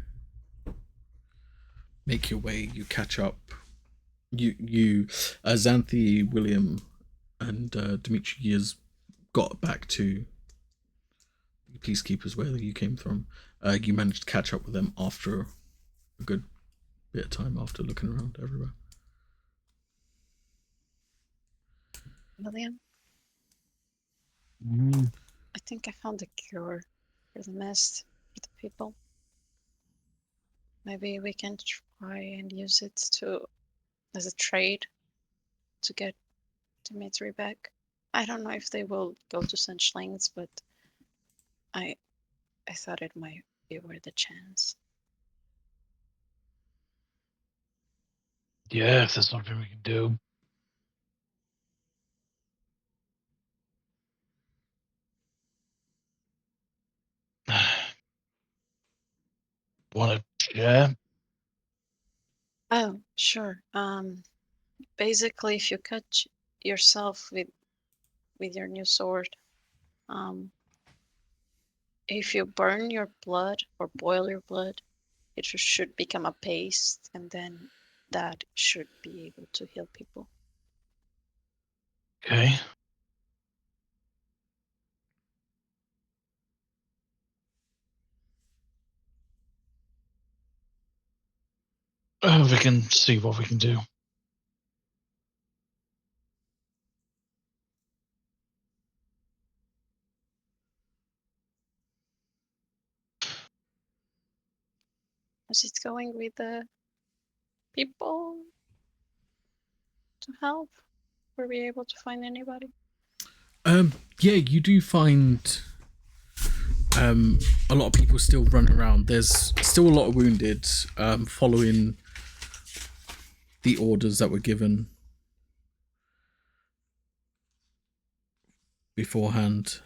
S1: make your way, you catch up. Xanthi, William, and Dimitri has got back to the peacekeepers where you came from. You managed to catch up with them after a good bit of time, after looking around everywhere.
S3: William? I think I found a cure for the mist, for the people. Maybe we can try and use it as a trade to get Dimitri back. I don't know if they will go to such lengths, but I thought it might be worth a chance.
S4: Yeah, if there's something we can do. Want to share?
S3: Oh, sure. Basically, if you cut yourself with your new sword, if you burn your blood or boil your blood, it should become a paste, and then that should be able to heal people.
S4: Okay. We can see what we can do.
S3: Is it going with the people to help? Were we able to find anybody?
S1: Yeah, you do find a lot of people still running around. There's still a lot of wounded following the orders that were given beforehand.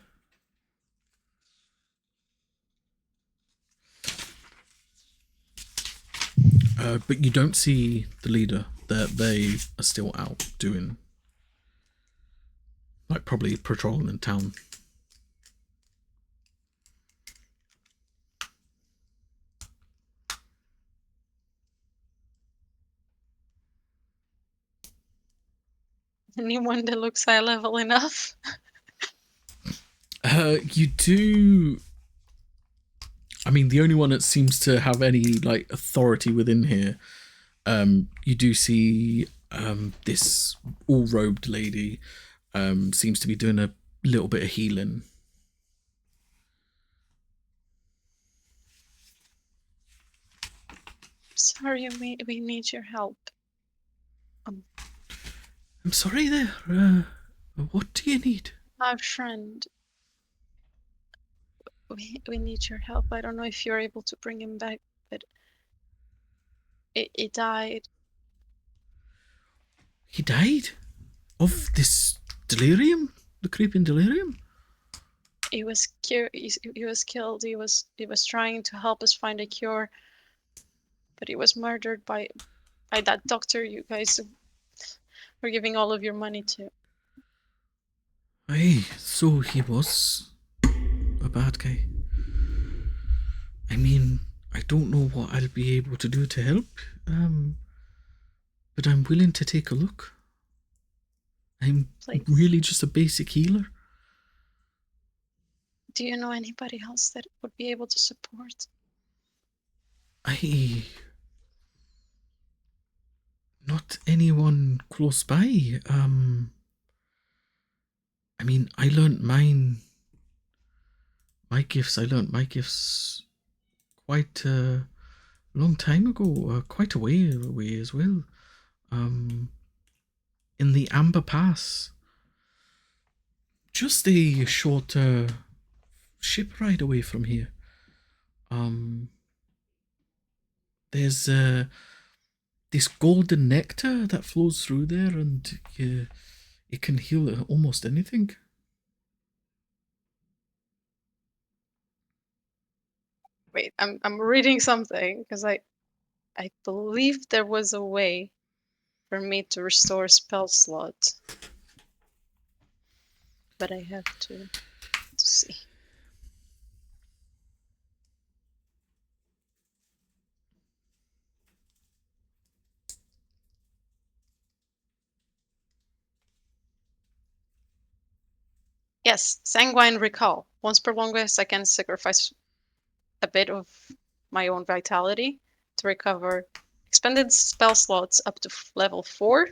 S1: But you don't see the leader. They are still out doing, like, probably patrolling in town.
S3: Anyone that looks high level enough?
S1: You do. I mean, the only one that seems to have any like authority within here, you do see this all-robed lady seems to be doing a little bit of healing.
S3: Sorry, we need your help.
S1: I'm sorry there. What do you need?
S3: Our friend. We need your help. I don't know if you're able to bring him back, but he died.
S1: He died? Of this delirium? The creeping delirium?
S3: He was he was killed. He was trying to help us find a cure, but he was murdered by that doctor you guys were giving all of your money to.
S1: Aye, so he was a bad guy. I mean, I don't know what I'll be able to do to help, but I'm willing to take a look. I'm really just a basic healer.
S3: Do you know anybody else that would be able to support?
S1: Not anyone close by. I mean, I learnt my gifts quite a long time ago, quite a way away as well. In the Amber Pass. Just a short ship ride away from here. There's this golden nectar that flows through there, and it can heal almost anything.
S3: Wait, I'm reading something because I believe there was a way for me to restore spell slot, but I have to see. Yes, Sanguine Recall. Once per long rest, I can sacrifice a bit of my own vitality to recover expended spell slots up to level 4.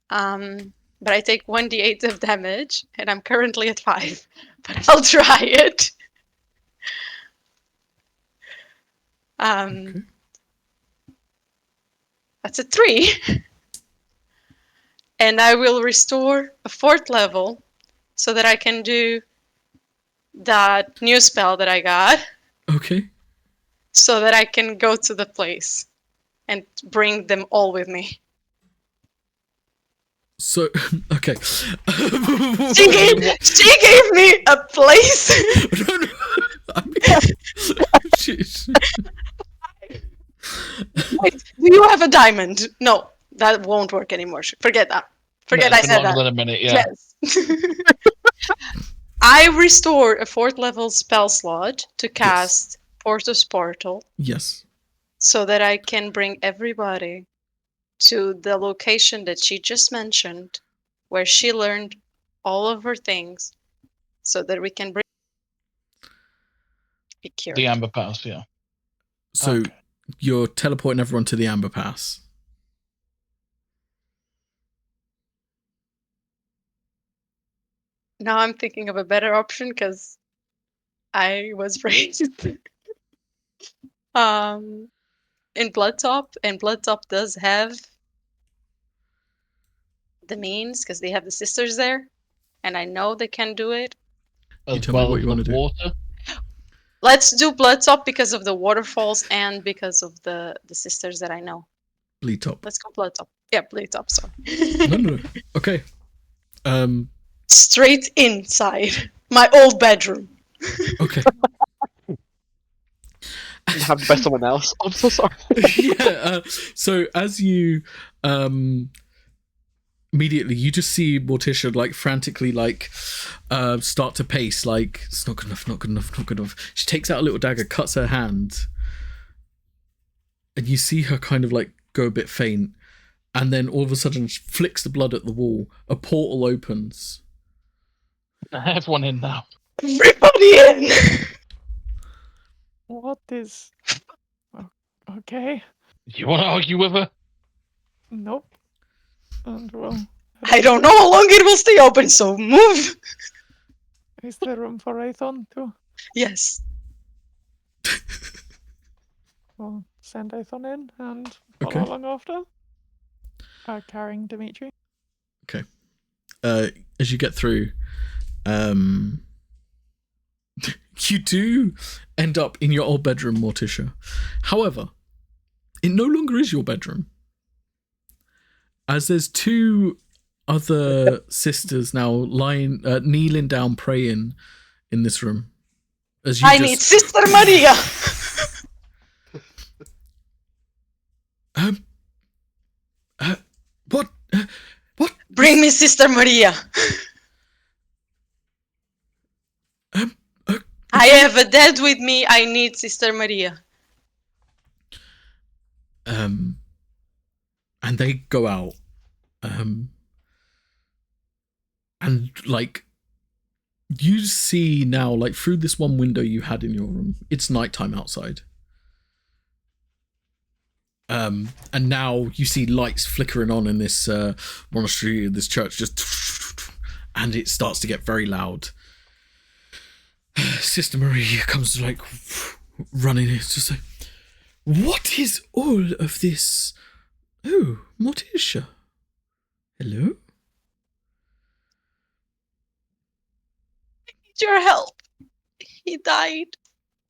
S3: But I take 1d8 of damage, and I'm currently at 5. But I'll try it.
S1: Okay.
S3: That's a 3. And I will restore a 4th level so that I can do that new spell that I got.
S1: Okay.
S3: So that I can go to the place and bring them all with me.
S1: So, okay.
S3: She gave me a place.
S1: No. I mean,
S3: Wait, do you have a diamond? No, that won't work anymore. Forget that. Forget I said that.
S4: Than a minute, yeah.
S3: Yes. I restore a 4th level spell slot to cast Portus Portal.
S1: Yes.
S3: So that I can bring everybody to the location that she just mentioned, where she learned all of her things, so that we can bring a cure.
S4: The Amber Pass, yeah.
S1: So you're teleporting everyone to the Amber Pass.
S3: Now I'm thinking of a better option because I was raised in Bloodtop, and Bloodtop does have the means because they have the sisters there, and I know they can do it.
S1: You tell me what you want to do.
S4: Water.
S3: Let's do Bloodtop because of the waterfalls and because of the sisters that I know.
S1: Bleedtop.
S3: Let's go Bloodtop. Yeah, Bleedtop, sorry.
S1: No. Okay.
S3: Straight inside my old bedroom.
S1: Okay.
S5: Have to by someone else. I'm so sorry.
S1: Yeah. So as you immediately you just see Morticia like frantically like start to pace like it's not good enough, not good enough, not good enough. She takes out a little dagger, cuts her hand, and you see her kind of like go a bit faint, and then all of a sudden she flicks the blood at the wall. A portal opens.
S4: Everyone in now.
S3: Everybody in!
S2: What is... Okay.
S4: You want to argue with her?
S2: Nope. And well...
S3: I don't know how long it will stay open, so move!
S2: Is there room for Aethon too?
S3: Yes.
S2: We'll send Aethon in and follow
S1: Okay.
S2: along after. Carrying Dimitri.
S1: Okay. As you get through, you do end up in your old bedroom, Morticia. However, it no longer is your bedroom, as there's two other sisters now lying, kneeling down, praying in this room. As you
S3: Need Sister Maria!
S1: What? What?
S3: Bring me Sister Maria! I have a dead with me, I need Sister Maria.
S1: And they go out. And like you see now, like through this one window you had in your room, it's nighttime outside. And now you see lights flickering on in this monastery, this church, just, and it starts to get very loud. Sister Maria comes like running in, just like, what is all of this? Oh, Morticia. Hello?
S3: I need your help. He died,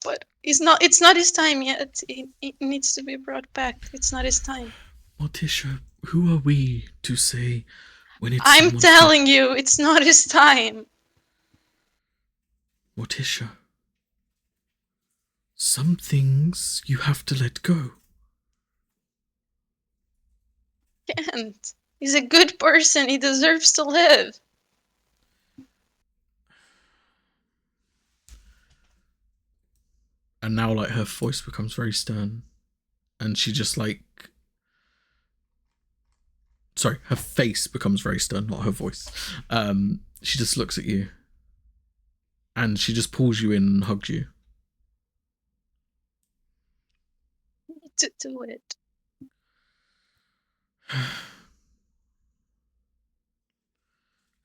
S3: but it's not his time yet. It needs to be brought back. It's not his time.
S1: Morticia, who are we to say when it's
S3: I'm
S1: someone's
S3: telling you, it's not his time.
S1: Morticia, some things you have to let go.
S3: Can't. He's a good person. He deserves to live.
S1: And now like her voice becomes very stern, and she just like, sorry, her face becomes very stern, not her voice. She just looks at you, and she just pulls you in and hugs you.
S3: To do it.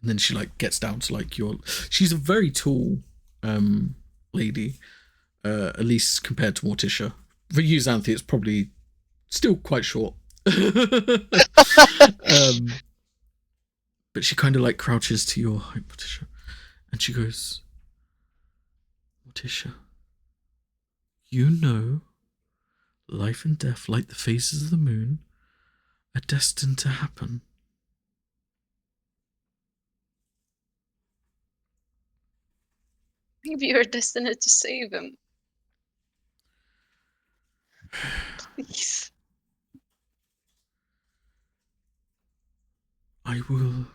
S1: And then she like gets down to like she's a very tall lady, at least compared to Morticia. For you, Xanthi, it's probably still quite short. But she kind of like crouches to your height, Morticia, and she goes, Morticia, you know, life and death, like the phases of the moon, are destined to happen.
S3: Maybe you're destined to save him. Please.
S1: I will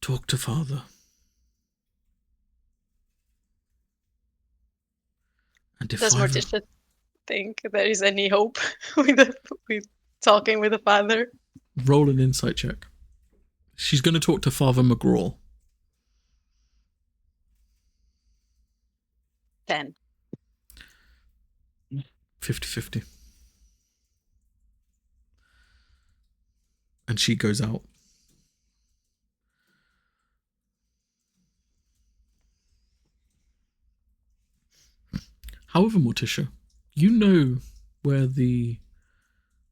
S1: talk to Father. And if
S3: Does
S1: I
S3: Morticia think there is any hope with talking with the father?
S1: roll an insight check. She's going to talk to Father McGraw.
S3: 10.
S1: 50-50. And she goes out. However, Morticia, you know where the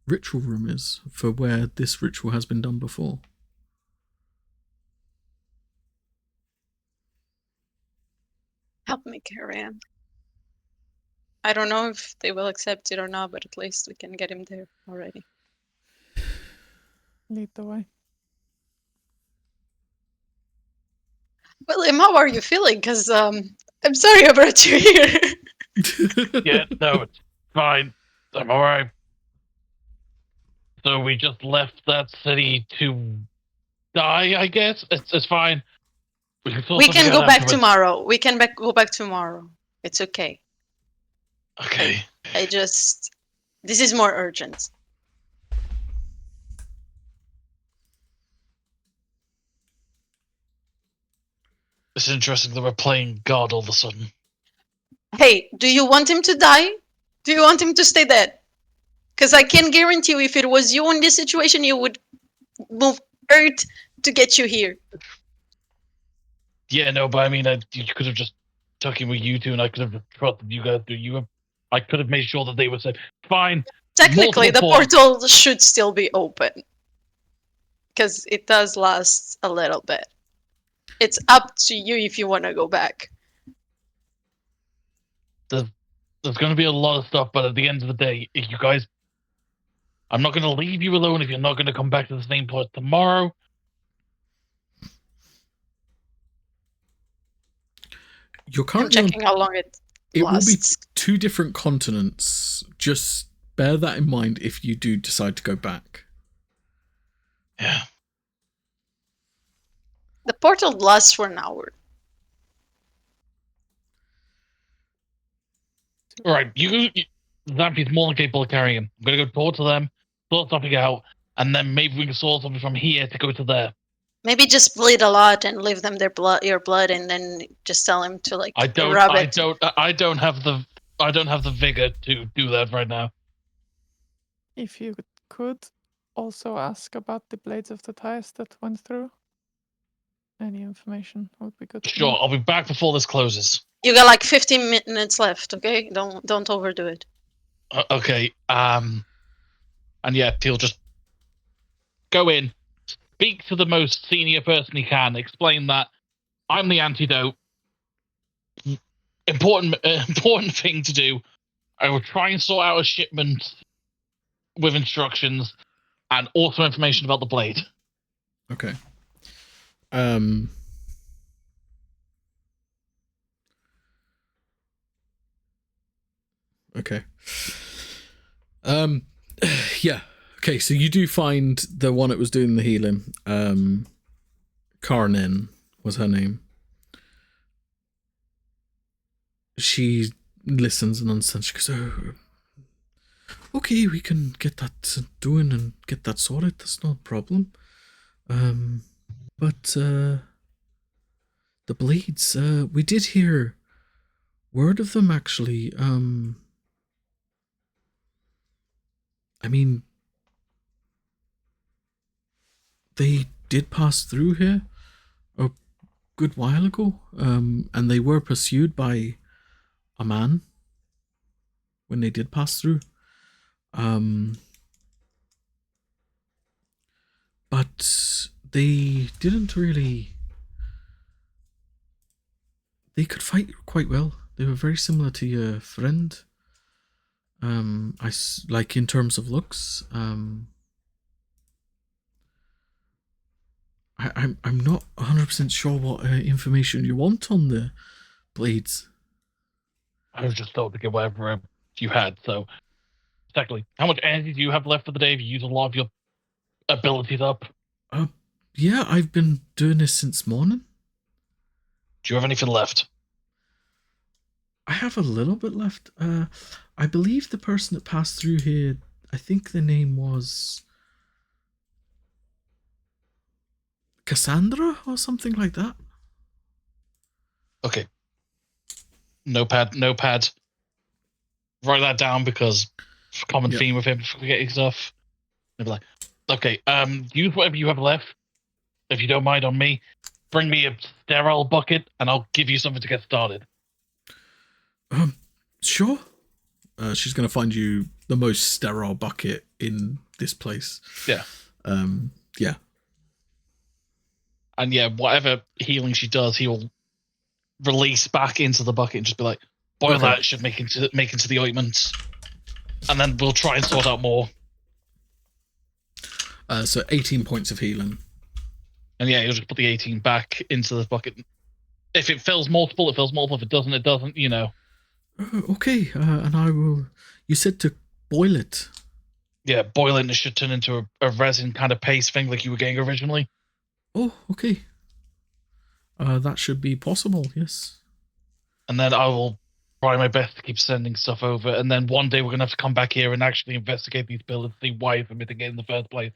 S1: ritual room is for where this ritual has been done before.
S3: Help me carry him. I don't know if they will accept it or not, but at least we can get him there already.
S2: Lead the way.
S3: William, how are you feeling? Because I'm sorry I brought you here.
S4: Yeah, no, it's fine. I'm alright. So we just left that city to die, I guess? It's fine.
S3: We can go back tomorrow. We can go back tomorrow. It's okay.
S4: Okay.
S3: I just... This is more urgent.
S4: It's interesting that we're playing God all of a sudden.
S3: Hey, do you want him to die? Do you want him to stay dead? Because I can guarantee you, if it was you in this situation, you would move Earth to get you here.
S4: Yeah, no, but I mean, you could have just took him with you two, and I could have trusted you guys to I could have made sure that they were said, fine.
S3: Technically, the
S4: points.
S3: portal should still be open. Because it does last a little bit. It's up to you if you want to go back.
S4: There's going to be a lot of stuff, but at the end of the day, if you guys... I'm not going to leave you alone if you're not going to come back to the same place tomorrow.
S1: You're
S3: I'm
S1: currently
S3: checking how long it lasts.
S1: will be 2 different continents. Just bear that in mind if you do decide to go back.
S4: Yeah.
S3: The portal lasts for an hour.
S4: Alright, Zampi's more than capable of carrying him. I'm going to go talk to them, sort something out, and then maybe we can sort something from here to go to there.
S3: Maybe just bleed a lot and leave them your blood, and then just tell him to like rub it.
S4: I don't have the vigor to do that right now.
S2: If you could also ask about the blades of the ties that went through. Any information would be good.
S4: Sure, I'll be back before this closes.
S3: You got like 15 minutes left, okay? Don't overdo it.
S4: Okay. And yeah, he'll just go in, speak to the most senior person he can, explain that I'm the antidote. Important thing to do. I will try and sort out a shipment with instructions and also information about the blade.
S1: Okay. Okay. Yeah. Okay, so you do find the one that was doing the healing. Karnen was her name. She listens and understands. She goes, oh, okay, we can get that doing and get that sorted. That's no problem. But the blades, we did hear word of them actually. I mean, they did pass through here a good while ago, and they were pursued by a man when they did pass through. But they didn't really... They could fight quite well. They were very similar to your friend. Like in terms of looks. I'm not 100% sure what information you want on the blades.
S4: I was just told to get whatever you had. So, exactly, how much energy do you have left for the day? Have you used a lot of your abilities up?
S1: Yeah, I've been doing this since morning.
S4: Do you have anything left?
S1: I have a little bit left. I believe the person that passed through here, I think the name was Cassandra or something like that.
S4: Okay. Notepad. write that down because it's a common
S1: Yep.
S4: theme with him forgetting stuff. They'll be like, okay, use whatever you have left, if you don't mind on me. Bring me a sterile bucket, and I'll give you something to get started.
S1: Sure. She's going to find you the most sterile bucket in this place.
S4: Yeah.
S1: Yeah.
S4: And yeah, whatever healing she does, he will release back into the bucket and just be like, boil
S1: Okay.
S4: that, it should make into the ointment. And then we'll try and sort out more.
S1: So 18 points of healing.
S4: And yeah, you'll just put the 18 back into the bucket. If it fills multiple, it fills multiple. If it doesn't, it doesn't, you know.
S1: Okay, and I will... You said to boil it.
S4: Yeah, boil it and it should turn into a resin kind of paste thing like you were getting originally.
S1: Oh, okay. That should be possible, yes.
S4: And then I will try my best to keep sending stuff over. And then one day we're going to have to come back here and actually investigate these buildings and see why it's emitting it in the first place.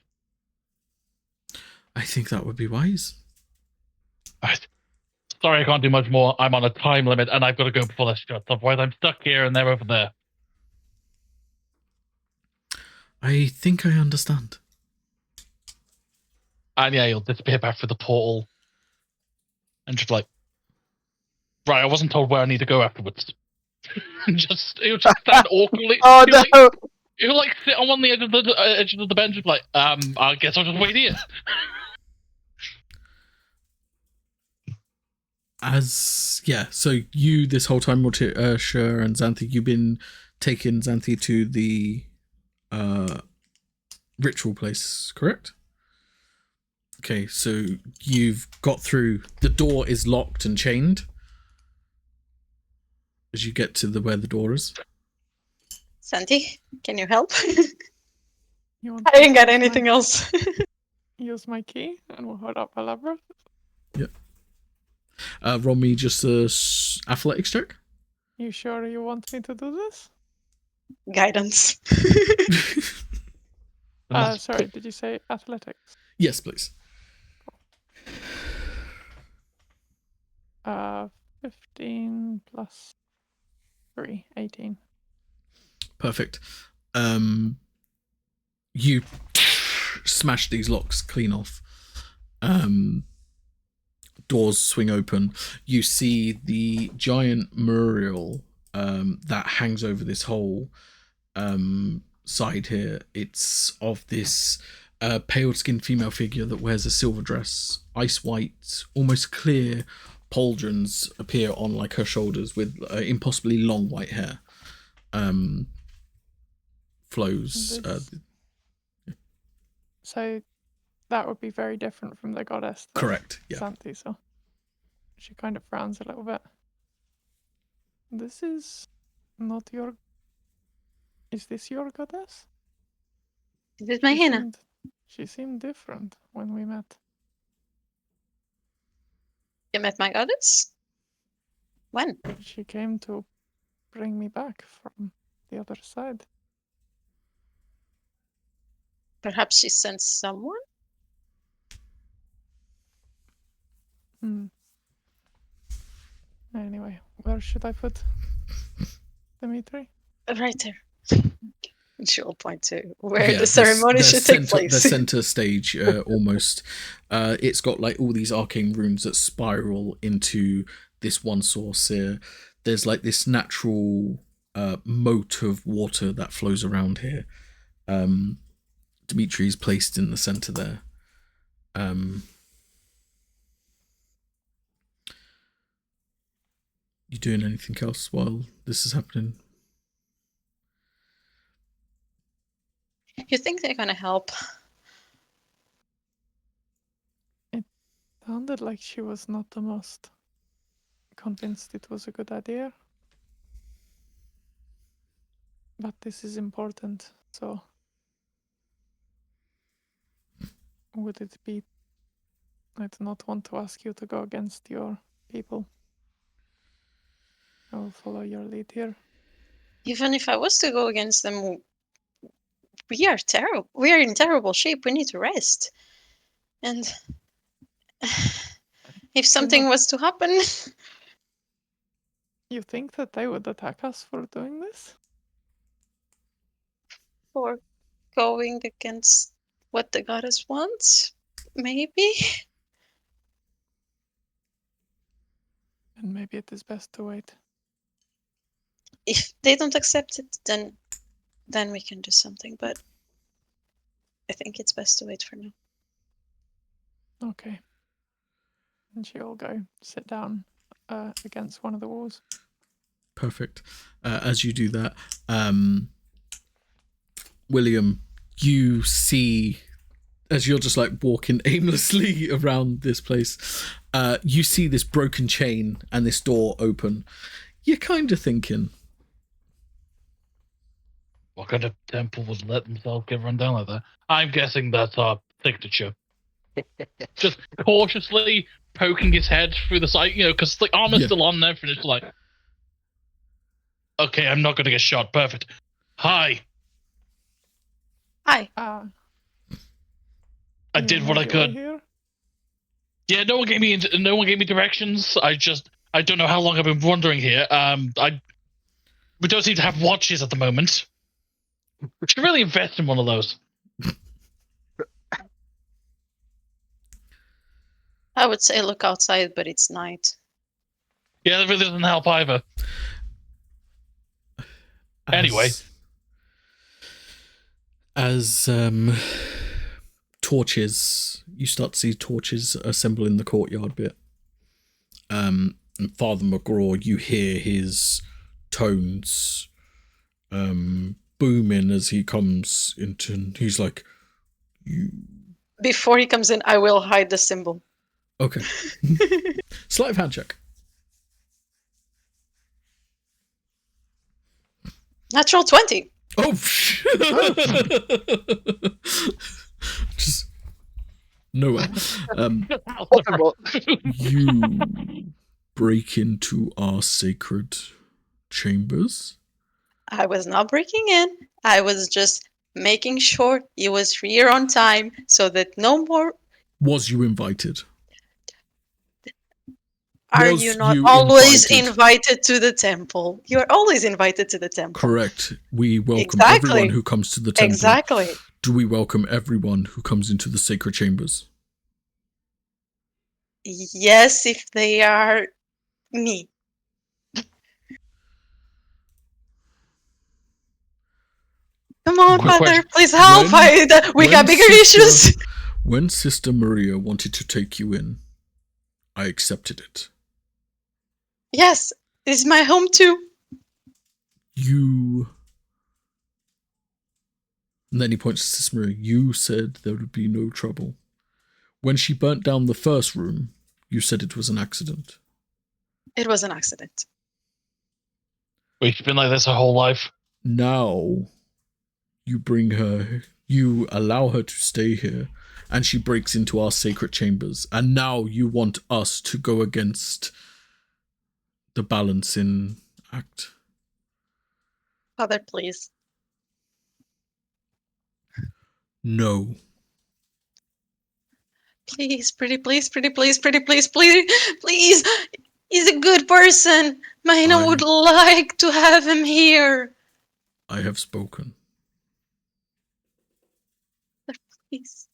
S1: I think that would be wise.
S4: Right. Sorry, I can't do much more. I'm on a time limit and I've got to go before that shuts. Otherwise, I'm stuck here and they're over there.
S1: I think I understand.
S4: And yeah, you'll disappear back through the portal. And just like, right, I wasn't told where I need to go afterwards. And he'll just stand awkwardly.
S5: Oh
S4: he'll,
S5: no!
S4: like, he'll like sit on one of the edge of the bench and be like, I guess I'll just wait here.
S1: So you this whole time, Morticia and Xanthi, you've been taking Xanthi to the ritual place, correct? Okay, so you've got through. The door is locked and chained as you get to where the door is.
S3: Santi, can you help?
S2: You want
S3: I ain't got
S2: use
S3: anything
S2: my-
S3: else.
S2: Use my key and we'll hold up a labyrinth.
S1: Roll me just a athletics check.
S2: You sure you want me to do this?
S3: Guidance.
S2: Sorry, did you say athletics?
S1: Yes, please.
S2: 15 plus 3, 18.
S1: Perfect. You smash these locks clean off. Doors swing open. You see the giant mural that hangs over this whole side here. It's of this pale-skinned female figure that wears a silver dress, ice white, almost clear pauldrons appear on like her shoulders with impossibly long white hair. Flows.
S2: So that would be very different from the goddess.
S1: Correct. Yeah.
S2: Santi, so she kind of frowns a little bit. This is not your... Is this your goddess?
S3: This is my Hannah.
S2: She seemed different when we met.
S3: You met my goddess? When?
S2: She came to bring me back from the other side.
S3: Perhaps she sent someone?
S2: Anyway, where should I put Dimitri?
S3: Right there. She will point to where the
S1: the
S3: ceremony should take place.
S1: The center stage, almost. It's got like all these arcane runes that spiral into this one source here. There's like this natural moat of water that flows around here. Dimitri's placed in the center there. You doing anything else while this is happening?
S3: You think they're gonna help?
S2: It sounded like she was not the most convinced it was a good idea. But this is important, so would it be... I do not want to ask you to go against your people. I will follow your lead here.
S3: Even if I was to go against them, we are terrible. We are in terrible shape. We need to rest. And if something was to happen...
S2: You think that they would attack us for doing this?
S3: for going against what the goddess wants? Maybe?
S2: And maybe it is best to wait.
S3: If they don't accept it, then we can do something, but I think it's best to wait for now.
S2: Okay. And she'll go sit down against one of the walls.
S1: Perfect. As you do that, William, you see, as you're just like walking aimlessly around this place, you see this broken chain and this door open. You're kind of thinking,
S4: What kind of temple would let themselves get run down like that? I'm guessing that's our signature. Just cautiously poking his head through the side, because the armor's still on and everything. It's like, okay, I'm not going to get shot. Perfect. Hi.
S3: Hi.
S2: Ah.
S4: I did what I could.
S2: Here?
S4: Yeah, no one gave me directions. I don't know how long I've been wandering here. We don't seem to have watches at the moment. We should really invest in one of those.
S3: I would say look outside, but it's night.
S4: Yeah, that really doesn't help either. Anyway.
S1: As torches, you start to see torches assemble in the courtyard bit. And Father McGraw, you hear his tones booming as he comes into. He's like, "You."
S3: Before he comes in, I will hide the symbol.
S1: Okay. Sleight of hand check.
S3: Natural 20.
S1: Oh, just nowhere. You break into our sacred chambers.
S3: I was not breaking in. I was just making sure you was here on time so that no more...
S1: Was you invited?
S3: Are you not always invited to the temple? You're always invited to the temple.
S1: Correct. We welcome everyone who comes to the temple.
S3: Exactly.
S1: Do we welcome everyone who comes into the sacred chambers?
S3: Yes, if they are me. Come on, Father, please help. We got bigger issues.
S1: When Sister Maria wanted to take you in, I accepted it.
S3: Yes, this is my home too.
S1: You... And then he points to Sister Maria. You said there would be no trouble. When she burnt down the first room, you said it was an accident.
S3: It was an accident.
S4: We've been like this our whole life.
S1: Now, you allow her to stay here, and she breaks into our sacred chambers. And now you want us to go against the balancing act.
S3: Father, please.
S1: No.
S3: Please, pretty please. He's a good person. Mina would like to have him here.
S1: I have spoken.
S3: Please.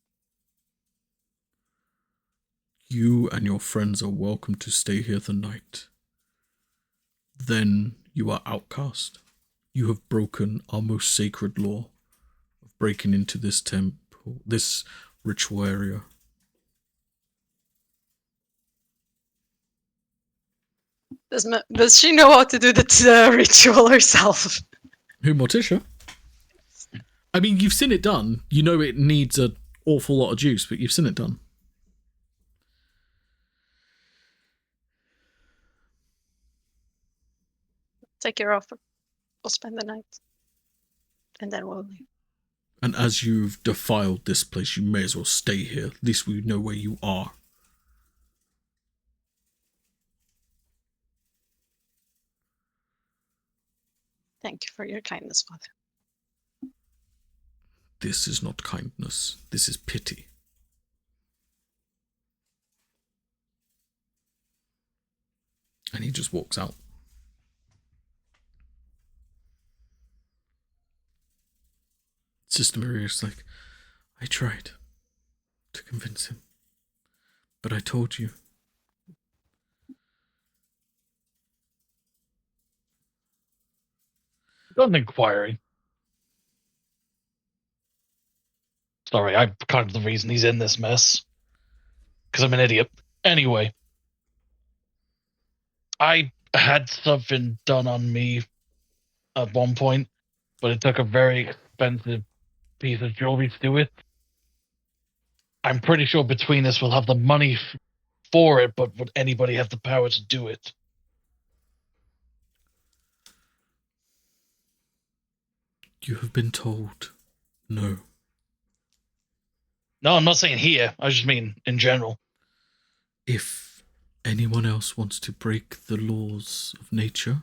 S1: You and your friends are welcome to stay here the night. Then you are outcast. You have broken our most sacred law of breaking into this temple, this ritual area.
S3: Does she know how to do the ritual herself?
S1: Who, Morticia? I mean, you've seen it done. You know it needs an awful lot of juice, but you've seen it done.
S3: Take your offer. We'll spend the night. And then we'll leave.
S1: And as you've defiled this place, you may as well stay here. At least we know where you are.
S3: Thank you for your kindness, Father.
S1: This is not kindness. This is pity. And he just walks out. Sister Maria's like, I tried to convince him, but I told you.
S4: Got an inquiry. Sorry, I'm kind of the reason he's in this mess. Because I'm an idiot. Anyway, I had something done on me at one point, but it took a very expensive piece of jewelry to do it. I'm pretty sure between us we'll have the money for it, but would anybody have the power to do it?
S1: You have been told no.
S4: No, I'm not saying here. I just mean in general.
S1: If anyone else wants to break the laws of nature,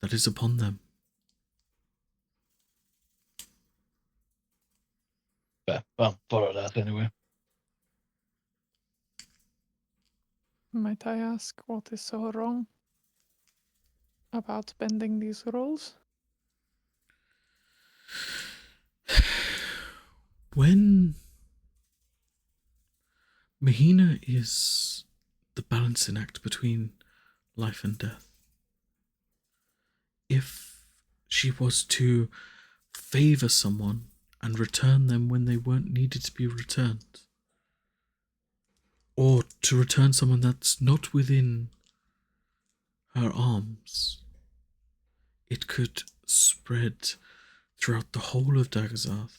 S1: that is upon them.
S4: But, well, follow that anyway.
S2: Might I ask what is so wrong about bending these rules?
S1: When Mahina is the balancing act between life and death, if she was to favor someone and return them when they weren't needed to be returned, or to return someone that's not within her arms, it could spread throughout the whole of Daggaxarth,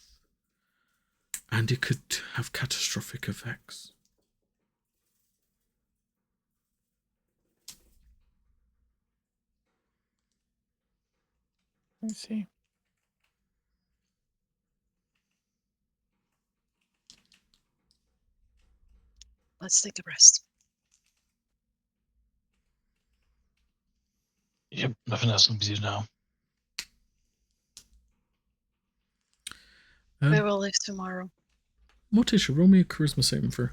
S1: and it could have catastrophic effects.
S2: I see.
S3: Let's take a rest.
S4: Yep, nothing else can be done now.
S3: We will leave tomorrow.
S1: Morticia, roll me a charisma saving throw.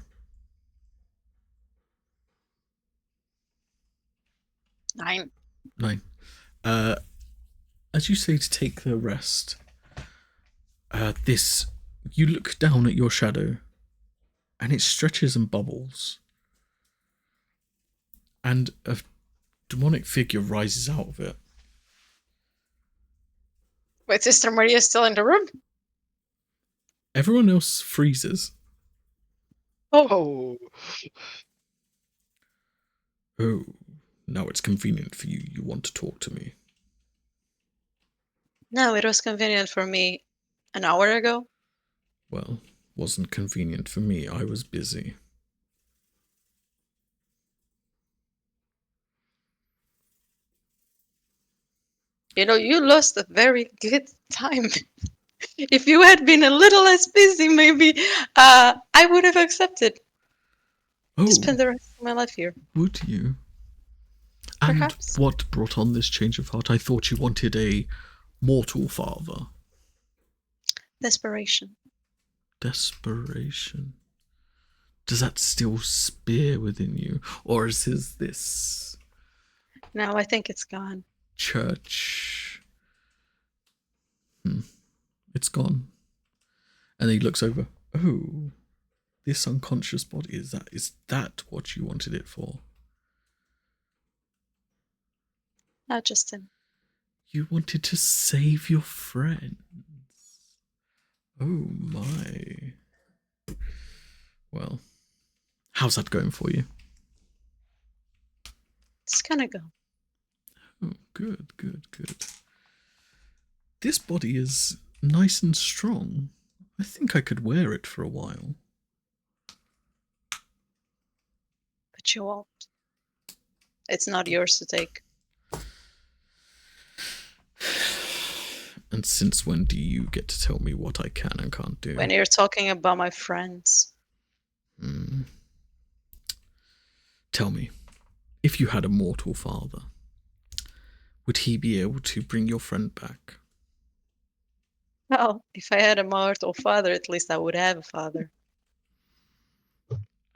S3: 9.
S1: 9. As you say to take the rest, you look down at your shadow, and it stretches and bubbles, and a demonic figure rises out of it.
S3: Wait, Sister Maria is still in the room?
S1: Everyone else freezes.
S5: Oh.
S1: Oh, now it's convenient for you. You want to talk to me.
S3: No, it was convenient for me an hour ago.
S1: Well, wasn't convenient for me. I was busy.
S3: You know, you lost a very good time. If you had been a little less busy, maybe I would have accepted
S1: Oh,
S3: to spend the rest of my life here.
S1: would you? And
S3: Perhaps.
S1: what brought on this change of heart? I thought you wanted a mortal father.
S3: Desperation.
S1: Desperation. Does that still spear within you? Or is this
S3: No, I think it's gone.
S1: church? It's gone. And he looks over. Oh, this unconscious body, is that what you wanted it for?
S3: Not just him.
S1: You wanted to save your friends. Oh my. Well, how's that going for you?
S3: It's gonna go.
S1: Oh, good. This body is nice and strong. I think I could wear it for a while.
S3: But you won't. It's not yours to take.
S1: And since when do you get to tell me what I can and can't do?
S3: When you're talking about my friends.
S1: Tell me, if you had a mortal father, would he be able to bring your friend back?
S3: Well, if I had a mortal father, at least I would have a father.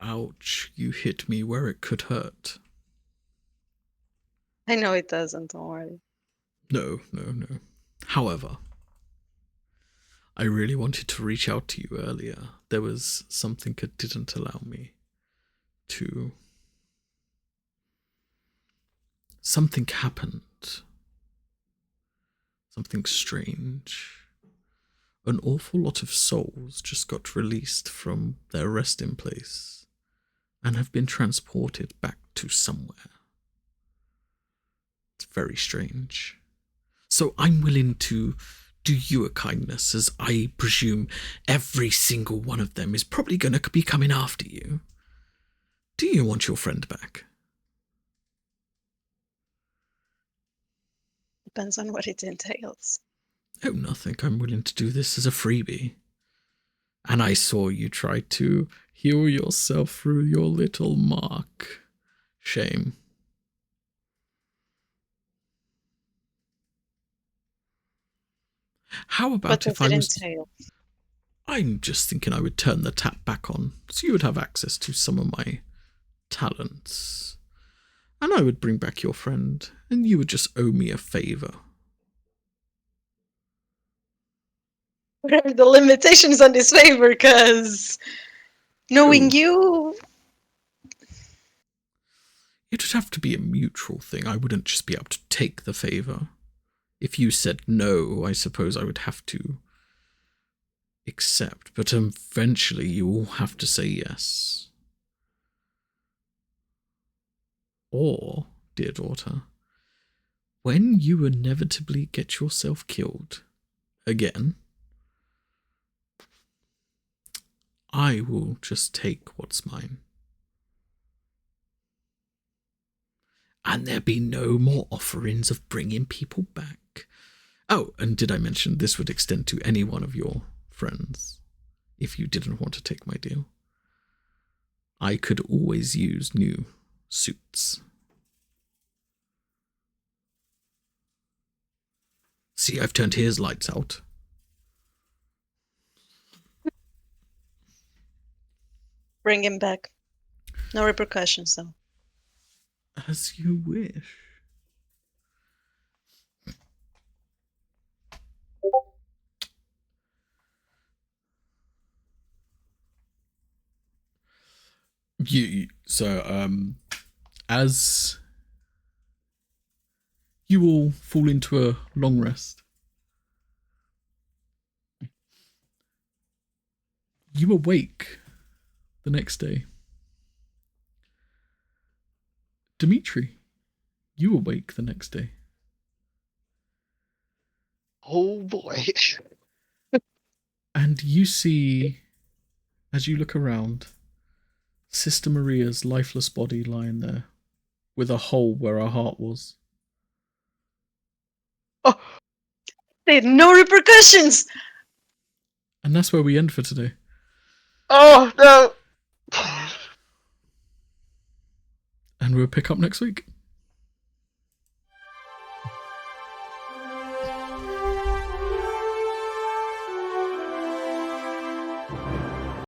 S1: Ouch, you hit me where it could hurt.
S3: I know it doesn't, don't worry.
S1: No. However, I really wanted to reach out to you earlier. There was something that didn't allow me to... Something happened. Something strange. An awful lot of souls just got released from their resting place and have been transported back to somewhere. It's very strange. So I'm willing to do you a kindness, as I presume every single one of them is probably going to be coming after you. Do you want your friend back?
S3: Depends on what it entails.
S1: Oh, nothing. I'm willing to do this as a freebie. And I saw you try to heal yourself through your little mark. Shame. How about
S3: What
S1: if I
S3: does it
S1: was...
S3: entail?
S1: I'm just thinking I would turn the tap back on, so you would have access to some of my talents. And I would bring back your friend, and you would just owe me a favour.
S3: What are the limitations on this favor? Because knowing
S1: Oh.
S3: you...
S1: It would have to be a mutual thing. I wouldn't just be able to take the favour. If you said no, I suppose I would have to accept, but eventually you will have to say yes. Or, dear daughter, when you inevitably get yourself killed again, I will just take what's mine. And there be no more offerings of bringing people back. Oh, and did I mention this would extend to any one of your friends, if you didn't want to take my deal? I could always use new suits. See, I've turned his lights out.
S3: Bring him back. No repercussions, though.
S1: As you wish. As you all fall into a long rest, you awake the next day. Dimitri, you awake the next day.
S5: Oh boy.
S1: And you see, as you look around, Sister Maria's lifeless body lying there, with a hole where her heart was.
S5: Oh,
S3: They had no repercussions!
S1: And that's where we end for today.
S5: oh no!
S1: And we'll pick up next week.